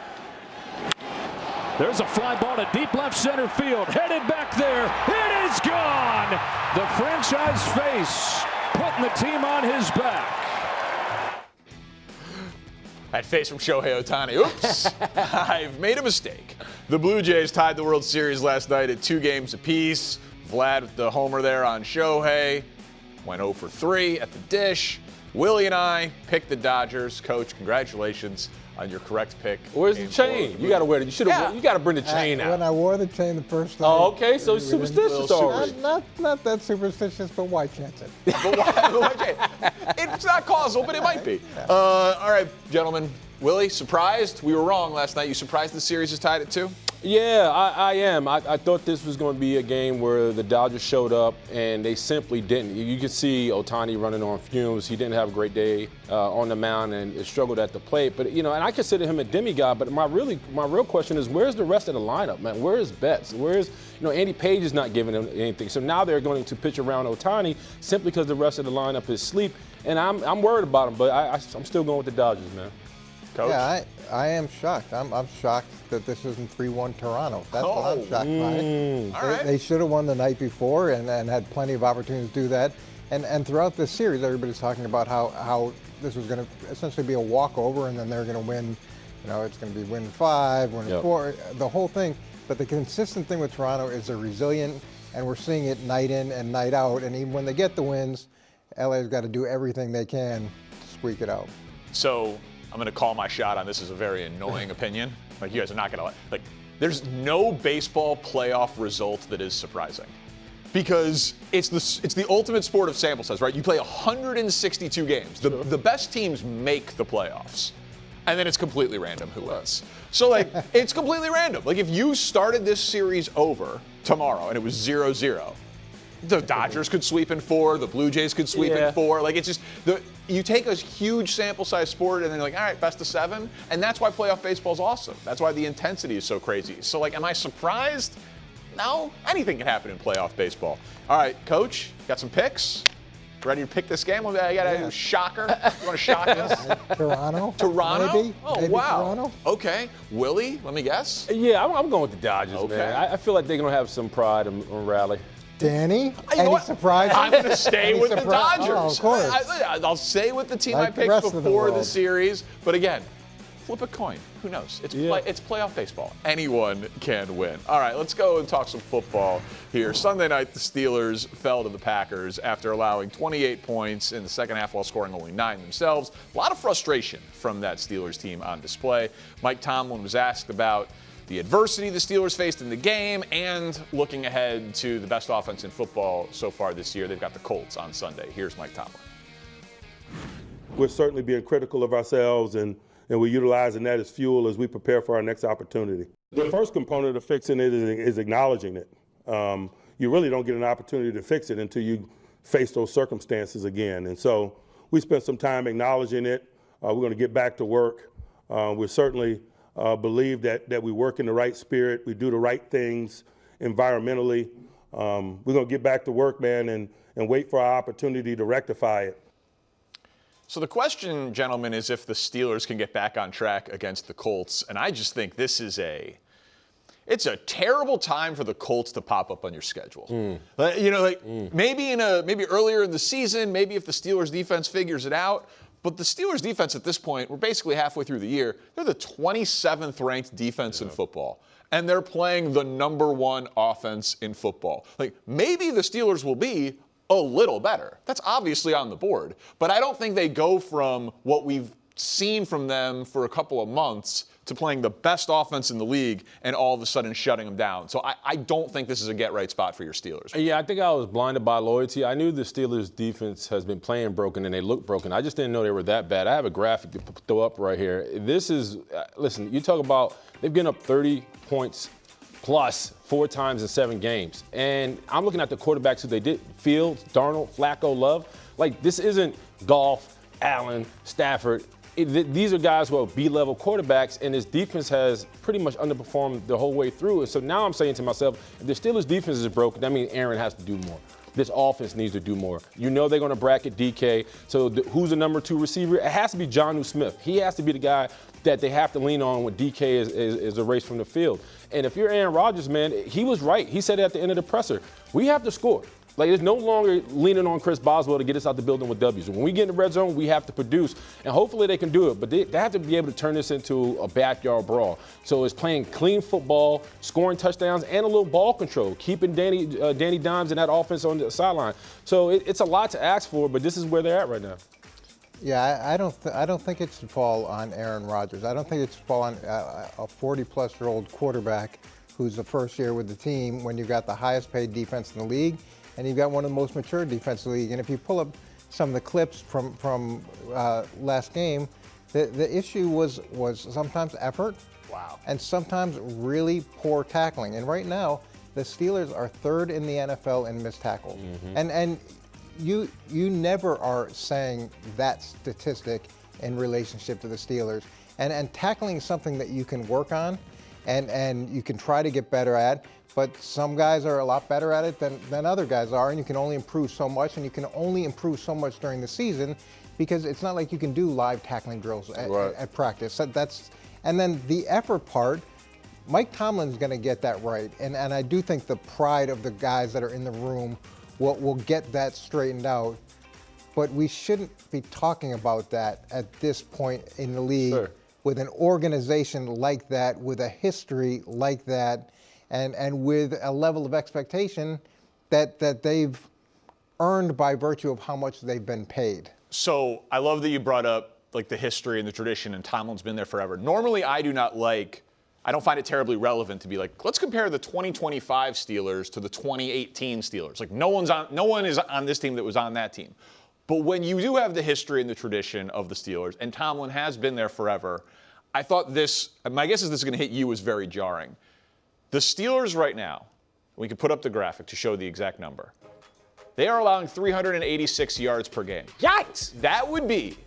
There's a fly ball to deep left center field. Headed back there. It is gone. The franchise face putting the team on his back. That face from Shohei Ohtani. Oops, I've made a mistake. The Blue Jays tied the World Series last night at 2 games apiece. Vlad with the homer there on Shohei. Went 0 for 3 at the dish. Willie and I picked the Dodgers. Coach, congratulations on your correct pick. Where's the chain? You got to wear it. You got to bring the chain out. When I wore the chain the first time. Oh, okay. So it's superstitious already. Not that superstitious, but why chance it? It's not causal, but it might be. All right, gentlemen. Willie, surprised? We were wrong last night. You surprised the series is tied at 2? Yeah, I am. I thought this was going to be a game where the Dodgers showed up, and they simply didn't. You could see Ohtani running on fumes. He didn't have a great day on the mound and struggled at the plate. But, and I consider him a demigod. But my real question is, where's the rest of the lineup, man? Where is Betts? Where's, Andy Page is not giving him anything. So now they're going to pitch around Ohtani simply because the rest of the lineup is asleep. And I'm worried about him, but I'm still going with the Dodgers, man. Coach? Yeah, I am shocked. I'm shocked that this isn't 3-1 Toronto. That's what I'm shocked by. All right. They should have won the night before and had plenty of opportunities to do that. And throughout this series, everybody's talking about how this was going to essentially be a walkover, and then they're going to win. It's going to be win 5, win 4, the whole thing. But the consistent thing with Toronto is they're resilient, and we're seeing it night in and night out. And even when they get the wins, LA's got to do everything they can to squeak it out. So I'm going to call my shot on this as a very annoying opinion. Like, you guys are not going to there's no baseball playoff result that is surprising. Because it's the ultimate sport of sample size, right? You play 162 games. The best teams make the playoffs. And then it's completely random who wins. So, it's completely random. If you started this series over tomorrow and it was 0-0, the Dodgers could sweep in 4. The Blue Jays could sweep in 4. It's just you take a huge sample size sport and then you're all right, best of 7, and that's why playoff baseball is awesome. That's why the intensity is so crazy. So, am I surprised? No, anything can happen in playoff baseball. All right, Coach, got some picks? Ready to pick this game? I got a shocker. You want to shock us? Toronto? Maybe? Oh, maybe wow. Toronto? Okay. Willie, let me guess. Yeah, I'm going with the Dodgers, man. I feel like they're going to have some pride and rally. Danny? Any surprises? I'm going to stay with the Dodgers. Oh, of course. I'll stay with the team Like I picked the rest before of the the series. But again, flip a coin. Who knows? It's playoff baseball. Anyone can win. All right, let's go and talk some football here. Sunday night, the Steelers fell to the Packers after allowing 28 points in the second half while scoring only 9 themselves. A lot of frustration from that Steelers team on display. Mike Tomlin was asked about the adversity the Steelers faced in the game and looking ahead to the best offense in football so far this year. They've got the Colts on Sunday. Here's Mike Tomlin. We're certainly being critical of ourselves, and we're utilizing that as fuel as we prepare for our next opportunity. The first component of fixing it is acknowledging it. You really don't get an opportunity to fix it until you face those circumstances again. And so we spent some time acknowledging it. We're going to get back to work. We certainly believe that we work in the right spirit. We do the right things environmentally. We're going to get back to work, man, and wait for our opportunity to rectify it. So the question, gentlemen, is if the Steelers can get back on track against the Colts. And I just think this is it's a terrible time for the Colts to pop up on your schedule. Maybe earlier in the season, maybe if the Steelers defense figures it out. But the Steelers defense at this point, we're basically halfway through the year. They're the 27th ranked defense in football. And they're playing the #1 offense in football. Maybe the Steelers will be a little better. That's obviously on the board. But I don't think they go from what we've seen from them for a couple of months to playing the best offense in the league and all of a sudden shutting them down. So I don't think this is a get-right spot for your Steelers. Yeah, I think I was blinded by loyalty. I knew the Steelers' defense has been playing broken and they look broken. I just didn't know they were that bad. I have a graphic to throw up right here. This is, listen, you talk about they've given up 30 points plus 4 times in 7 games. And I'm looking at the quarterbacks who they did, Fields, Darnold, Flacco, Love. This isn't Goff, Allen, Stafford. These are guys who are B-level quarterbacks, and this defense has pretty much underperformed the whole way through. So now I'm saying to myself, if the Steelers' defense is broken, that means Aaron has to do more. This offense needs to do more. They're going to bracket DK. So who's the number 2 receiver? It has to be Jonnu Smith. He has to be the guy that they have to lean on when DK is erased from the field. And if you're Aaron Rodgers, man, he was right. He said it at the end of the presser. We have to score. Like, it's no longer leaning on Chris Boswell to get us out the building with W's. When we get in the red zone, we have to produce, and hopefully they can do it. But they have to be able to turn this into a backyard brawl. So it's playing clean football, scoring touchdowns, and a little ball control, keeping Danny Dimes in that offense on the sideline. So it's a lot to ask for, but this is where they're at right now. Yeah, I don't think it's to fall on Aaron Rodgers. I don't think it's to fall on a 40-plus-year-old quarterback who's the first year with the team when you've got the highest paid defense in the league and you've got one of the most mature defense in the league. And if you pull up some of the clips from last game, the issue was sometimes effort. Wow. And sometimes really poor tackling. And right now, the Steelers are third in the NFL in missed tackles. Mm-hmm. And you never are saying that statistic in relationship to the Steelers. And tackling is something that you can work on and you can try to get better at, but some guys are a lot better at it than other guys are, and you can only improve so much, and you can only improve so much during the season because it's not like you can do live tackling drills at practice. And then the effort part, Mike Tomlin's going to get that right, and I do think the pride of the guys that are in the room will get that straightened out. But we shouldn't be talking about that at this point in the league. Sure. With an organization like that, with a history like that, and with a level of expectation that they've earned by virtue of how much they've been paid. So I love that you brought up like the history and the tradition, and Tomlin's been there forever. Normally, I don't find it terribly relevant to be like, let's compare the 2025 Steelers to the 2018 Steelers. Like no one is on this team that was on that team. But when you do have the history and the tradition of the Steelers, and Tomlin has been there forever, I thought my guess is this is going to hit you as very jarring. The Steelers right now, we could put up the graphic to show the exact number. They are allowing 386 yards per game. Yikes! That would be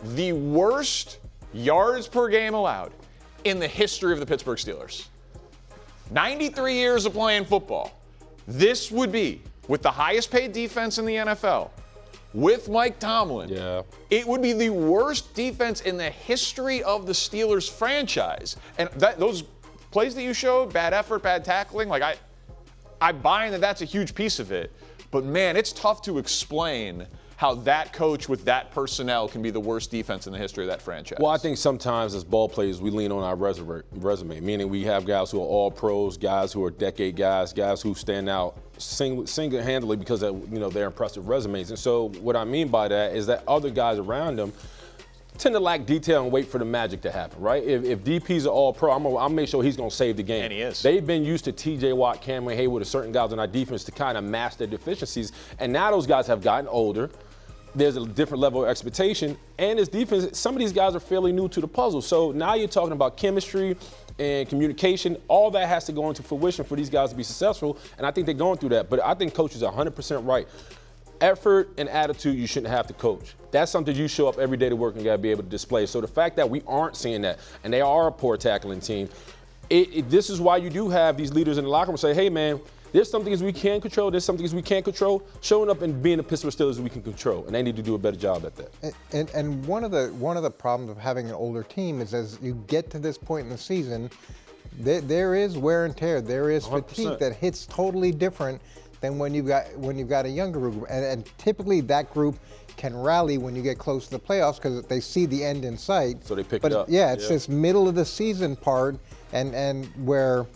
the worst yards per game allowed in the history of the Pittsburgh Steelers. 93 years of playing football. This would be, with the highest paid defense in the NFL, with Mike Tomlin, it would be the worst defense in the history of the Steelers franchise. And those plays that you showed, bad effort, bad tackling, like I buy in that that's a huge piece of it. But man, it's tough to explain how that coach with that personnel can be the worst defense in the history of that franchise. Well, I think sometimes as ball players, we lean on our resume, meaning we have guys who are all pros, guys who are decade guys who stand out single-handedly because of their impressive resumes. And so what I mean by that is that other guys around them tend to lack detail and wait for the magic to happen, right? If DP's are all pro, I'll make sure he's going to save the game. And he is. They've been used to T.J. Watt, Cameron Hayward, and certain guys on our defense to kind of mask their deficiencies. And now those guys have gotten older. There's a different level of expectation. And as defense, some of these guys are fairly new to the puzzle. So now you're talking about chemistry and communication. All that has to go into fruition for these guys to be successful. And I think they're going through that. But I think Coach is 100% right. Effort and attitude, you shouldn't have to coach. That's something you show up every day to work and got to be able to display. So the fact that we aren't seeing that, and they are a poor tackling team, this is why you do have these leaders in the locker room say, hey, man, there's some things we can control, there's some things we can't control. Showing up and being the Pittsburgh Steelers we can control, and they need to do a better job at that. And one of the problems of having an older team is as you get to this point in the season, there is wear and tear, there is 100%. Fatigue that hits totally different than when you've got a younger group, and typically that group can rally when you get close to the playoffs because they see the end in sight. So they pick it up. Yeah, it's this middle of the season part, and where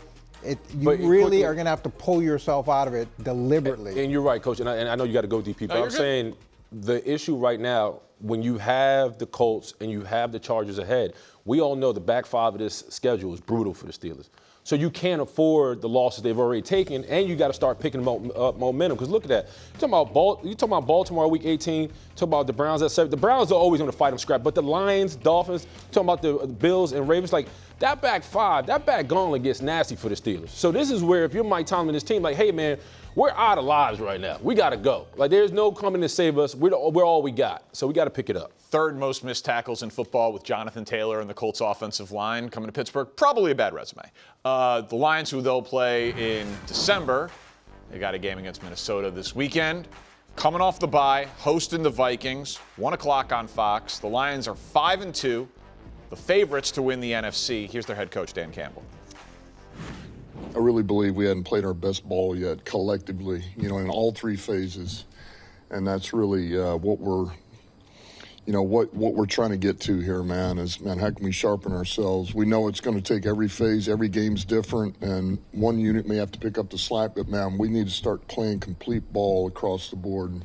you really are going to have to pull yourself out of it deliberately. And you're right, Coach. And I know you got to go DP, but I'm saying the issue right now, when you have the Colts and you have the Chargers ahead, we all know the back five of this schedule is brutal for the Steelers. So you can't afford the losses they've already taken, and you got to start picking up momentum. Because look at that. You're talking about Baltimore week 18, talking about the Browns at 7. The Browns are always going to fight them scrap, but the Lions, Dolphins, talking about the Bills and Ravens, like that back five, that back gauntlet gets nasty for the Steelers. So this is where if you're Mike Tomlin and his team, like, hey, man, we're out of lives right now. We got to go. Like, there's no coming to save us. We're all we got. So we got to pick it up. Third most missed tackles in football with Jonathan Taylor and the Colts offensive line coming to Pittsburgh. Probably a bad resume. The Lions, who they'll play in December, they got a game against Minnesota this weekend. Coming off the bye, hosting the Vikings, 1 o'clock on Fox. The Lions are 5-2, the favorites to win the NFC. Here's their head coach, Dan Campbell. I really believe we hadn't played our best ball yet collectively, you know, in all three phases. And that's really what we're trying to get to here, man, is, man, how can we sharpen ourselves? We know it's going to take every phase. Every game's different, and one unit may have to pick up the slack, but, man, we need to start playing complete ball across the board.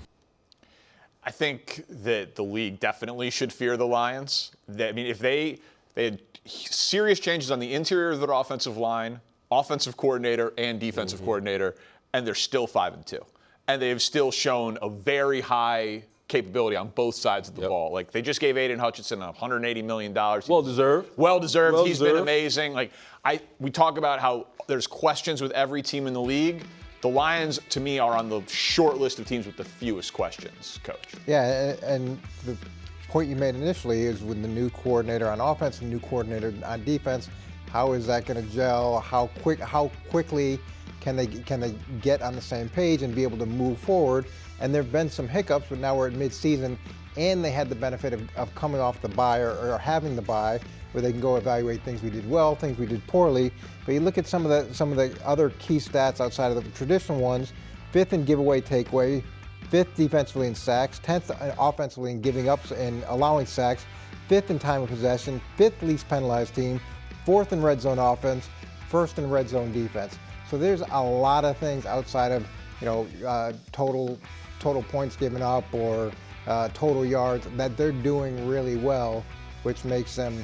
I think that the league definitely should fear the Lions. I mean, if they had serious changes on the interior of their offensive line, offensive coordinator, and defensive coordinator, and they're still 5-2. And they have still shown a very high capability on both sides of the ball. Like, they just gave Aiden Hutchinson $180 million. Well deserved. Well deserved. He's been amazing. Like, we talk about how there's questions with every team in the league. The Lions, to me, are on the short list of teams with the fewest questions, Coach. Yeah, and the point you made initially is with the new coordinator on offense and new coordinator on defense, how is that going to gel? How quickly can they get on the same page and be able to move forward? And there have been some hiccups, but now we're at mid-season, and they had the benefit of coming off the bye or having the bye, where they can go evaluate things we did well, things we did poorly. But you look at some of the other key stats outside of the traditional ones: 5th in giveaway takeaway, 5th defensively in sacks, 10th offensively in giving up and allowing sacks, 5th in time of possession, 5th least penalized team, 4th in red zone offense, 1st in red zone defense. So there's a lot of things outside of total points given up or total yards that they're doing really well, which makes them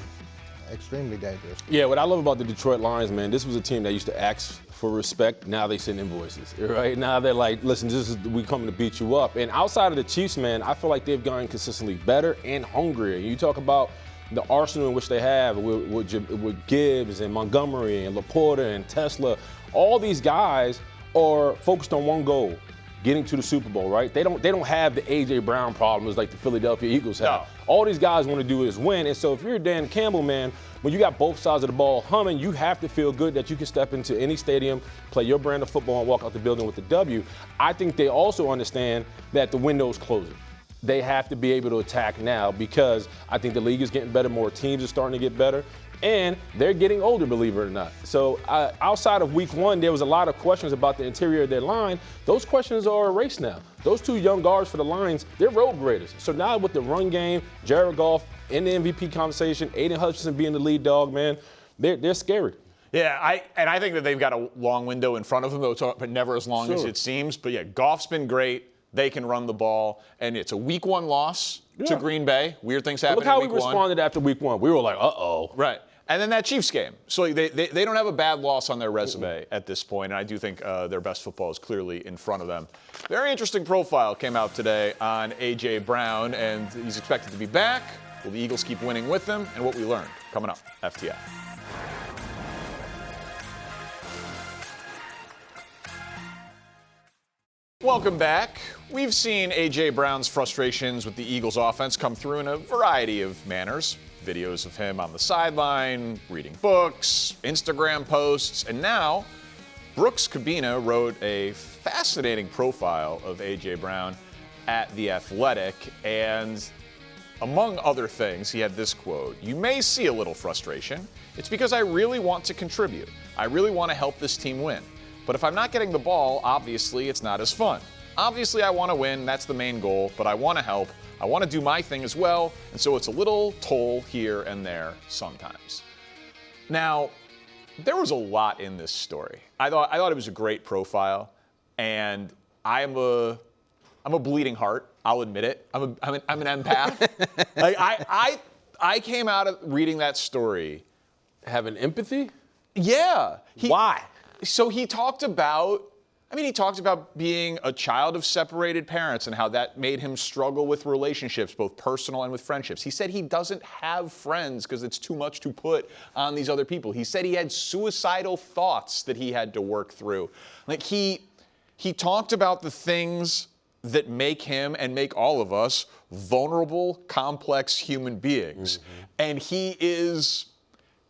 extremely dangerous. Yeah, what I love about the Detroit Lions, man, this was a team that used to ask for respect. Now they send invoices, right? Now they're like, listen, we coming to beat you up. And outside of the Chiefs, man, I feel like they've gotten consistently better and hungrier. You talk about the arsenal in which they have with Gibbs and Montgomery and Laporta and Tesla. All these guys are focused on one goal: getting to the Super Bowl, right? They don't have the A.J. Brown problems like the Philadelphia Eagles have. No. All these guys want to do is win. And so if you're Dan Campbell, man, when you got both sides of the ball humming, you have to feel good that you can step into any stadium, play your brand of football, and walk out the building with the W. I think they also understand that the window's closing. They have to be able to attack now, because I think the league is getting better, more teams are starting to get better, and they're getting older, believe it or not. So outside of week one, there was a lot of questions about the interior of their line. Those questions are erased now. Those two young guards for the Lions, they're road graders. So now with the run game, Jared Goff in the MVP conversation, Aiden Hutchinson being the lead dog, man, they're scary. Yeah, I think that they've got a long window in front of them, but never as long as it seems. But yeah, Goff's been great. They can run the ball, and it's a week one loss to Green Bay. Weird things happen in week one. Look how we responded after week one. We were like, uh-oh. Right. And then that Chiefs game. So they don't have a bad loss on their resume at this point, and I do think their best football is clearly in front of them. Very interesting profile came out today on A.J. Brown, and he's expected to be back. Will the Eagles keep winning with him? And what we learned coming up, FTF. Welcome back. We've seen A.J. Brown's frustrations with the Eagles offense come through in a variety of manners. Videos of him on the sideline, reading books, Instagram posts, and now Brooks Cabina wrote a fascinating profile of A.J. Brown at The Athletic, and among other things, he had this quote: "You may see a little frustration. It's because I really want to contribute. I really want to help this team win. But if I'm not getting the ball, obviously it's not as fun. Obviously I want to win, that's the main goal, but I want to help. I want to do my thing as well, and so it's a little toll here and there sometimes." Now, there was a lot in this story. I thought it was a great profile, and I'm a bleeding heart. I'll admit it. I'm an empath. Like I came out of reading that story having empathy. Yeah. Why? So he talked about being a child of separated parents and how that made him struggle with relationships, both personal and with friendships. He said he doesn't have friends because it's too much to put on these other people. He said he had suicidal thoughts that he had to work through. Like he talked about the things that make him and make all of us vulnerable, complex human beings. Mm-hmm. And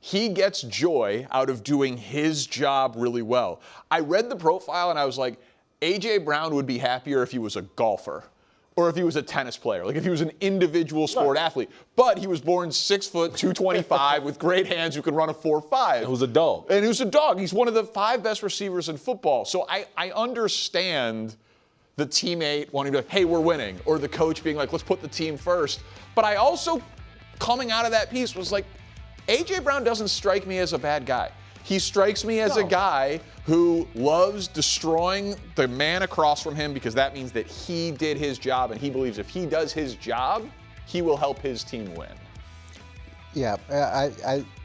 he gets joy out of doing his job really well. I read the profile and I was like, A.J. Brown would be happier if he was a golfer or if he was a tennis player, like if he was an individual sport athlete. But he was born 6 foot, 225 with great hands who could run a 4.5. He was a dog. And he was a dog. He's one of the 5 best receivers in football. So I understand the teammate wanting to be like, hey, we're winning, or the coach being like, let's put the team first. But I also, coming out of that piece, was like, A.J. Brown doesn't strike me as a bad guy. He strikes me as a guy who loves destroying the man across from him because that means that he did his job, and he believes if he does his job, he will help his team win. Yeah,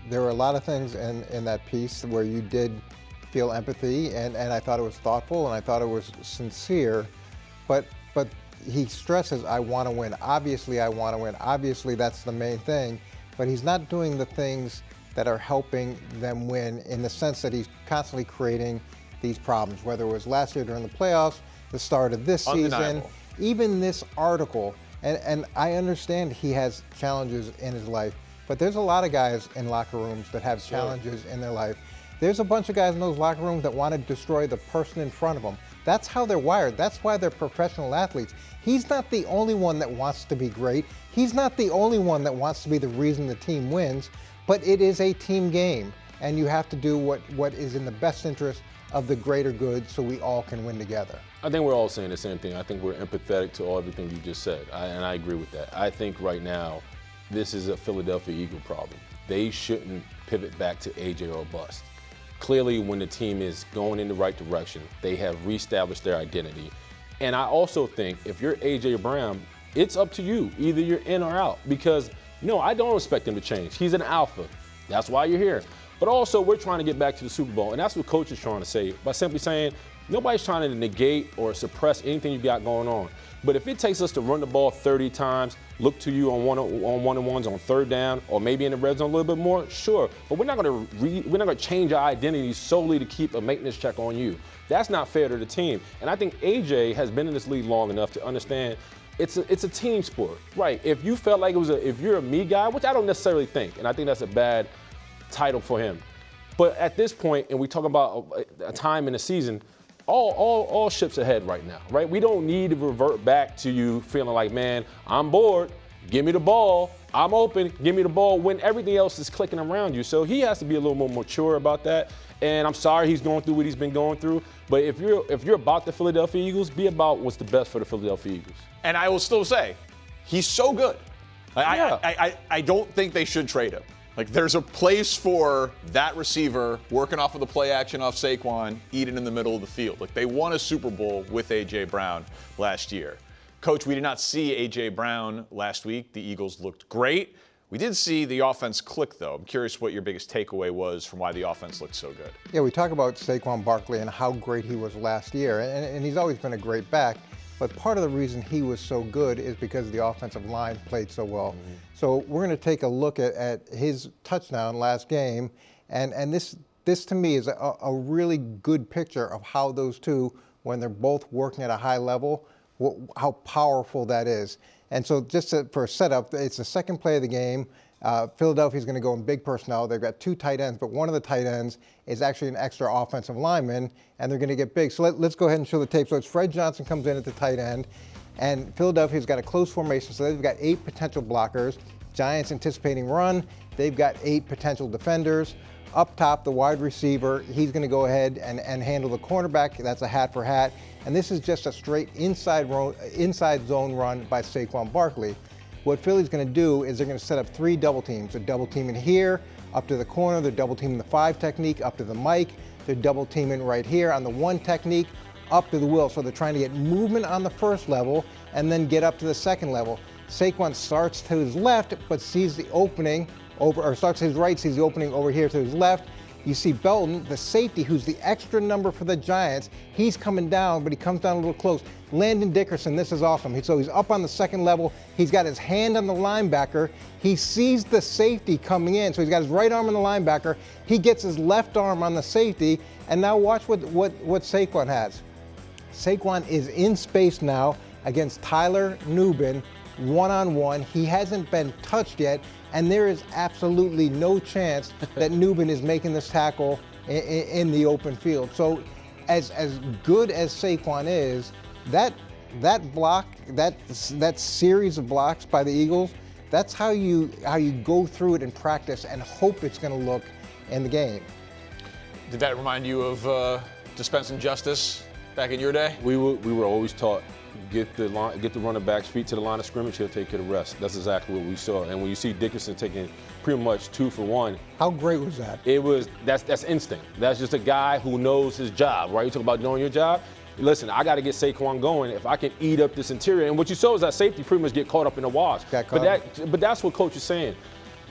there were a lot of things in that piece where you did feel empathy, and I thought it was thoughtful, and I thought it was sincere. But he stresses, I want to win. Obviously, I want to win. Obviously, that's the main thing. But he's not doing the things that are helping them win in the sense that he's constantly creating these problems, whether it was last year during the playoffs, the start of this season, even this article. And I understand he has challenges in his life, but there's a lot of guys in locker rooms that have challenges in their life. There's a bunch of guys in those locker rooms that want to destroy the person in front of them. That's how they're wired. That's why they're professional athletes. He's not the only one that wants to be great. He's not the only one that wants to be the reason the team wins, but it is a team game, and you have to do what is in the best interest of the greater good so we all can win together. I think we're all saying the same thing. I think we're empathetic to everything you just said, and I agree with that. I think right now this is a Philadelphia Eagle problem. They shouldn't pivot back to AJ or bust. Clearly, when the team is going in the right direction, they have reestablished their identity. And I also think if you're A.J. Brown, it's up to you. Either you're in or out. Because, no, I don't expect him to change. He's an alpha. That's why you're here. But also, we're trying to get back to the Super Bowl. And that's what Coach is trying to say by simply saying, nobody's trying to negate or suppress anything you got going on. But if it takes us to run the ball 30 times, look to you on one-on-ones on third down, or maybe in the red zone a little bit more, sure. But we're not going to change our identity solely to keep a maintenance check on you. That's not fair to the team. And I think AJ has been in this league long enough to understand it's a team sport, right? If you felt like if you're a me guy, which I don't necessarily think, and I think that's a bad title for him. But at this point, and we talk about a time in the season, all ships ahead right now, right? We don't need to revert back to you feeling like, man, I'm bored, give me the ball, I'm open, give me the ball, when everything else is clicking around you. So he has to be a little more mature about that. And I'm sorry he's going through what he's been going through. But if you're about the Philadelphia Eagles, be about what's the best for the Philadelphia Eagles. And I will still say, he's so good. I don't think they should trade him. Like, there's a place for that receiver working off of the play action off Saquon, eating in the middle of the field. Like, they won a Super Bowl with A.J. Brown last year. Coach, we did not see A.J. Brown last week. The Eagles looked great. We did see the offense click, though. I'm curious what your biggest takeaway was from why the offense looked so good. Yeah, we talk about Saquon Barkley and how great he was last year, and he's always been a great back. But part of the reason he was so good is because the offensive line played so well. Mm-hmm. So we're going to take a look at his touchdown last game, and this to me is a really good picture of how those two, when they're both working at a high level, how powerful that is. And so just for a setup, it's the second play of the game. Philadelphia's going to go in big personnel. They've got 2 tight ends, but one of the tight ends is actually an extra offensive lineman, and they're going to get big. So let's go ahead and show the tape. So it's Fred Johnson comes in at the tight end, and Philadelphia's got a close formation, so they've got 8 potential blockers. Giants anticipating run. They've got 8 potential defenders. Up top, the wide receiver, he's going to go ahead and handle the cornerback. That's a hat for hat. And this is just a straight inside zone run by Saquon Barkley. What Philly's going to do is they're going to set up 3 double teams. They're double teaming here, up to the corner. They're double teaming the 5 technique, up to the Mike. They're double teaming right here on the 1 technique, up to the will. So they're trying to get movement on the first level and then get up to the second level. Saquon starts to his left, but sees the opening starts to his right, sees the opening over here to his left. You see Belton, the safety, who's the extra number for the Giants. He's coming down, but he comes down a little close. Landon Dickerson, this is awesome. So he's up on the second level. He's got his hand on the linebacker. He sees the safety coming in. So he's got his right arm on the linebacker. He gets his left arm on the safety. And now watch what Saquon has. Saquon is in space now against Tyler Nubin, one-on-one. He hasn't been touched yet, and there is absolutely no chance that Nubin is making this tackle in the open field. So as good as Saquon is, that block that series of blocks by the Eagles, that's how you go through it in practice and hope it's going to look in the game. Did that remind you of dispensing justice back in your day? We were always taught, get the running back's feet to the line of scrimmage, he'll take care of the rest. That's exactly what we saw. And when you see Dickerson taking pretty much 2 for 1. How great was that? That's instinct. That's just a guy who knows his job, right? You talk about knowing your job. Listen, I got to get Saquon going if I can eat up this interior. And what you saw is that safety pretty much get caught up in the wash. But that's what Coach is saying.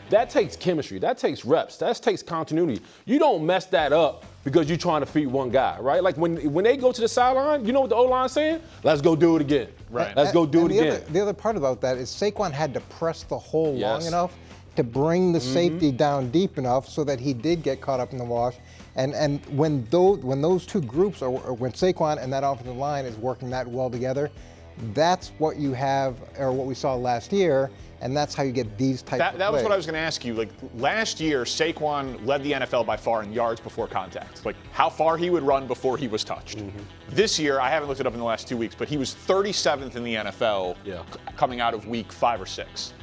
That takes chemistry. That takes reps. That takes continuity. You don't mess that up because you're trying to feed one guy, right? Like when they go to the sideline, you know what the O-line's saying? Let's go do it again. Right. Let's go do it again. The other part about that is Saquon had to press the hole long enough to bring the safety down deep enough so that he did get caught up in the wash. And when those two groups are, when Saquon and that offensive line is working that well together, that's what you have, or what we saw last year, and that's how you get these types of plays. That was what I was going to ask you. Like last year, Saquon led the NFL by far in yards before contact. Like how far he would run before he was touched. This year, I haven't looked it up in the last 2 weeks, but he was 37th in the NFL coming out of week 5 or 6.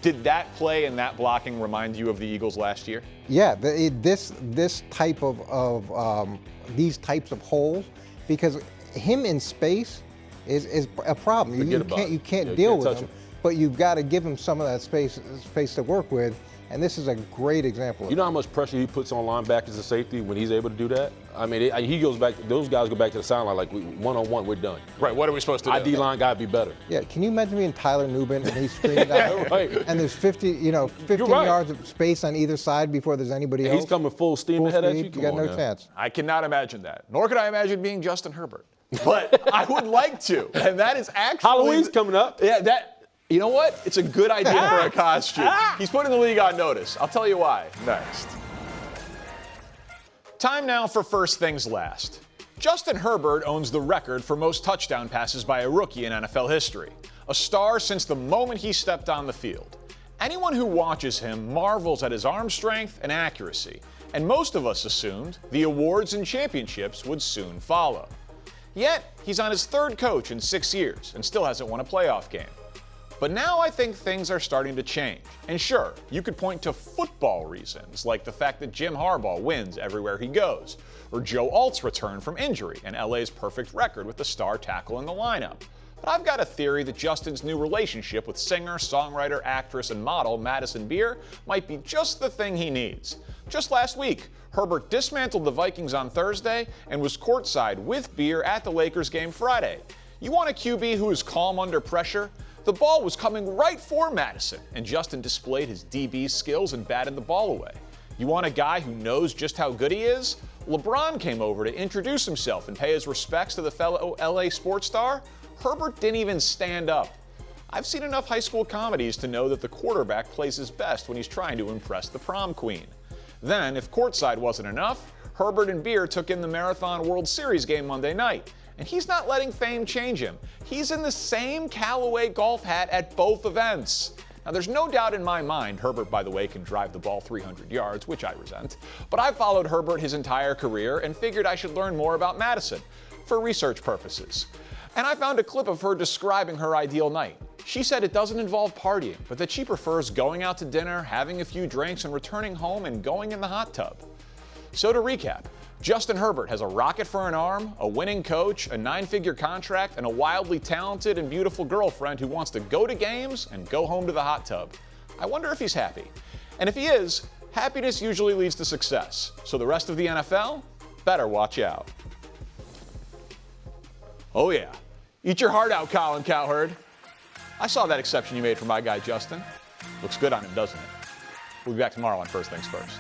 Did that play and that blocking remind you of the Eagles last year? Yeah, this type of these types of holes, because him in space is a problem. You can't deal with him, but you've got to give him some of that space to work with. And this is a great example of You know how much pressure he puts on linebackers and safety when he's able to do that? I mean, he goes back, those guys go back to the sideline like one-on-one, we're done. Right, what are we supposed to do? ID line got to be better. Yeah, can you imagine being Tyler Nubin and he's screaming out, and there's 15 yards of space on either side before there's anybody else? He's coming full steam ahead at you? You got no chance. I cannot imagine that. Nor could I imagine being Justin Herbert. But I would like to, and that is actually... Halloween's coming up. Yeah, you know what? It's a good idea for a costume. He's putting the league on notice. I'll tell you why next. Time now for first things last. Justin Herbert owns the record for most touchdown passes by a rookie in NFL history. A star since the moment he stepped on the field. Anyone who watches him marvels at his arm strength and accuracy, and most of us assumed the awards and championships would soon follow. Yet, he's on his 3rd coach in 6 years and still hasn't won a playoff game. But now I think things are starting to change. And sure, you could point to football reasons, like the fact that Jim Harbaugh wins everywhere he goes, or Joe Alt's return from injury and LA's perfect record with the star tackle in the lineup. But I've got a theory that Justin's new relationship with singer, songwriter, actress, and model Madison Beer might be just the thing he needs. Just last week, Herbert dismantled the Vikings on Thursday and was courtside with Beer at the Lakers game Friday. You want a QB who is calm under pressure? The ball was coming right for Madison, and Justin displayed his DB skills and batted the ball away. You want a guy who knows just how good he is? LeBron came over to introduce himself and pay his respects to the fellow LA sports star. Herbert didn't even stand up. I've seen enough high school comedies to know that the quarterback plays his best when he's trying to impress the prom queen. Then, if courtside wasn't enough, Herbert and Beer took in the Marathon World Series game Monday night. And he's not letting fame change him. He's in the same Callaway golf hat at both events. Now, there's no doubt in my mind, Herbert, by the way, can drive the ball 300 yards, which I resent. But I've followed Herbert his entire career and figured I should learn more about Madison for research purposes. And I found a clip of her describing her ideal night. She said it doesn't involve partying, but that she prefers going out to dinner, having a few drinks, and returning home and going in the hot tub. So to recap, Justin Herbert has a rocket for an arm, a winning coach, a 9-figure contract, and a wildly talented and beautiful girlfriend who wants to go to games and go home to the hot tub. I wonder if he's happy. And if he is, happiness usually leads to success. So the rest of the NFL better watch out. Oh yeah, eat your heart out, Colin Cowherd. I saw that exception you made for my guy Justin. Looks good on him, doesn't it? We'll be back tomorrow on First Things First.